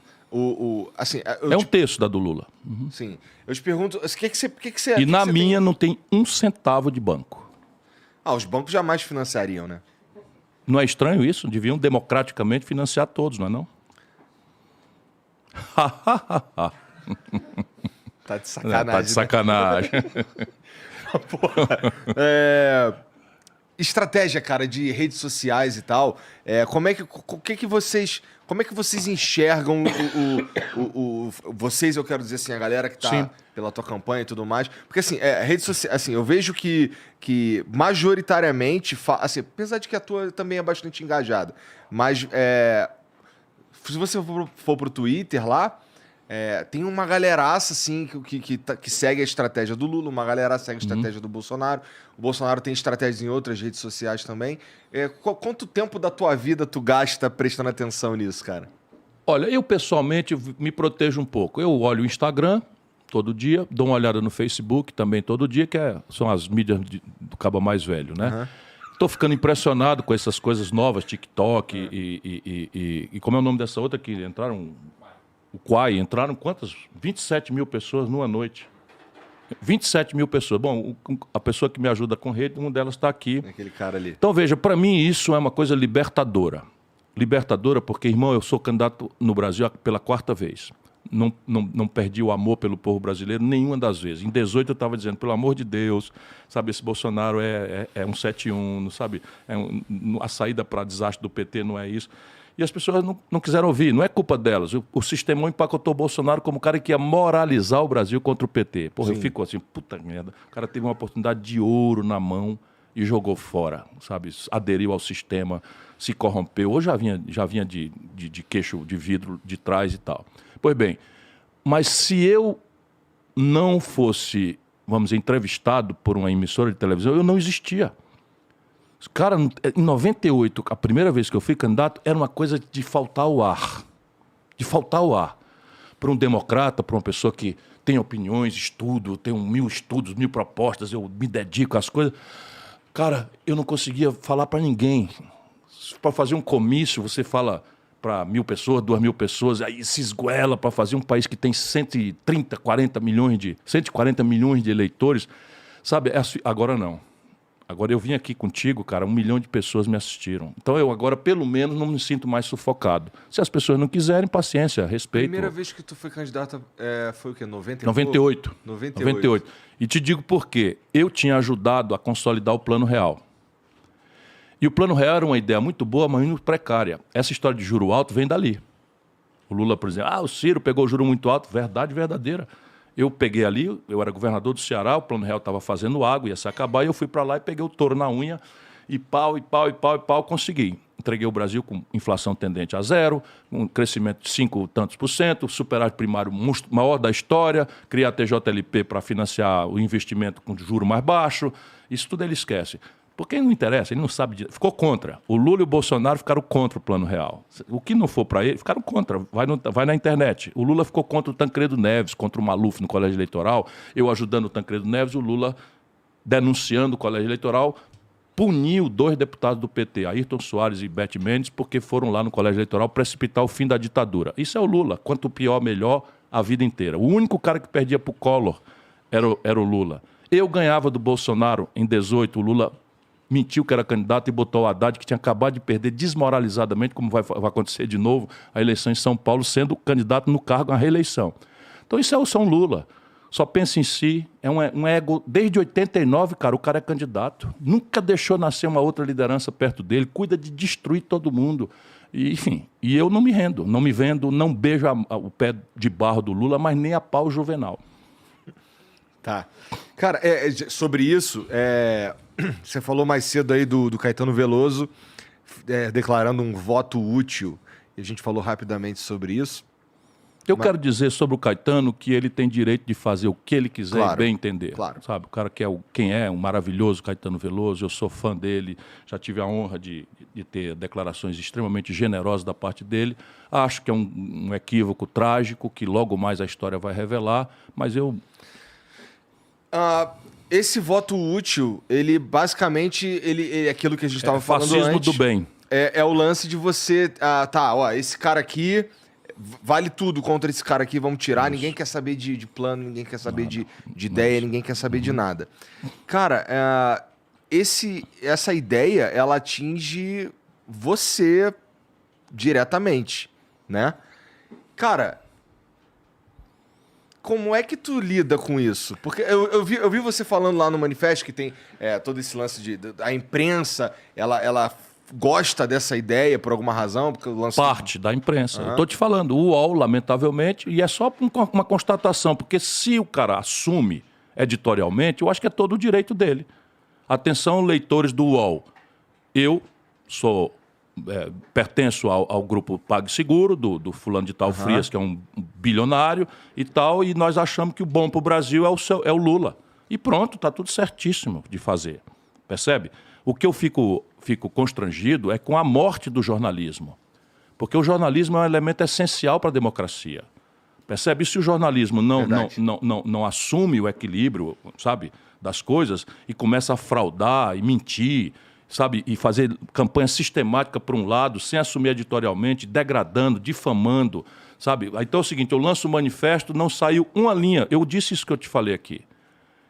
É um terço da do Lula. Uhum. Sim. Eu te pergunto, o que você... E na minha não tem um centavo de banco. Os bancos jamais financiariam, né? Não é estranho isso? Deviam democraticamente financiar todos, não é não? Tá de sacanagem. Tá de sacanagem. Porra. estratégia, cara, de redes sociais e tal. Como é que vocês enxergam vocês, eu quero dizer assim, a galera que tá Sim. pela tua campanha e tudo mais. Porque assim, redes sociais, assim, eu vejo que majoritariamente, assim, apesar de que a tua também é bastante engajada, mas se você for pro Twitter lá, tem uma galeraça, assim, que segue a estratégia do Lula, uma galera segue a estratégia do Bolsonaro. O Bolsonaro tem estratégias em outras redes sociais também. Quanto tempo da tua vida tu gasta prestando atenção nisso, cara? Olha, eu pessoalmente me protejo um pouco. Eu olho o Instagram todo dia, dou uma olhada no Facebook também todo dia, são as mídias do cabo mais velho, né? Uhum. Tô ficando impressionado com essas coisas novas, TikTok e como é o nome dessa outra que entraram? O Quai, entraram quantas? 27 mil pessoas numa noite. 27 mil pessoas. Bom, a pessoa que me ajuda com rede, uma delas está aqui. Aquele cara ali. Então, veja, para mim isso é uma coisa libertadora. Libertadora porque, irmão, eu sou candidato no Brasil pela 4ª vez. Não perdi o amor pelo povo brasileiro nenhuma das vezes. Em 18 eu estava dizendo, pelo amor de Deus, sabe, esse Bolsonaro é um 7-1, sabe? A saída para desastre do PT não é isso. E as pessoas não quiseram ouvir, não é culpa delas. O sistema empacotou o Bolsonaro como o cara que ia moralizar o Brasil contra o PT. Porra, eu fico assim, puta merda. O cara teve uma oportunidade de ouro na mão e jogou fora, sabe? Aderiu ao sistema, se corrompeu. Ou já vinha de queixo de vidro de trás e tal. Pois bem, mas se eu não fosse, vamos dizer, entrevistado por uma emissora de televisão, eu não existia. Cara, em 98, a primeira vez que eu fui candidato, era uma coisa de faltar o ar. De faltar o ar. Para um democrata, para uma pessoa que tem opiniões, estudo, tem 1000 estudos, 1000 propostas, eu me dedico às coisas. Cara, eu não conseguia falar para ninguém. Para fazer um comício, você fala para 1000 pessoas, 2000 pessoas, aí se esguela para fazer um país que tem 140 milhões de eleitores. Sabe, agora não. Agora eu vim aqui contigo, cara, 1 milhão de pessoas me assistiram. Então eu agora, pelo menos, não me sinto mais sufocado. Se as pessoas não quiserem, paciência, respeito. A primeira vez que tu foi candidato foi o quê? 98. 98. E te digo por quê. Eu tinha ajudado a consolidar o Plano Real. E o Plano Real era uma ideia muito boa, mas muito precária. Essa história de juro alto vem dali. O Lula, por exemplo, o Ciro pegou o juro muito alto. Verdade verdadeira. Eu peguei ali, eu era governador do Ceará, o Plano Real estava fazendo água, ia se acabar, e eu fui para lá e peguei o touro na unha, e pau, consegui. Entreguei o Brasil com inflação tendente a 0, um crescimento de 5 tantos por cento, superávit primário maior da história, criar a TJLP para financiar o investimento com juro mais baixo, isso tudo ele esquece. Porque não interessa, ele não sabe. Ficou contra. O Lula e o Bolsonaro ficaram contra o Plano Real. O que não for para ele, ficaram contra. Vai na internet. O Lula ficou contra o Tancredo Neves, contra o Maluf no colégio eleitoral. Eu ajudando o Tancredo Neves, o Lula denunciando o colégio eleitoral, puniu 2 deputados do PT, Ayrton Soares e Beth Mendes, porque foram lá no colégio eleitoral precipitar o fim da ditadura. Isso é o Lula. Quanto pior, melhor, a vida inteira. O único cara que perdia para o Collor era o Lula. Eu ganhava do Bolsonaro em 18, o Lula mentiu que era candidato e botou o Haddad, que tinha acabado de perder desmoralizadamente, como vai acontecer de novo, a eleição em São Paulo, sendo candidato no cargo à reeleição. Então isso é o São Lula. Só pensa em si, é um ego. Desde 89, cara, o cara é candidato. Nunca deixou nascer uma outra liderança perto dele, cuida de destruir todo mundo. E, enfim, e eu não me rendo, não me vendo, não beijo o pé de barro do Lula, mas nem a pau Juvenal. Tá. Cara, sobre isso, você falou mais cedo aí do Caetano Veloso declarando um voto útil, e a gente falou rapidamente sobre isso. Eu quero dizer sobre o Caetano que ele tem direito de fazer o que ele quiser, claro, e bem entender. Claro. Sabe? O cara que é um maravilhoso Caetano Veloso, eu sou fã dele, já tive a honra de ter declarações extremamente generosas da parte dele. Acho que é um equívoco trágico, que logo mais a história vai revelar, mas eu... Esse voto útil, ele basicamente ele é aquilo que a gente estava falando antes. Fascismo do bem. É o lance de você... esse cara aqui... Vale tudo contra esse cara aqui, vamos tirar. Isso. Ninguém quer saber de plano, ninguém quer saber de ideia, ninguém quer saber de nada. Cara, essa ideia, ela atinge você diretamente, né? Cara, como é que tu lida com isso? Porque eu vi você falando lá no manifesto que tem todo esse lance a imprensa, ela gosta dessa ideia por alguma razão? Porque o lance Parte da imprensa. Eu tô te falando, o UOL, lamentavelmente, e é só uma constatação, porque se o cara assume editorialmente, eu acho que é todo o direito dele. Atenção, leitores do UOL. Eu pertenço ao grupo PagSeguro, do fulano de tal Frias, que é um bilionário e tal, e nós achamos que o bom para o Brasil é o Lula. E pronto, está tudo certíssimo de fazer. Percebe? O que eu fico constrangido é com a morte do jornalismo. Porque o jornalismo é um elemento essencial para a democracia. Percebe? E se o jornalismo não assume o equilíbrio, sabe, das coisas e começa a fraudar e mentir, sabe, e fazer campanha sistemática por um lado, sem assumir editorialmente, degradando, difamando, sabe? Então é o seguinte, eu lanço um manifesto, não saiu uma linha. Eu disse isso que eu te falei aqui,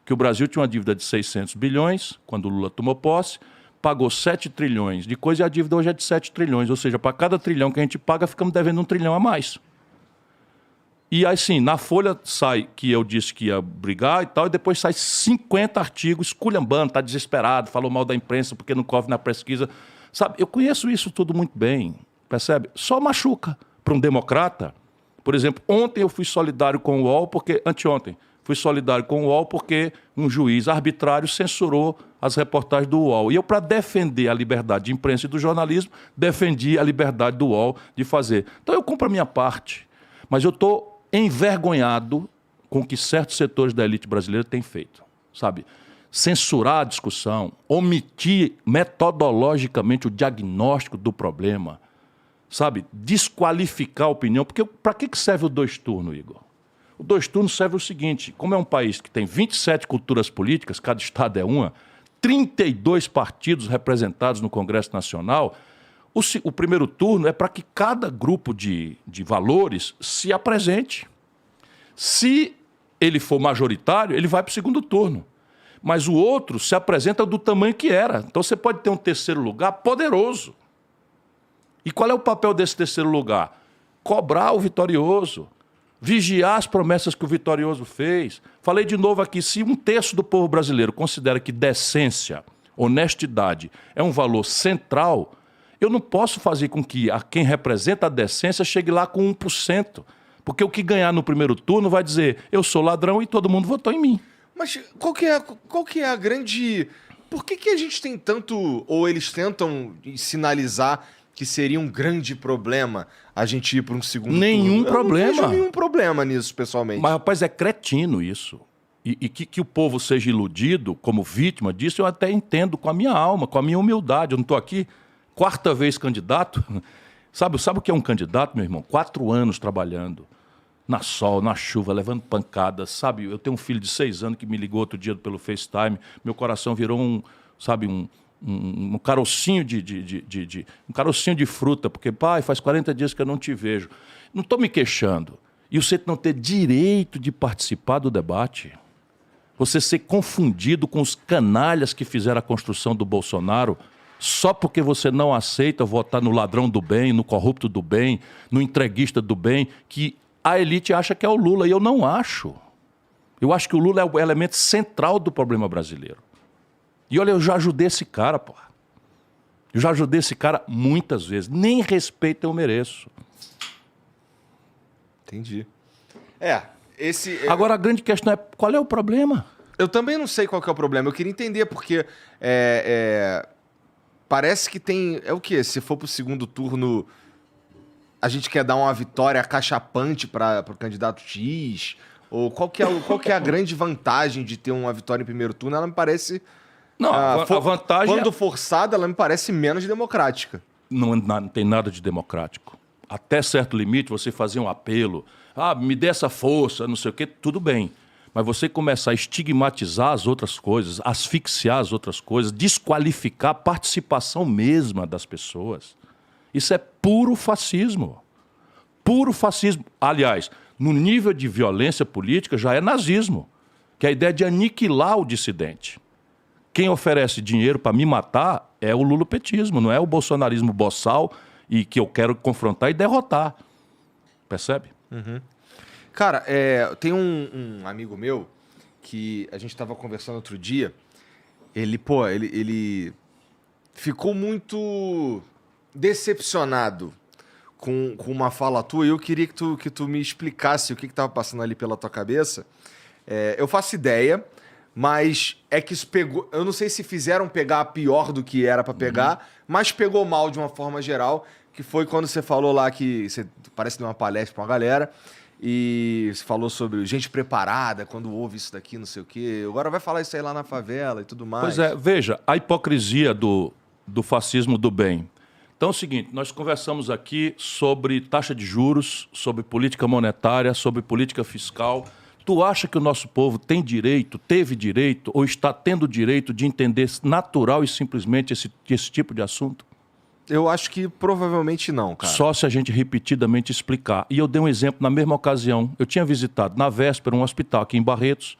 que o Brasil tinha uma dívida de 600 bilhões, quando o Lula tomou posse, pagou 7 trilhões de coisa e a dívida hoje é de 7 trilhões. Ou seja, para cada trilhão que a gente paga, ficamos devendo 1 trilhão a mais. E assim, na Folha sai que eu disse que ia brigar e tal, e depois sai 50 artigos esculhambando, está desesperado, falou mal da imprensa porque não corre na pesquisa. Sabe, eu conheço isso tudo muito bem, percebe? Só machuca para um democrata. Por exemplo, ontem eu fui solidário com o UOL, anteontem, fui solidário com o UOL porque um juiz arbitrário censurou as reportagens do UOL. E eu, para defender a liberdade de imprensa e do jornalismo, defendi a liberdade do UOL de fazer. Então eu cumpro a minha parte, mas eu estou envergonhado com o que certos setores da elite brasileira têm feito, sabe? Censurar a discussão, omitir metodologicamente o diagnóstico do problema, sabe? Desqualificar a opinião, porque para que serve o 2 turnos, Igor? O 2 turnos serve o seguinte, como é um país que tem 27 culturas políticas, cada estado é uma, 32 partidos representados no Congresso Nacional, o primeiro turno é para que cada grupo de valores se apresente. Se ele for majoritário, ele vai para o segundo turno. Mas o outro se apresenta do tamanho que era. Então você pode ter um terceiro lugar poderoso. E qual é o papel desse terceiro lugar? Cobrar o vitorioso, vigiar as promessas que o vitorioso fez. Falei de novo aqui, se 1/3 do povo brasileiro considera que decência, honestidade é um valor central, eu não posso fazer com que quem representa a decência chegue lá com 1%. Porque o que ganhar no primeiro turno vai dizer, eu sou ladrão e todo mundo votou em mim. Mas qual que é a grande... Por que a gente tem tanto... Ou eles tentam sinalizar que seria um grande problema a gente ir para um segundo turno? Nenhum problema. Eu não vejo nenhum problema nisso, pessoalmente. Mas, rapaz, é cretino isso. E que o povo seja iludido como vítima disso, eu até entendo com a minha alma, com a minha humildade. Eu não estou aqui... 4ª vez candidato, sabe o que é um candidato, meu irmão? 4 anos trabalhando, na sol, na chuva, levando pancadas, sabe? Eu tenho um filho de 6 anos que me ligou outro dia pelo FaceTime, meu coração virou um carocinho um carocinho de fruta, porque, pai, faz 40 dias que eu não te vejo. Não estou me queixando. E você não ter direito de participar do debate, você ser confundido com os canalhas que fizeram a construção do Bolsonaro, só porque você não aceita votar no ladrão do bem, no corrupto do bem, no entreguista do bem, que a elite acha que é o Lula. E eu não acho. Eu acho que o Lula é o elemento central do problema brasileiro. E olha, eu já ajudei esse cara, pô. Eu já ajudei esse cara muitas vezes. Nem respeito eu mereço. Entendi. Agora a grande questão é, qual é o problema? Eu também não sei qual que é o problema. Eu queria entender, porque... Parece que tem... É o quê? Se for pro segundo turno, a gente quer dar uma vitória acachapante para o candidato X? Ou qual que é a grande vantagem de ter uma vitória em primeiro turno? Ela me parece... Não, a vantagem... Quando forçada, ela me parece menos democrática. Não tem nada de democrático. Até certo limite, você fazer um apelo. Me dê essa força, não sei o quê, tudo bem. Mas você começar a estigmatizar as outras coisas, asfixiar as outras coisas, desqualificar a participação mesma das pessoas, isso é puro fascismo. Puro fascismo. Aliás, no nível de violência política já é nazismo, que é a ideia de aniquilar o dissidente. Quem oferece dinheiro para me matar é o lulopetismo, não é o bolsonarismo boçal e que eu quero confrontar e derrotar. Percebe? Uhum. Cara, tem um amigo meu que a gente tava conversando outro dia. Ele ficou muito decepcionado com uma fala tua, e eu queria que tu me explicasse o que tava passando ali pela tua cabeça. Eu faço ideia, mas é que isso pegou... Eu não sei se fizeram pegar pior do que era pra pegar, mas pegou mal de uma forma geral, que foi quando você falou lá que... Você parece dar uma palestra pra uma galera, e você falou sobre gente preparada, quando ouve isso daqui, não sei o quê. Agora vai falar isso aí lá na favela e tudo mais. Pois é, veja, a hipocrisia do fascismo do bem. Então é o seguinte, nós conversamos aqui sobre taxa de juros, sobre política monetária, sobre política fiscal. Tu acha que o nosso povo tem direito, teve direito, ou está tendo direito de entender natural e simplesmente esse tipo de assunto? Eu acho que provavelmente não, cara. Só se a gente repetidamente explicar. E eu dei um exemplo na mesma ocasião. Eu tinha visitado na véspera um hospital aqui em Barretos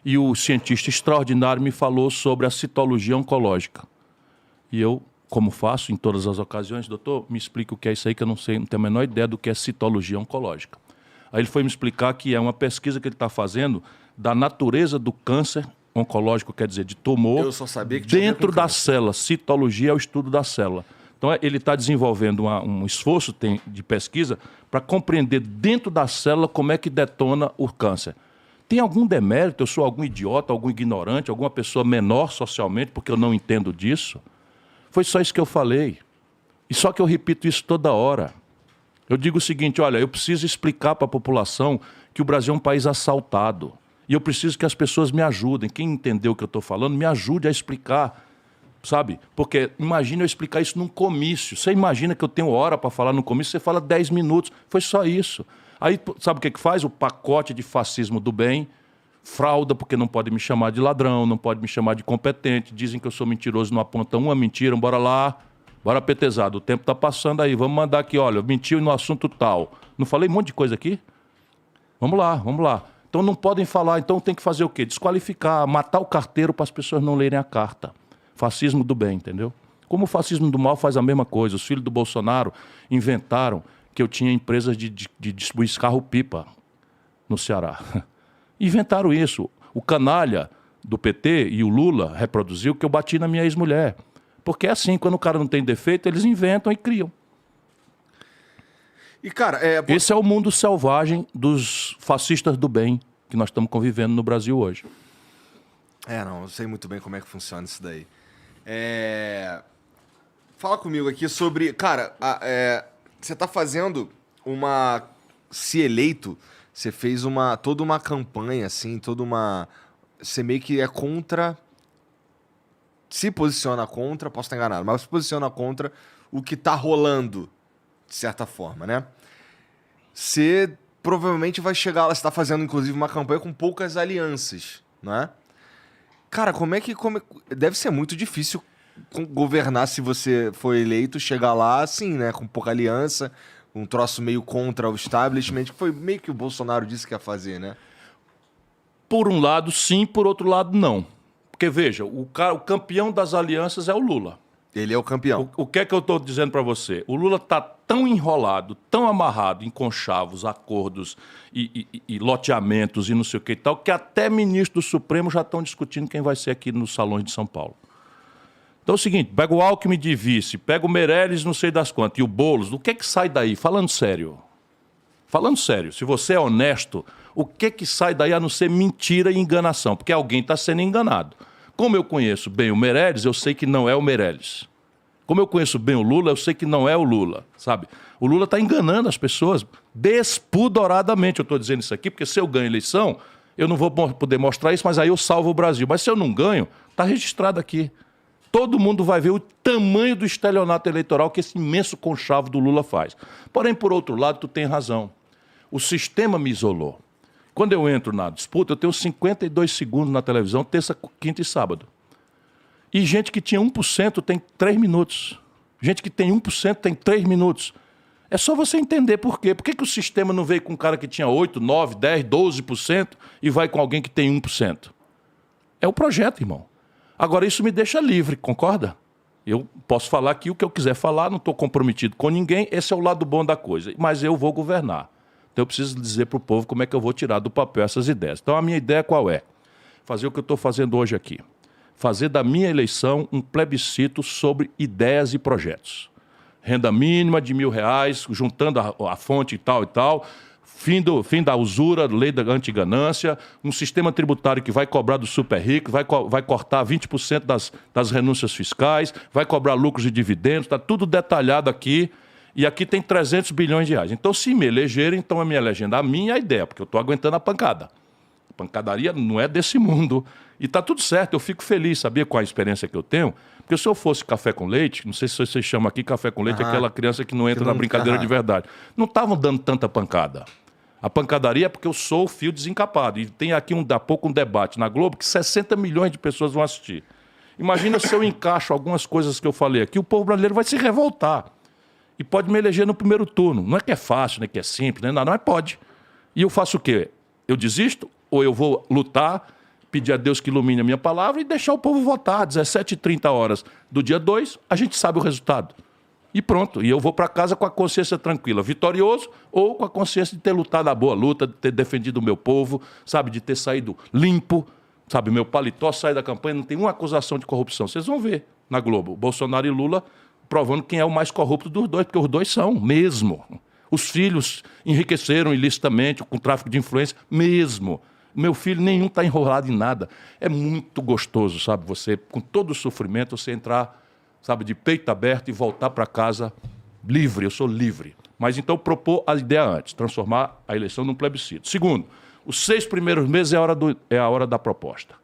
e o cientista extraordinário me falou sobre a citologia oncológica. E eu, como faço em todas as ocasiões, doutor, me explica o que é isso aí, que eu não sei, não tenho a menor ideia do que é citologia oncológica. Aí ele foi me explicar que é uma pesquisa que ele está fazendo da natureza do câncer oncológico, quer dizer, de tumor, Eu só sabia que tinha a ver dentro com da câncer. célula. Citologia é o estudo da célula. Então ele está desenvolvendo um esforço de pesquisa para compreender dentro da célula como é que detona o câncer. Tem algum demérito? Eu sou algum idiota, algum ignorante, alguma pessoa menor socialmente porque eu não entendo disso? Foi só isso que eu falei. E só que eu repito isso toda hora. Eu digo o seguinte, olha, eu preciso explicar para a população que o Brasil é um país assaltado. E eu preciso que as pessoas me ajudem. Quem entendeu o que eu estou falando, me ajude a explicar. Sabe? Porque imagina eu explicar isso num comício. Você imagina que eu tenho hora para falar no comício, você fala 10 minutos. Foi só isso. Aí, sabe o que faz? O pacote de fascismo do bem, frauda, porque não pode me chamar de ladrão, não pode me chamar de competente, dizem que eu sou mentiroso, não apontam uma mentira, bora lá, bora petezado, o tempo está passando aí, vamos mandar aqui, olha, mentiu no assunto tal. Não falei um monte de coisa aqui? Vamos lá, vamos lá. Então não podem falar, então tem que fazer o quê? Desqualificar, matar o carteiro para as pessoas não lerem a carta. Fascismo do bem, entendeu? Como o fascismo do mal faz a mesma coisa. Os filhos do Bolsonaro inventaram que eu tinha empresas de distribuir carro-pipa no Ceará. Inventaram isso. O canalha do PT e o Lula reproduziu que eu bati na minha ex-mulher. Porque é assim, quando o cara não tem defeito, eles inventam e criam. E, cara, esse é o mundo selvagem dos fascistas do bem que nós estamos convivendo no Brasil hoje. Não, eu sei muito bem como é que funciona isso daí. Fala comigo aqui sobre... Cara, você tá fazendo uma... Se eleito, você fez toda uma campanha, assim, você meio que é contra... Se posiciona contra, posso estar enganado, mas se posiciona contra o que tá rolando, de certa forma, né? Você provavelmente vai chegar lá, você tá fazendo, inclusive, uma campanha com poucas alianças, não é? Cara, deve ser muito difícil governar se você for eleito, chegar lá assim, né? Com pouca aliança, um troço meio contra o establishment, que foi meio que o Bolsonaro disse que ia fazer, né? Por um lado, sim, por outro lado, não. Porque, veja, o campeão das alianças é o Lula. Ele é o campeão. O que é que eu estou dizendo para você? O Lula está tão enrolado, tão amarrado em conchavos, acordos e loteamentos e não sei o que e tal, que até ministros do Supremo já estão discutindo quem vai ser aqui nos salões de São Paulo. Então é o seguinte, pega o Alckmin de vice, pega o Meirelles não sei das quantas, e o Boulos, o que é que sai daí? Falando sério, se você é honesto, o que é que sai daí a não ser mentira e enganação? Porque alguém está sendo enganado. Como eu conheço bem o Meirelles, eu sei que não é o Meirelles. Como eu conheço bem o Lula, eu sei que não é o Lula, sabe? O Lula está enganando as pessoas despudoradamente. Eu estou dizendo isso aqui porque se eu ganho eleição, eu não vou poder mostrar isso, mas aí eu salvo o Brasil. Mas se eu não ganho, está registrado aqui. Todo mundo vai ver o tamanho do estelionato eleitoral que esse imenso conchavo do Lula faz. Porém, por outro lado, tu tem razão. O sistema me isolou. Quando eu entro na disputa, eu tenho 52 segundos na televisão, terça, quinta e sábado. E gente que tinha 1% tem 3 minutos. Gente que tem 1% tem 3 minutos. É só você entender por quê. Por que o sistema não veio com um cara que tinha 8, 9, 10, 12% e vai com alguém que tem 1%? É o projeto, irmão. Agora, isso me deixa livre, concorda? Eu posso falar aqui o que eu quiser falar, não estou comprometido com ninguém, esse é o lado bom da coisa. Mas eu vou governar. Então eu preciso dizer para o povo como é que eu vou tirar do papel essas ideias. Então a minha ideia qual é? Fazer o que eu estou fazendo hoje aqui. Fazer da minha eleição um plebiscito sobre ideias e projetos. Renda mínima de R$1.000, juntando a fonte e tal, fim da usura, lei da antiganância, um sistema tributário que vai cobrar do super rico, vai cortar 20% das renúncias fiscais, vai cobrar lucros e dividendos, está tudo detalhado aqui, e aqui tem 300 bilhões de reais. Então, se me elegerem, então eu me elegendo a minha ideia, porque eu estou aguentando a pancada. A pancadaria não é desse mundo. E está tudo certo, eu fico feliz, sabia, com a experiência que eu tenho? Porque se eu fosse café com leite, não sei se vocês chamam aqui café com leite, aquela criança que não entra na brincadeira de verdade. Não estavam dando tanta pancada. A pancadaria é porque eu sou o fio desencapado. E tem aqui daqui a pouco um debate na Globo que 60 milhões de pessoas vão assistir. Imagina se eu encaixo algumas coisas que eu falei aqui, o povo brasileiro vai se revoltar. E pode me eleger no primeiro turno. Não é que é fácil, não é que é simples, não é nada, mas pode. E eu faço o quê? Eu desisto ou eu vou lutar, pedir a Deus que ilumine a minha palavra e deixar o povo votar. 17h30 do dia 2, a gente sabe o resultado. E pronto, e eu vou para casa com a consciência tranquila, vitorioso ou com a consciência de ter lutado a boa luta, de ter defendido o meu povo, sabe, de ter saído limpo, sabe, meu paletó sai da campanha, não tem uma acusação de corrupção. Vocês vão ver na Globo, Bolsonaro e Lula provando quem é o mais corrupto dos dois, porque os dois são mesmo. Os filhos enriqueceram ilicitamente com tráfico de influência mesmo. Meu filho nenhum está enrolado em nada. É muito gostoso, sabe, você, com todo o sofrimento, você entrar, sabe, de peito aberto e voltar para casa livre, eu sou livre. Mas então propor a ideia antes, transformar a eleição num plebiscito. Segundo, os 6 primeiros meses é a hora da proposta.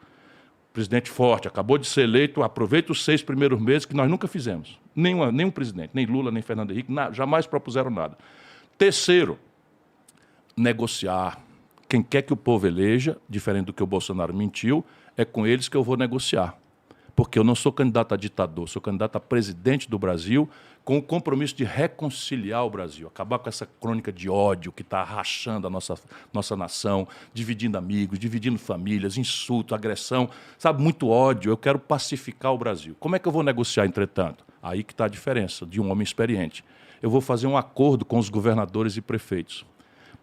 O presidente forte, acabou de ser eleito, aproveita os 6 primeiros meses que nós nunca fizemos. Nenhum presidente, nem Lula, nem Fernando Henrique, jamais propuseram nada. Terceiro, negociar. Quem quer que o povo eleja, diferente do que o Bolsonaro mentiu, é com eles que eu vou negociar. Porque eu não sou candidato a ditador, sou candidato a presidente do Brasil com o compromisso de reconciliar o Brasil, acabar com essa crônica de ódio que está rachando a nossa nação, dividindo amigos, dividindo famílias, insulto, agressão, sabe, muito ódio. Eu quero pacificar o Brasil. Como é que eu vou negociar, entretanto? Aí que está a diferença de um homem experiente. Eu vou fazer um acordo com os governadores e prefeitos.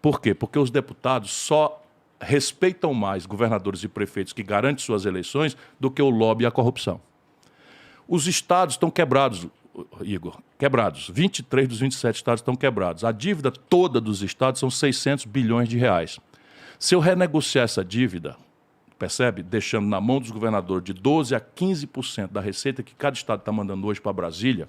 Por quê? Porque os deputados só respeitam mais governadores e prefeitos que garantem suas eleições do que o lobby e a corrupção. Os estados estão quebrados, Igor, quebrados. 23 dos 27 estados estão quebrados. A dívida toda dos estados são 600 bilhões de reais. Se eu renegociar essa dívida, percebe, deixando na mão dos governadores de 12% a 15% da receita que cada estado está mandando hoje para Brasília,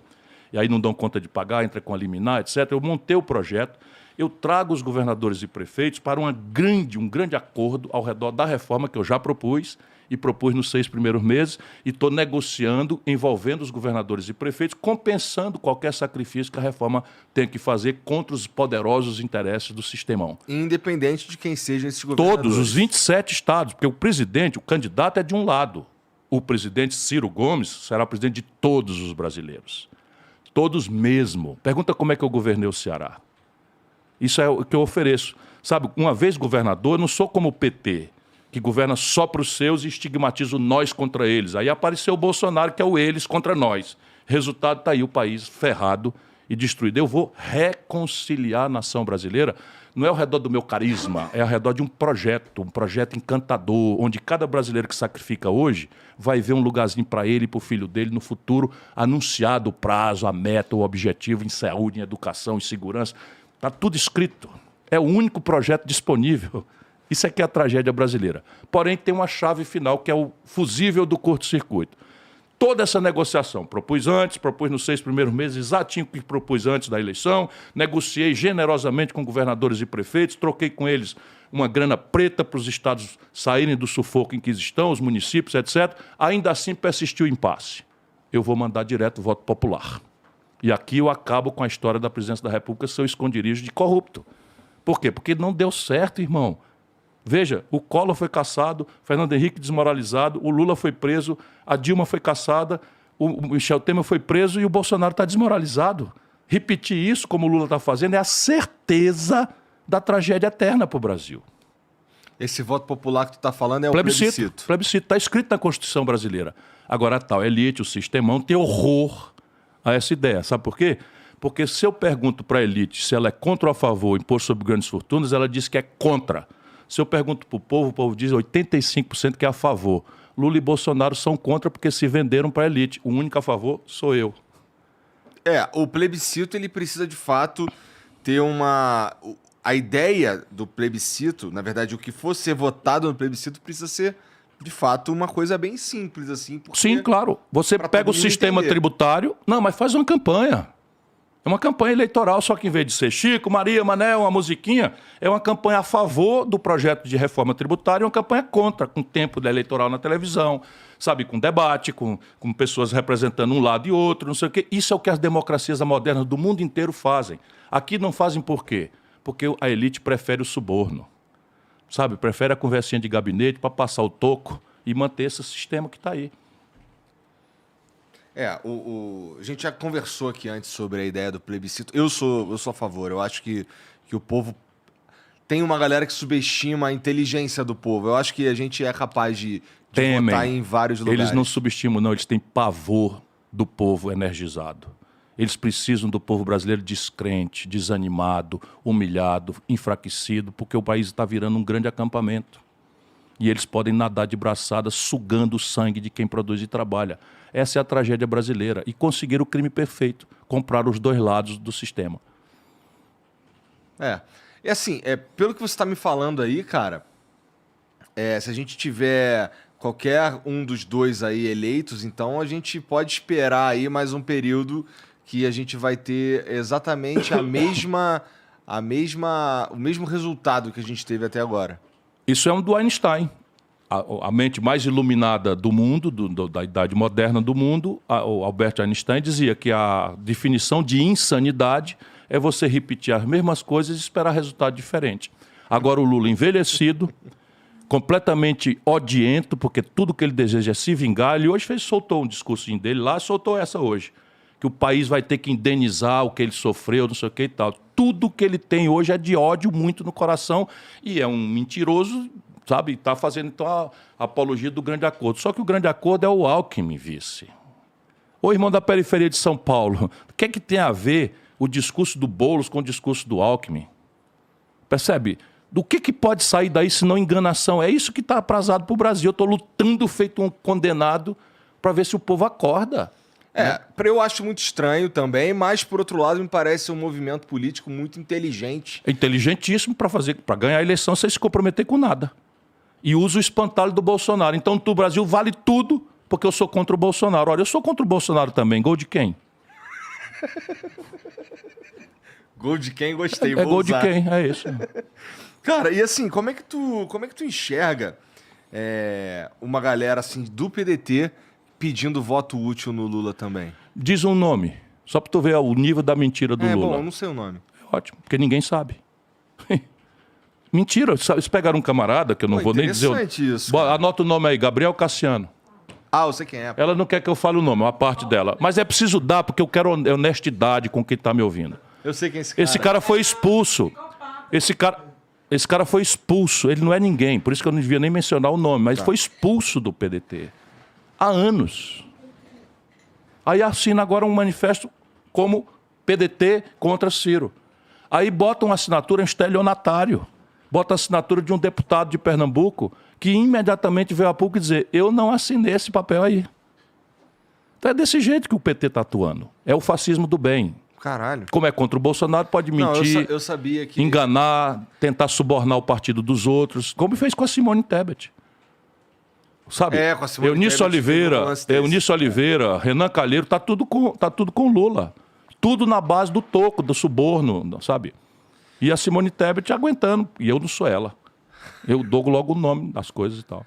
e aí não dão conta de pagar, entra com a liminar, etc., eu montei o projeto, eu trago os governadores e prefeitos para um grande acordo ao redor da reforma que eu já propus e propus nos 6 primeiros meses e estou negociando, envolvendo os governadores e prefeitos, compensando qualquer sacrifício que a reforma tem que fazer contra os poderosos interesses do sistemão. Independente de quem sejam esses governadores. Todos os 27 estados, porque o presidente, o candidato é de um lado. O presidente Ciro Gomes será o presidente de todos os brasileiros. Todos mesmo. Pergunta como é que eu governei o Ceará. Isso é o que eu ofereço. Sabe, uma vez governador, eu não sou como o PT, que governa só para os seus e estigmatiza o nós contra eles. Aí apareceu o Bolsonaro, que é o eles contra nós. Resultado, está aí o país ferrado e destruído. Eu vou reconciliar a nação brasileira. Não é ao redor do meu carisma, é ao redor de um projeto encantador, onde cada brasileiro que sacrifica hoje vai ver um lugarzinho para ele e para o filho dele no futuro, anunciado o prazo, a meta, o objetivo em saúde, em educação, em segurança. Está tudo escrito. É o único projeto disponível. Isso é que é a tragédia brasileira. Porém, tem uma chave final, que é o fusível do curto-circuito. Toda essa negociação, propus nos 6 primeiros meses, exatinho o que propus antes da eleição, negociei generosamente com governadores e prefeitos, troquei com eles uma grana preta para os estados saírem do sufoco em que estão, os municípios, etc. Ainda assim persistiu o impasse. Eu vou mandar direto o voto popular. E aqui eu acabo com a história da presidência da República, seu esconderijo de corrupto. Por quê? Porque não deu certo, irmão. Veja, o Collor foi cassado, Fernando Henrique desmoralizado, o Lula foi preso, a Dilma foi cassada, o Michel Temer foi preso e o Bolsonaro está desmoralizado. Repetir isso, como o Lula está fazendo, é a certeza da tragédia eterna para o Brasil. Esse voto popular que tu está falando é o plebiscito. Plebiscito, está escrito na Constituição brasileira. Agora, a tal elite, o sistemão, tem horror a essa ideia. Sabe por quê? Porque se eu pergunto para a elite se ela é contra ou a favor do imposto sobre grandes fortunas, ela diz que é contra. Se eu pergunto para o povo diz 85% que é a favor. Lula e Bolsonaro são contra porque se venderam para a elite. O único a favor sou eu. O plebiscito, ele precisa, de fato, ter uma... A ideia do plebiscito, na verdade, o que for ser votado no plebiscito precisa ser, de fato, uma coisa bem simples, assim. Sim, claro. Você pega o sistema tributário... Não, mas faz uma campanha. É uma campanha eleitoral, só que em vez de ser Chico, Maria, Mané, uma musiquinha, é uma campanha a favor do projeto de reforma tributária e uma campanha contra, com tempo eleitoral na televisão, sabe, com debate, com pessoas representando um lado e outro, não sei o quê. Isso é o que as democracias modernas do mundo inteiro fazem. Aqui não fazem por quê? Porque a elite prefere o suborno, sabe? Prefere a conversinha de gabinete para passar o toco e manter esse sistema que está aí. A gente já conversou aqui antes sobre a ideia do plebiscito. Eu sou a favor. Eu acho que o povo... Tem uma galera que subestima a inteligência do povo. Eu acho que a gente é capaz de votar em vários lugares. Eles não subestimam, não. Eles têm pavor do povo energizado. Eles precisam do povo brasileiro descrente, desanimado, humilhado, enfraquecido, porque o país está virando um grande acampamento. E eles podem nadar de braçada, sugando o sangue de quem produz e trabalha. Essa é a tragédia brasileira. E conseguiram o crime perfeito, comprar os dois lados do sistema. E assim, pelo que você está me falando aí, cara, se a gente tiver qualquer um dos dois aí eleitos, então a gente pode esperar aí mais um período que a gente vai ter exatamente o mesmo resultado que a gente teve até agora. Isso é um do Einstein. A mente mais iluminada do mundo, da idade moderna do mundo, o Albert Einstein dizia que a definição de insanidade é você repetir as mesmas coisas e esperar resultado diferente. Agora o Lula envelhecido, completamente odiento, porque tudo que ele deseja é se vingar. Ele hoje soltou um discursinho dele lá, soltou essa hoje. Que o país vai ter que indenizar o que ele sofreu, não sei o que e tal. Tudo que ele tem hoje é de ódio muito no coração e é um mentiroso, sabe? Está fazendo então a apologia do grande acordo. Só que o grande acordo é o Alckmin, vice. Ô, irmão da periferia de São Paulo, o que é que tem a ver o discurso do Boulos com o discurso do Alckmin? Percebe? Do que pode sair daí se não enganação? É isso que está aprazado para o Brasil. Eu estou lutando feito um condenado para ver se o povo acorda. Eu acho muito estranho também, mas, por outro lado, me parece um movimento político muito inteligente. É inteligentíssimo para ganhar a eleição sem se comprometer com nada. E usa o espantalho do Bolsonaro. Então, o Brasil vale tudo porque eu sou contra o Bolsonaro. Olha, eu sou contra o Bolsonaro também. Gol de quem? Gol de quem? Gostei. É gol de quem, é isso. Cara, e assim, como é que tu enxerga uma galera assim do PDT pedindo voto útil no Lula também? Diz um nome, só para tu ver o nível da mentira do Lula. Bom, eu não sei o nome. É ótimo, porque ninguém sabe. Mentira, eles pegaram um camarada, que eu não vou nem dizer... Isso, anota o nome aí, Gabriel Cassiano. Eu sei quem é. Ela não quer que eu fale o nome, uma parte dela. Mas é preciso dar, porque eu quero honestidade com quem está me ouvindo. Eu sei quem é esse cara. Esse cara foi expulso. Esse cara foi expulso. Ele não é ninguém, por isso que eu não devia nem mencionar o nome, mas foi expulso do PDT. Há anos. Aí assina agora um manifesto como PDT contra Ciro. Aí bota uma assinatura, um estelionatário. Bota a assinatura de um deputado de Pernambuco que imediatamente veio a público dizer: eu não assinei esse papel aí. Então é desse jeito que o PT está atuando. É o fascismo do bem. Caralho. Como é contra o Bolsonaro, pode mentir, eu sabia que... enganar, tentar subornar o partido dos outros, como fez com a Simone Tebet. Sabe? Com a Simone Eunice Oliveira, Renan Calheiro, tá tudo com Lula. Tudo na base do toco, do suborno, sabe? E a Simone Tebet aguentando, e eu não sou ela. Eu dou logo o nome das coisas e tal.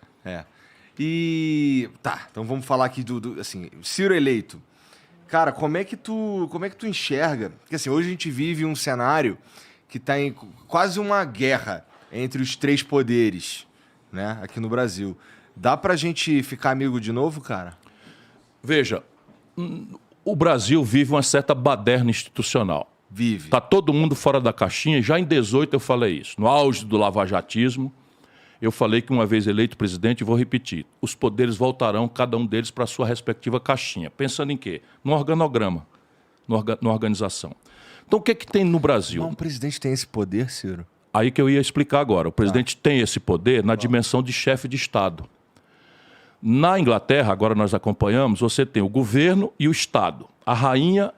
Então vamos falar aqui assim, Ciro eleito. Cara, como é que tu enxerga? Porque assim, hoje a gente vive um cenário que tá em quase uma guerra entre os três poderes, né, aqui no Brasil. Dá pra gente ficar amigo de novo, cara? Veja, o Brasil vive uma certa baderna institucional. Vive. Tá todo mundo fora da caixinha. Já em 18 eu falei isso. No auge do lavajatismo, eu falei que uma vez eleito presidente, vou repetir, os poderes voltarão, cada um deles, para a sua respectiva caixinha. Pensando em quê? No organograma. na organização. Então, o que tem no Brasil? Mas o presidente tem esse poder, Ciro? Aí que eu ia explicar agora. O presidente tem esse poder na dimensão de chefe de Estado. Na Inglaterra, agora nós acompanhamos, você tem o governo e o Estado. A rainha,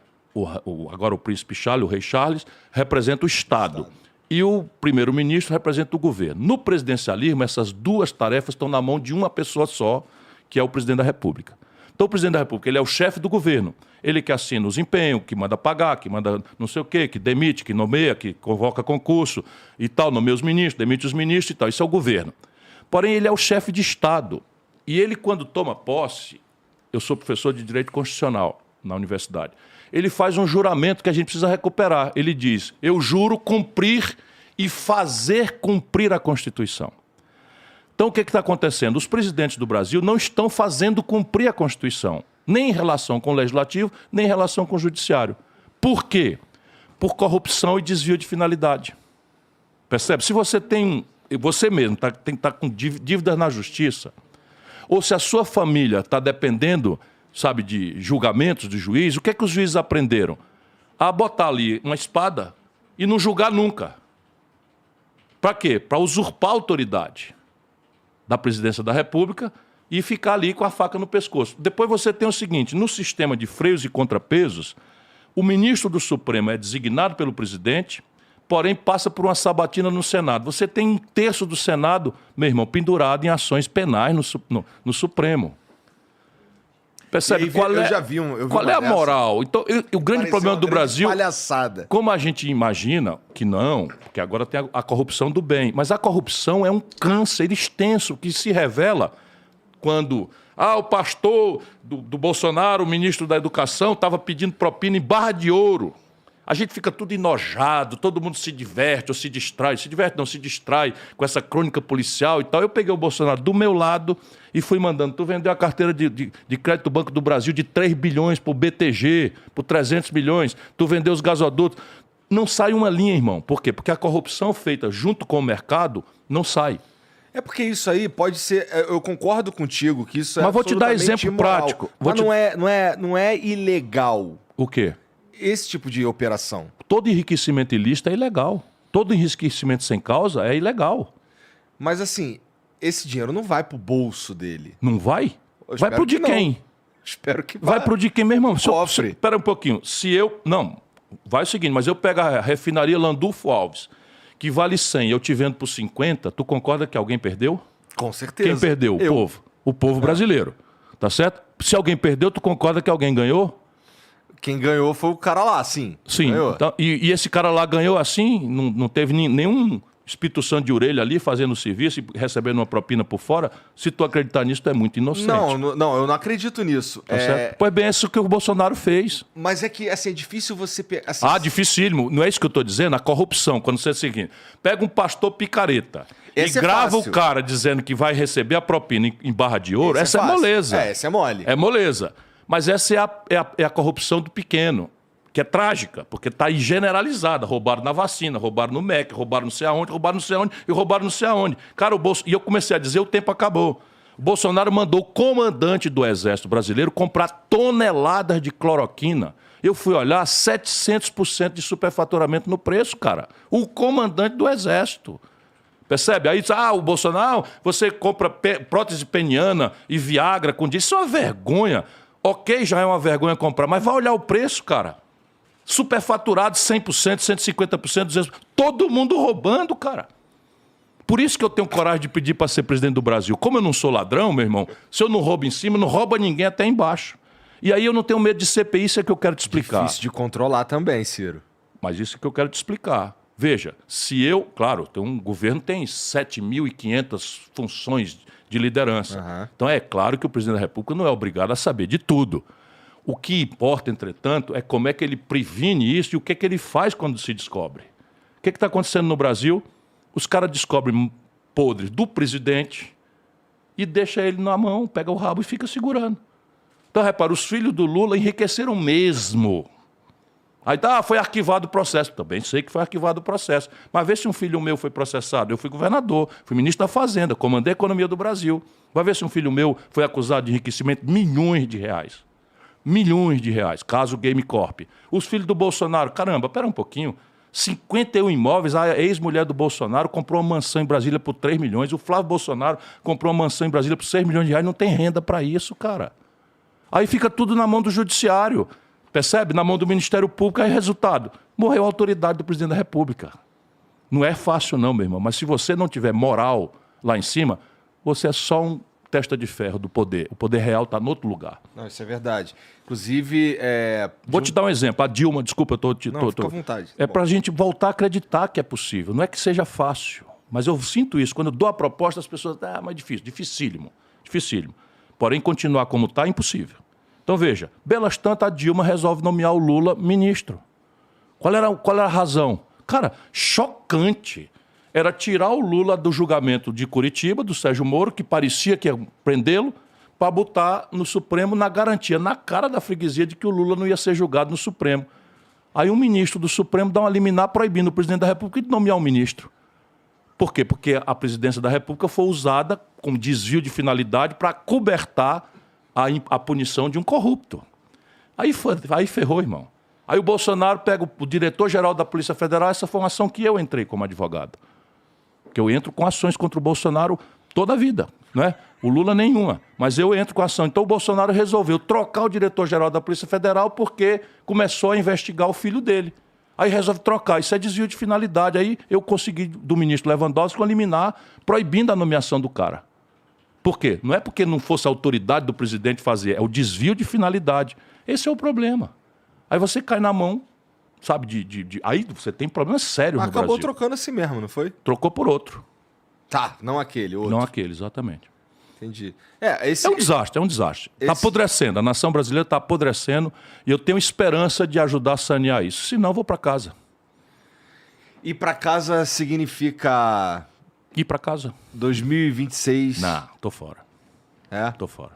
agora o príncipe Charles, o rei Charles, representa o Estado. E o primeiro-ministro representa o governo. No presidencialismo, essas duas tarefas estão na mão de uma pessoa só, que é o presidente da República. Então, o presidente da República, ele é o chefe do governo. Ele que assina os empenhos, que manda pagar, que manda não sei o quê, que demite, que nomeia, que convoca concurso e tal, nomeia os ministros, demite os ministros e tal. Isso é o governo. Porém, ele é o chefe de Estado. E ele, quando toma posse, eu sou professor de Direito Constitucional na universidade, ele faz um juramento que a gente precisa recuperar. Ele diz, eu juro cumprir e fazer cumprir a Constituição. Então, o que está acontecendo? Os presidentes do Brasil não estão fazendo cumprir a Constituição, nem em relação com o Legislativo, nem em relação com o Judiciário. Por quê? Por corrupção e desvio de finalidade. Percebe? Se você tem, você mesmo tem que estar com dívidas na Justiça, ou se a sua família está dependendo, sabe, de julgamentos de juiz, o que é que os juízes aprenderam? A botar ali uma espada e não julgar nunca. Para quê? Para usurpar a autoridade da presidência da República e ficar ali com a faca no pescoço. Depois você tem o seguinte, no sistema de freios e contrapesos, o ministro do Supremo é designado pelo presidente, porém passa por uma sabatina no Senado. Você tem um terço do Senado, meu irmão, pendurado em ações penais no Supremo. Percebe? Aí, qual eu é, já vi qual é a moral? Então, o grande problema do Brasil, palhaçada. como a gente imagina que não, porque agora tem a corrupção do bem, mas a corrupção é um câncer extenso que se revela quando o pastor do Bolsonaro, o ministro da Educação, estava pedindo propina em barra de ouro. A gente fica tudo enojado, todo mundo se diverte ou se distrai. Se diverte não, se distrai com essa crônica policial e tal. Eu peguei o Bolsonaro do meu lado e fui mandando. Tu vendeu a carteira de crédito do Banco do Brasil de 3 bilhões para o BTG, por 300 milhões. Tu vendeu os gasodutos. Não sai uma linha, irmão. Por quê? Porque a corrupção feita junto com o mercado não sai. É porque isso aí pode ser... Eu concordo contigo que isso é Mas vou te dar exemplo imoral, prático. Mas não é ilegal. O quê? Esse tipo de operação. Todo enriquecimento ilícito é ilegal. Todo enriquecimento sem causa é ilegal. Mas assim, esse dinheiro não vai pro bolso dele. Não vai? Vai pro de quem? Espero que vá. Vai pro de quem, meu irmão? Cofre. Espera um pouquinho. Se eu... Não, vai o seguinte, mas eu pego a refinaria Landulfo Alves, que vale 100, eu te vendo por 50, tu concorda que alguém perdeu? Com certeza. Quem perdeu? O povo. O povo brasileiro. Tá certo? Se alguém perdeu, tu concorda que alguém ganhou? Quem ganhou foi o cara lá, sim. Sim. Então, e esse cara lá ganhou assim, não teve nenhum espituação de orelha ali fazendo o serviço e recebendo uma propina por fora. Se tu acreditar nisso, tu é muito inocente. Não, eu não acredito nisso. Tá certo? Pois bem, é isso que o Bolsonaro fez. Mas é que, assim, é difícil você... Assim, dificílimo. Não é isso que eu tô dizendo? A corrupção, quando você é o seguinte, pega um pastor picareta e grava o cara dizendo que vai receber a propina em barra de ouro, essa é moleza. Essa é mole. É moleza. Mas essa é a corrupção do pequeno, que é trágica, porque está aí generalizada. Roubaram na vacina, roubaram no MEC, roubaram não sei aonde, roubaram não sei aonde e roubaram não sei aonde. Cara, e eu comecei a dizer, o tempo acabou. O Bolsonaro mandou o comandante do Exército Brasileiro comprar toneladas de cloroquina. Eu fui olhar, 700% de superfaturamento no preço, cara. O comandante do Exército. Percebe? Aí diz, o Bolsonaro, você compra prótese peniana e Viagra com isso é uma vergonha. Ok, já é uma vergonha comprar, mas vai olhar o preço, cara. Superfaturado 100%, 150%, 200%. Todo mundo roubando, cara. Por isso que eu tenho coragem de pedir para ser presidente do Brasil. Como eu não sou ladrão, meu irmão, se eu não roubo em cima, não rouba ninguém até embaixo. E aí eu não tenho medo de CPI, isso é que eu quero te explicar. Difícil de controlar também, Ciro. Mas isso é que eu quero te explicar. Veja, claro, um governo tem 7.500 funções de liderança. Uhum. Então é claro que o presidente da República não é obrigado a saber de tudo. O que importa, entretanto, é como é que ele previne isso e o que é que ele faz quando se descobre. O que está acontecendo no Brasil? Os caras descobrem podres do presidente e deixa ele na mão, pega o rabo e fica segurando. Então, repara, os filhos do Lula enriqueceram mesmo. Aí foi arquivado o processo. Também sei que foi arquivado o processo. Mas vê se um filho meu foi processado. Eu fui governador, fui ministro da Fazenda, comandei a economia do Brasil. Vai ver se um filho meu foi acusado de enriquecimento de milhões de reais. milhões de reais, caso Game Corp. Os filhos do Bolsonaro, caramba, pera um pouquinho, 51 imóveis, a ex-mulher do Bolsonaro comprou uma mansão em Brasília por 3 milhões, o Flávio Bolsonaro comprou uma mansão em Brasília por 6 milhões de reais, não tem renda para isso, cara. Aí fica tudo na mão do judiciário, percebe? Na mão do Ministério Público, aí resultado, morreu a autoridade do presidente da República. Não é fácil não, meu irmão, mas se você não tiver moral lá em cima, você é só um testa de ferro do poder. O poder real está em outro lugar. Não, isso é verdade. Inclusive... Vou te dar um exemplo. A Dilma, desculpa, eu fica à vontade. É para a gente voltar a acreditar que é possível. Não é que seja fácil, mas eu sinto isso. Quando eu dou a proposta, as pessoas... mas difícil, dificílimo. Porém, continuar como está é impossível. Então, veja, belas tantas, a Dilma resolve nomear o Lula ministro. Qual era a razão? Cara, chocante. Era tirar o Lula do julgamento de Curitiba, do Sérgio Moro, que parecia que ia prendê-lo, para botar no Supremo na garantia, na cara da freguesia, de que o Lula não ia ser julgado no Supremo. Aí um ministro do Supremo dá uma liminar proibindo o presidente da República de nomear um ministro. Por quê? Porque a presidência da República foi usada como desvio de finalidade para cobertar a punição de um corrupto. Aí ferrou, irmão. Aí o Bolsonaro pega o diretor-geral da Polícia Federal, essa foi uma ação que eu entrei como advogado. Que eu entro com ações contra o Bolsonaro toda a vida, não é? O Lula nenhuma, mas eu entro com ação. Então o Bolsonaro resolveu trocar o diretor-geral da Polícia Federal porque começou a investigar o filho dele. Aí resolve trocar, isso é desvio de finalidade. Aí eu consegui do ministro Lewandowski liminar proibindo a nomeação do cara. Por quê? Não é porque não fosse a autoridade do presidente fazer, é o desvio de finalidade. Esse é o problema. Aí você cai na mão, sabe, aí você tem problemas sérios no Brasil. Acabou trocando assim mesmo, não foi? Trocou por outro. Tá, não aquele, outro. Não aquele, exatamente. Entendi. É um desastre. Está apodrecendo, a nação brasileira está apodrecendo e eu tenho esperança de ajudar a sanear isso. Senão, eu vou para casa. Ir para casa significa... Ir para casa. 2026... Não, tô fora. É? Tô fora.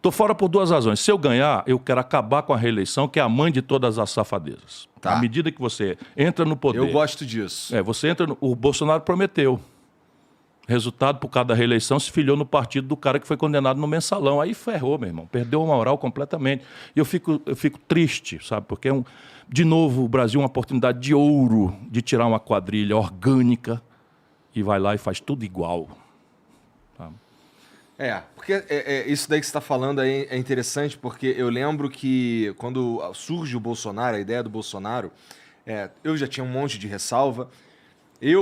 Tô fora por duas razões. Se eu ganhar, eu quero acabar com a reeleição, que é a mãe de todas as safadezas. Tá. À medida que você entra no poder... Eu gosto disso. Você entra o Bolsonaro prometeu. Resultado, por causa da reeleição, se filiou no partido do cara que foi condenado no mensalão. Aí ferrou, meu irmão. Perdeu a moral completamente. E eu fico triste, sabe? Porque, de novo, o Brasil é uma oportunidade de ouro de tirar uma quadrilha orgânica e vai lá e faz tudo igual. Sabe? Porque isso daí que você está falando aí é interessante, porque eu lembro que quando surge o Bolsonaro, a ideia do Bolsonaro, eu já tinha um monte de ressalva.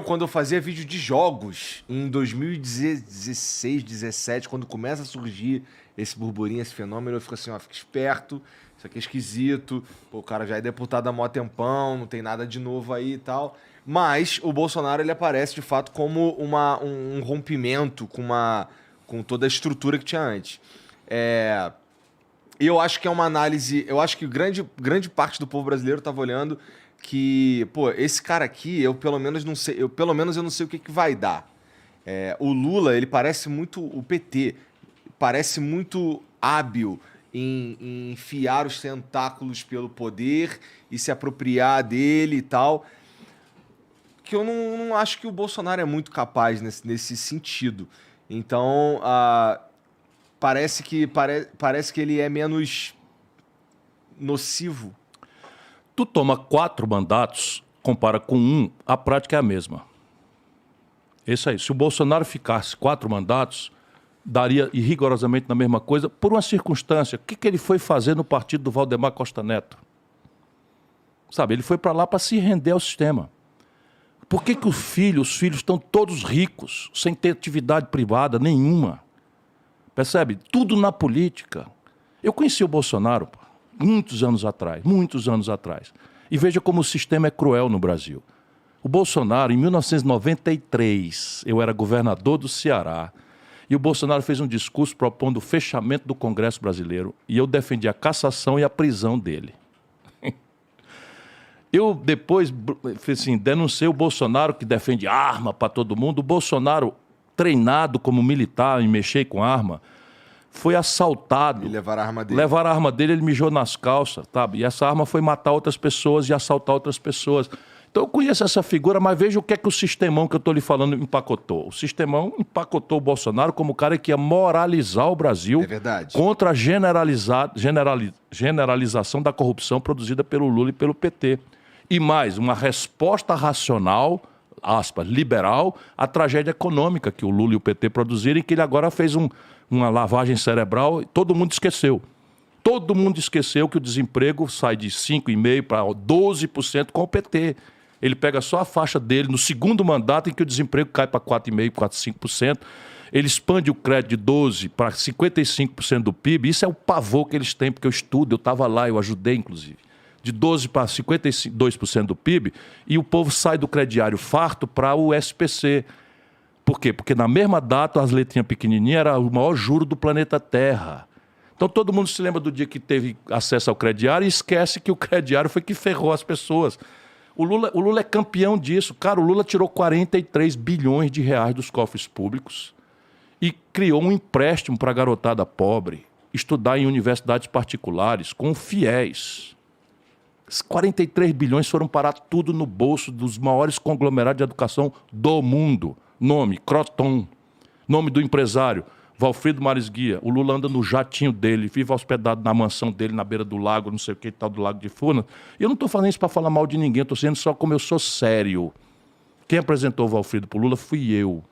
Quando eu fazia vídeo de jogos, em 2016, 2017, quando começa a surgir esse burburinho, esse fenômeno, eu fico assim, fica esperto, isso aqui é esquisito, pô, o cara já é deputado há mó tempão, não tem nada de novo aí e tal. Mas o Bolsonaro, ele aparece, de fato, como um rompimento com toda a estrutura que tinha antes. Eu acho que é uma análise... Eu acho que grande parte do povo brasileiro estava olhando que, pô, esse cara aqui, eu pelo menos não sei o que vai dar. O Lula, ele parece muito o PT, parece muito hábil em enfiar os tentáculos pelo poder e se apropriar dele e tal, que eu não acho que o Bolsonaro é muito capaz nesse sentido. Então, parece que ele é menos nocivo. Tu toma 4 mandatos, compara com 1, a prática é a mesma. Isso aí. Se o Bolsonaro ficasse 4 mandatos, daria rigorosamente na mesma coisa, por uma circunstância. O que ele foi fazer no partido do Valdemar Costa Neto? Sabe, ele foi para lá para se render ao sistema. Por que os filhos estão todos ricos, sem ter atividade privada nenhuma? Percebe? Tudo na política. Eu conheci o Bolsonaro, pô, muitos anos atrás. E veja como o sistema é cruel no Brasil. O Bolsonaro, em 1993, eu era governador do Ceará, e o Bolsonaro fez um discurso propondo o fechamento do Congresso brasileiro, e eu defendi a cassação e a prisão dele. Eu depois denunciei o Bolsonaro, que defende arma para todo mundo. O Bolsonaro, treinado como militar em mexer com arma, foi assaltado. E levaram a arma dele. Levaram a arma dele, ele mijou nas calças, sabe? E essa arma foi matar outras pessoas e assaltar outras pessoas. Então eu conheço essa figura, mas veja o que é que o sistemão que eu estou lhe falando empacotou. O sistemão empacotou o Bolsonaro como o cara que ia moralizar o Brasil contra a generalização da corrupção produzida pelo Lula e pelo PT. E mais, uma resposta racional, aspas, liberal, à tragédia econômica que o Lula e o PT produziram e que ele agora fez uma lavagem cerebral e todo mundo esqueceu. Todo mundo esqueceu que o desemprego sai de 5,5% para 12% com o PT. Ele pega só a faixa dele no segundo mandato em que o desemprego cai para 4,5%, 4,5%. Ele expande o crédito de 12% para 55% do PIB. Isso é o pavor que eles têm, porque eu estudo, eu estava lá, eu ajudei inclusive. De 12% para 52% do PIB, e o povo sai do crediário farto para o SPC. Por quê? Porque na mesma data as letrinhas pequenininhas era o maior juro do planeta Terra. Então todo mundo se lembra do dia que teve acesso ao crediário e esquece que o crediário foi que ferrou as pessoas. O Lula é campeão disso. Cara, o Lula tirou 43 bilhões de reais dos cofres públicos e criou um empréstimo para a garotada pobre estudar em universidades particulares com fiéis. 43 bilhões foram parar tudo no bolso dos maiores conglomerados de educação do mundo. Nome, Croton. Nome do empresário, Valfrido Maris Guia. O Lula anda no jatinho dele, vive hospedado na mansão dele, na beira do lago, não sei o que, tal, do Lago de Furnas. E eu não estou falando isso para falar mal de ninguém, estou dizendo só como eu sou sério. Quem apresentou o Valfrido para o Lula fui eu.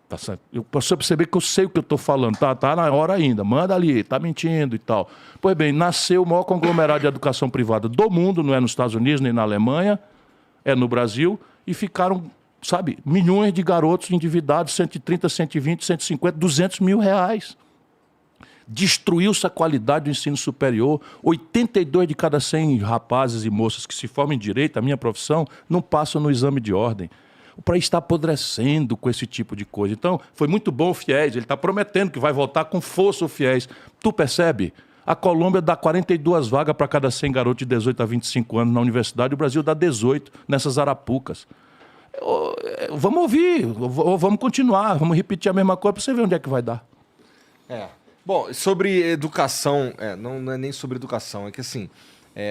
Tá certo? Eu posso perceber que eu sei o que eu estou falando, tá na hora ainda, manda ali, tá mentindo e tal. Pois bem, nasceu o maior conglomerado de educação privada do mundo, não é nos Estados Unidos nem na Alemanha, é no Brasil, e ficaram, sabe, milhões de garotos endividados, 130, 120, 150, 200 mil reais. Destruiu-se a qualidade do ensino superior. 82 de cada 100 rapazes e moças que se formam em direito, a minha profissão, não passam no exame de ordem. O país está apodrecendo com esse tipo de coisa. Então, foi muito bom o FIES, ele está prometendo que vai voltar com força o FIES. Tu percebe? A Colômbia dá 42 vagas para cada 100 garotos de 18 a 25 anos na universidade, o Brasil dá 18 nessas arapucas. Vamos ouvir, vamos continuar, vamos repetir a mesma coisa para você ver onde é que vai dar. Bom, sobre educação, não é nem sobre educação, é que assim,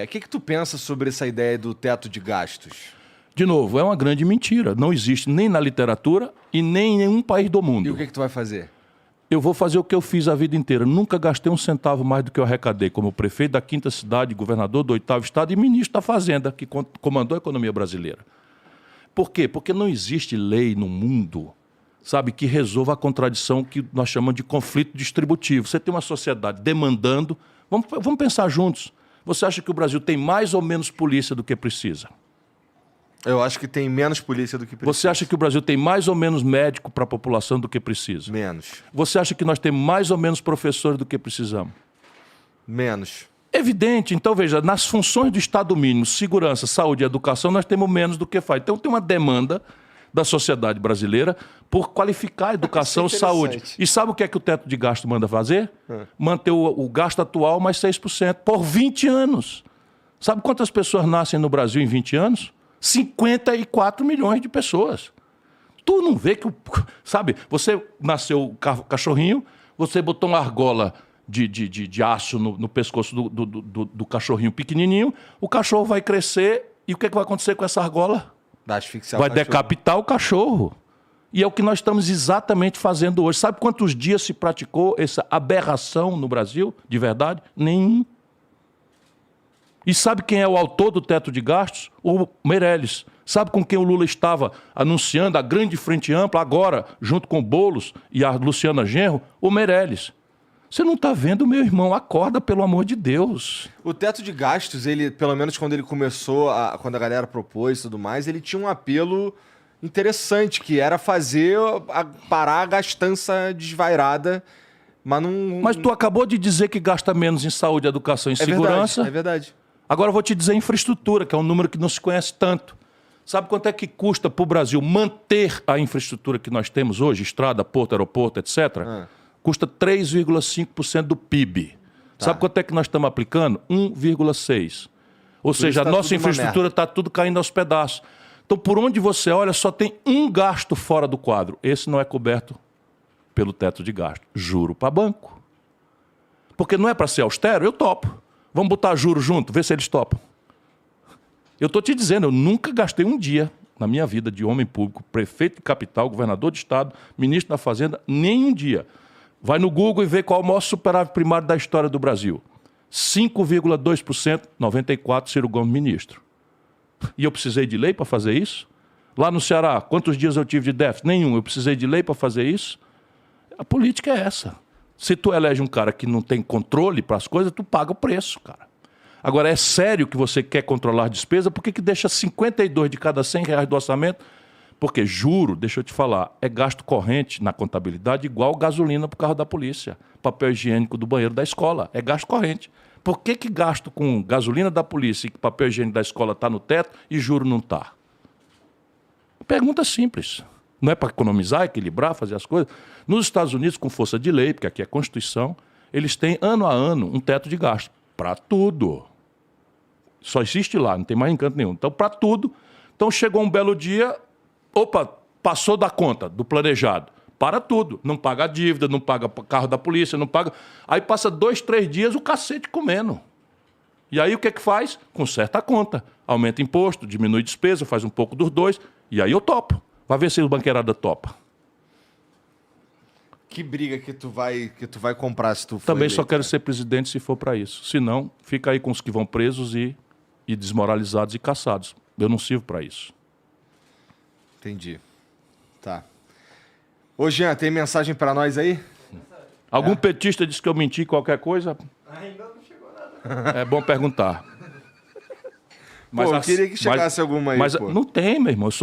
o que tu pensa sobre essa ideia do teto de gastos? De novo, é uma grande mentira. Não existe nem na literatura e nem em nenhum país do mundo. E o que tu vai fazer? Eu vou fazer o que eu fiz a vida inteira. Nunca gastei um centavo mais do que eu arrecadei como prefeito da 5ª cidade, governador do 8º estado e ministro da Fazenda, que comandou a economia brasileira. Por quê? Porque não existe lei no mundo, sabe, que resolva a contradição que nós chamamos de conflito distributivo. Você tem uma sociedade demandando... Vamos pensar juntos. Você acha que o Brasil tem mais ou menos polícia do que precisa? Eu acho que tem menos polícia do que precisa. Você acha que o Brasil tem mais ou menos médico para a população do que precisa? Menos. Você acha que nós temos mais ou menos professores do que precisamos? Menos. Evidente. Então, veja, nas funções do Estado mínimo, segurança, saúde e educação, nós temos menos do que faz. Então, tem uma demanda da sociedade brasileira por qualificar a educação e saúde. E sabe o que é que o teto de gasto manda fazer? Manter o gasto atual mais 6% por 20 anos. Sabe quantas pessoas nascem no Brasil em 20 anos? 54 milhões de pessoas. Tu não vê que... Sabe, você nasceu cachorrinho, você botou uma argola de aço no pescoço do cachorrinho pequenininho, o cachorro vai crescer e o que é que vai acontecer com essa argola? Vai decapitar o cachorro. E é o que nós estamos exatamente fazendo hoje. Sabe quantos dias se praticou essa aberração no Brasil, de verdade? Nenhum. E sabe quem é o autor do teto de gastos? O Meirelles. Sabe com quem o Lula estava anunciando a grande frente ampla agora, junto com o Boulos e a Luciana Genro? O Meirelles. Você não está vendo, meu irmão? Acorda, pelo amor de Deus. O teto de gastos, ele, pelo menos quando ele começou, quando a galera propôs e tudo mais, ele tinha um apelo interessante, que era parar a gastança desvairada, mas não... Mas tu acabou de dizer que gasta menos em saúde, educação e segurança. É verdade. Agora eu vou te dizer infraestrutura, que é um número que não se conhece tanto. Sabe quanto é que custa para o Brasil manter a infraestrutura que nós temos hoje, estrada, porto, aeroporto, etc.? Custa 3,5% do PIB. Tá. Sabe quanto é que nós estamos aplicando? 1,6%. Ou seja, a nossa infraestrutura está tudo caindo aos pedaços. Então, por onde você olha, só tem um gasto fora do quadro. Esse não é coberto pelo teto de gasto. Juro para banco. Porque não é para ser austero, eu topo. Vamos botar juros junto, ver se eles topam. Eu estou te dizendo, eu nunca gastei um dia na minha vida de homem público, prefeito de capital, governador de estado, ministro da Fazenda, nem um dia. Vai no Google e vê qual é o maior superávit primário da história do Brasil. 5,2%, 94, Ciro Gomes ministro. E eu precisei de lei para fazer isso? Lá no Ceará, quantos dias eu tive de déficit? Nenhum. Eu precisei de lei para fazer isso? A política é essa. Se tu elege um cara que não tem controle para as coisas, tu paga o preço, cara. Agora, é sério que você quer controlar a despesa? Por que deixa 52 de cada 100 reais do orçamento? Porque juro, deixa eu te falar, é gasto corrente na contabilidade igual gasolina para o carro da polícia, papel higiênico do banheiro da escola, é gasto corrente. Por que gasto com gasolina da polícia e papel higiênico da escola está no teto e juro não está? Pergunta simples. Não é para economizar, equilibrar, fazer as coisas? Nos Estados Unidos, com força de lei, porque aqui é Constituição, eles têm ano a ano um teto de gasto para tudo. Só existe lá, não tem mais encanto nenhum. Então, para tudo. Então, chegou um belo dia, opa, passou da conta, do planejado. Para tudo. Não paga a dívida, não paga carro da polícia, não paga... Aí passa 2, 3 dias o cacete comendo. E aí o que faz? Conserta a conta. Aumenta imposto, diminui despesa, faz um pouco dos dois. E aí eu topo. Vai ver se o banqueirada topa. Que briga que tu vai comprar se tu for Também eleito, só quero cara? ser presidente se for para isso. Se não, fica aí com os que vão presos e desmoralizados e caçados. Eu não sirvo para isso. Entendi. Tá. Ô, Jean, tem mensagem pra nós aí? Algum petista disse que eu menti qualquer coisa? Ainda não chegou nada. É bom perguntar. Pô, eu queria que chegasse alguma aí, Mas pô. não tem, meu irmão. Eu sou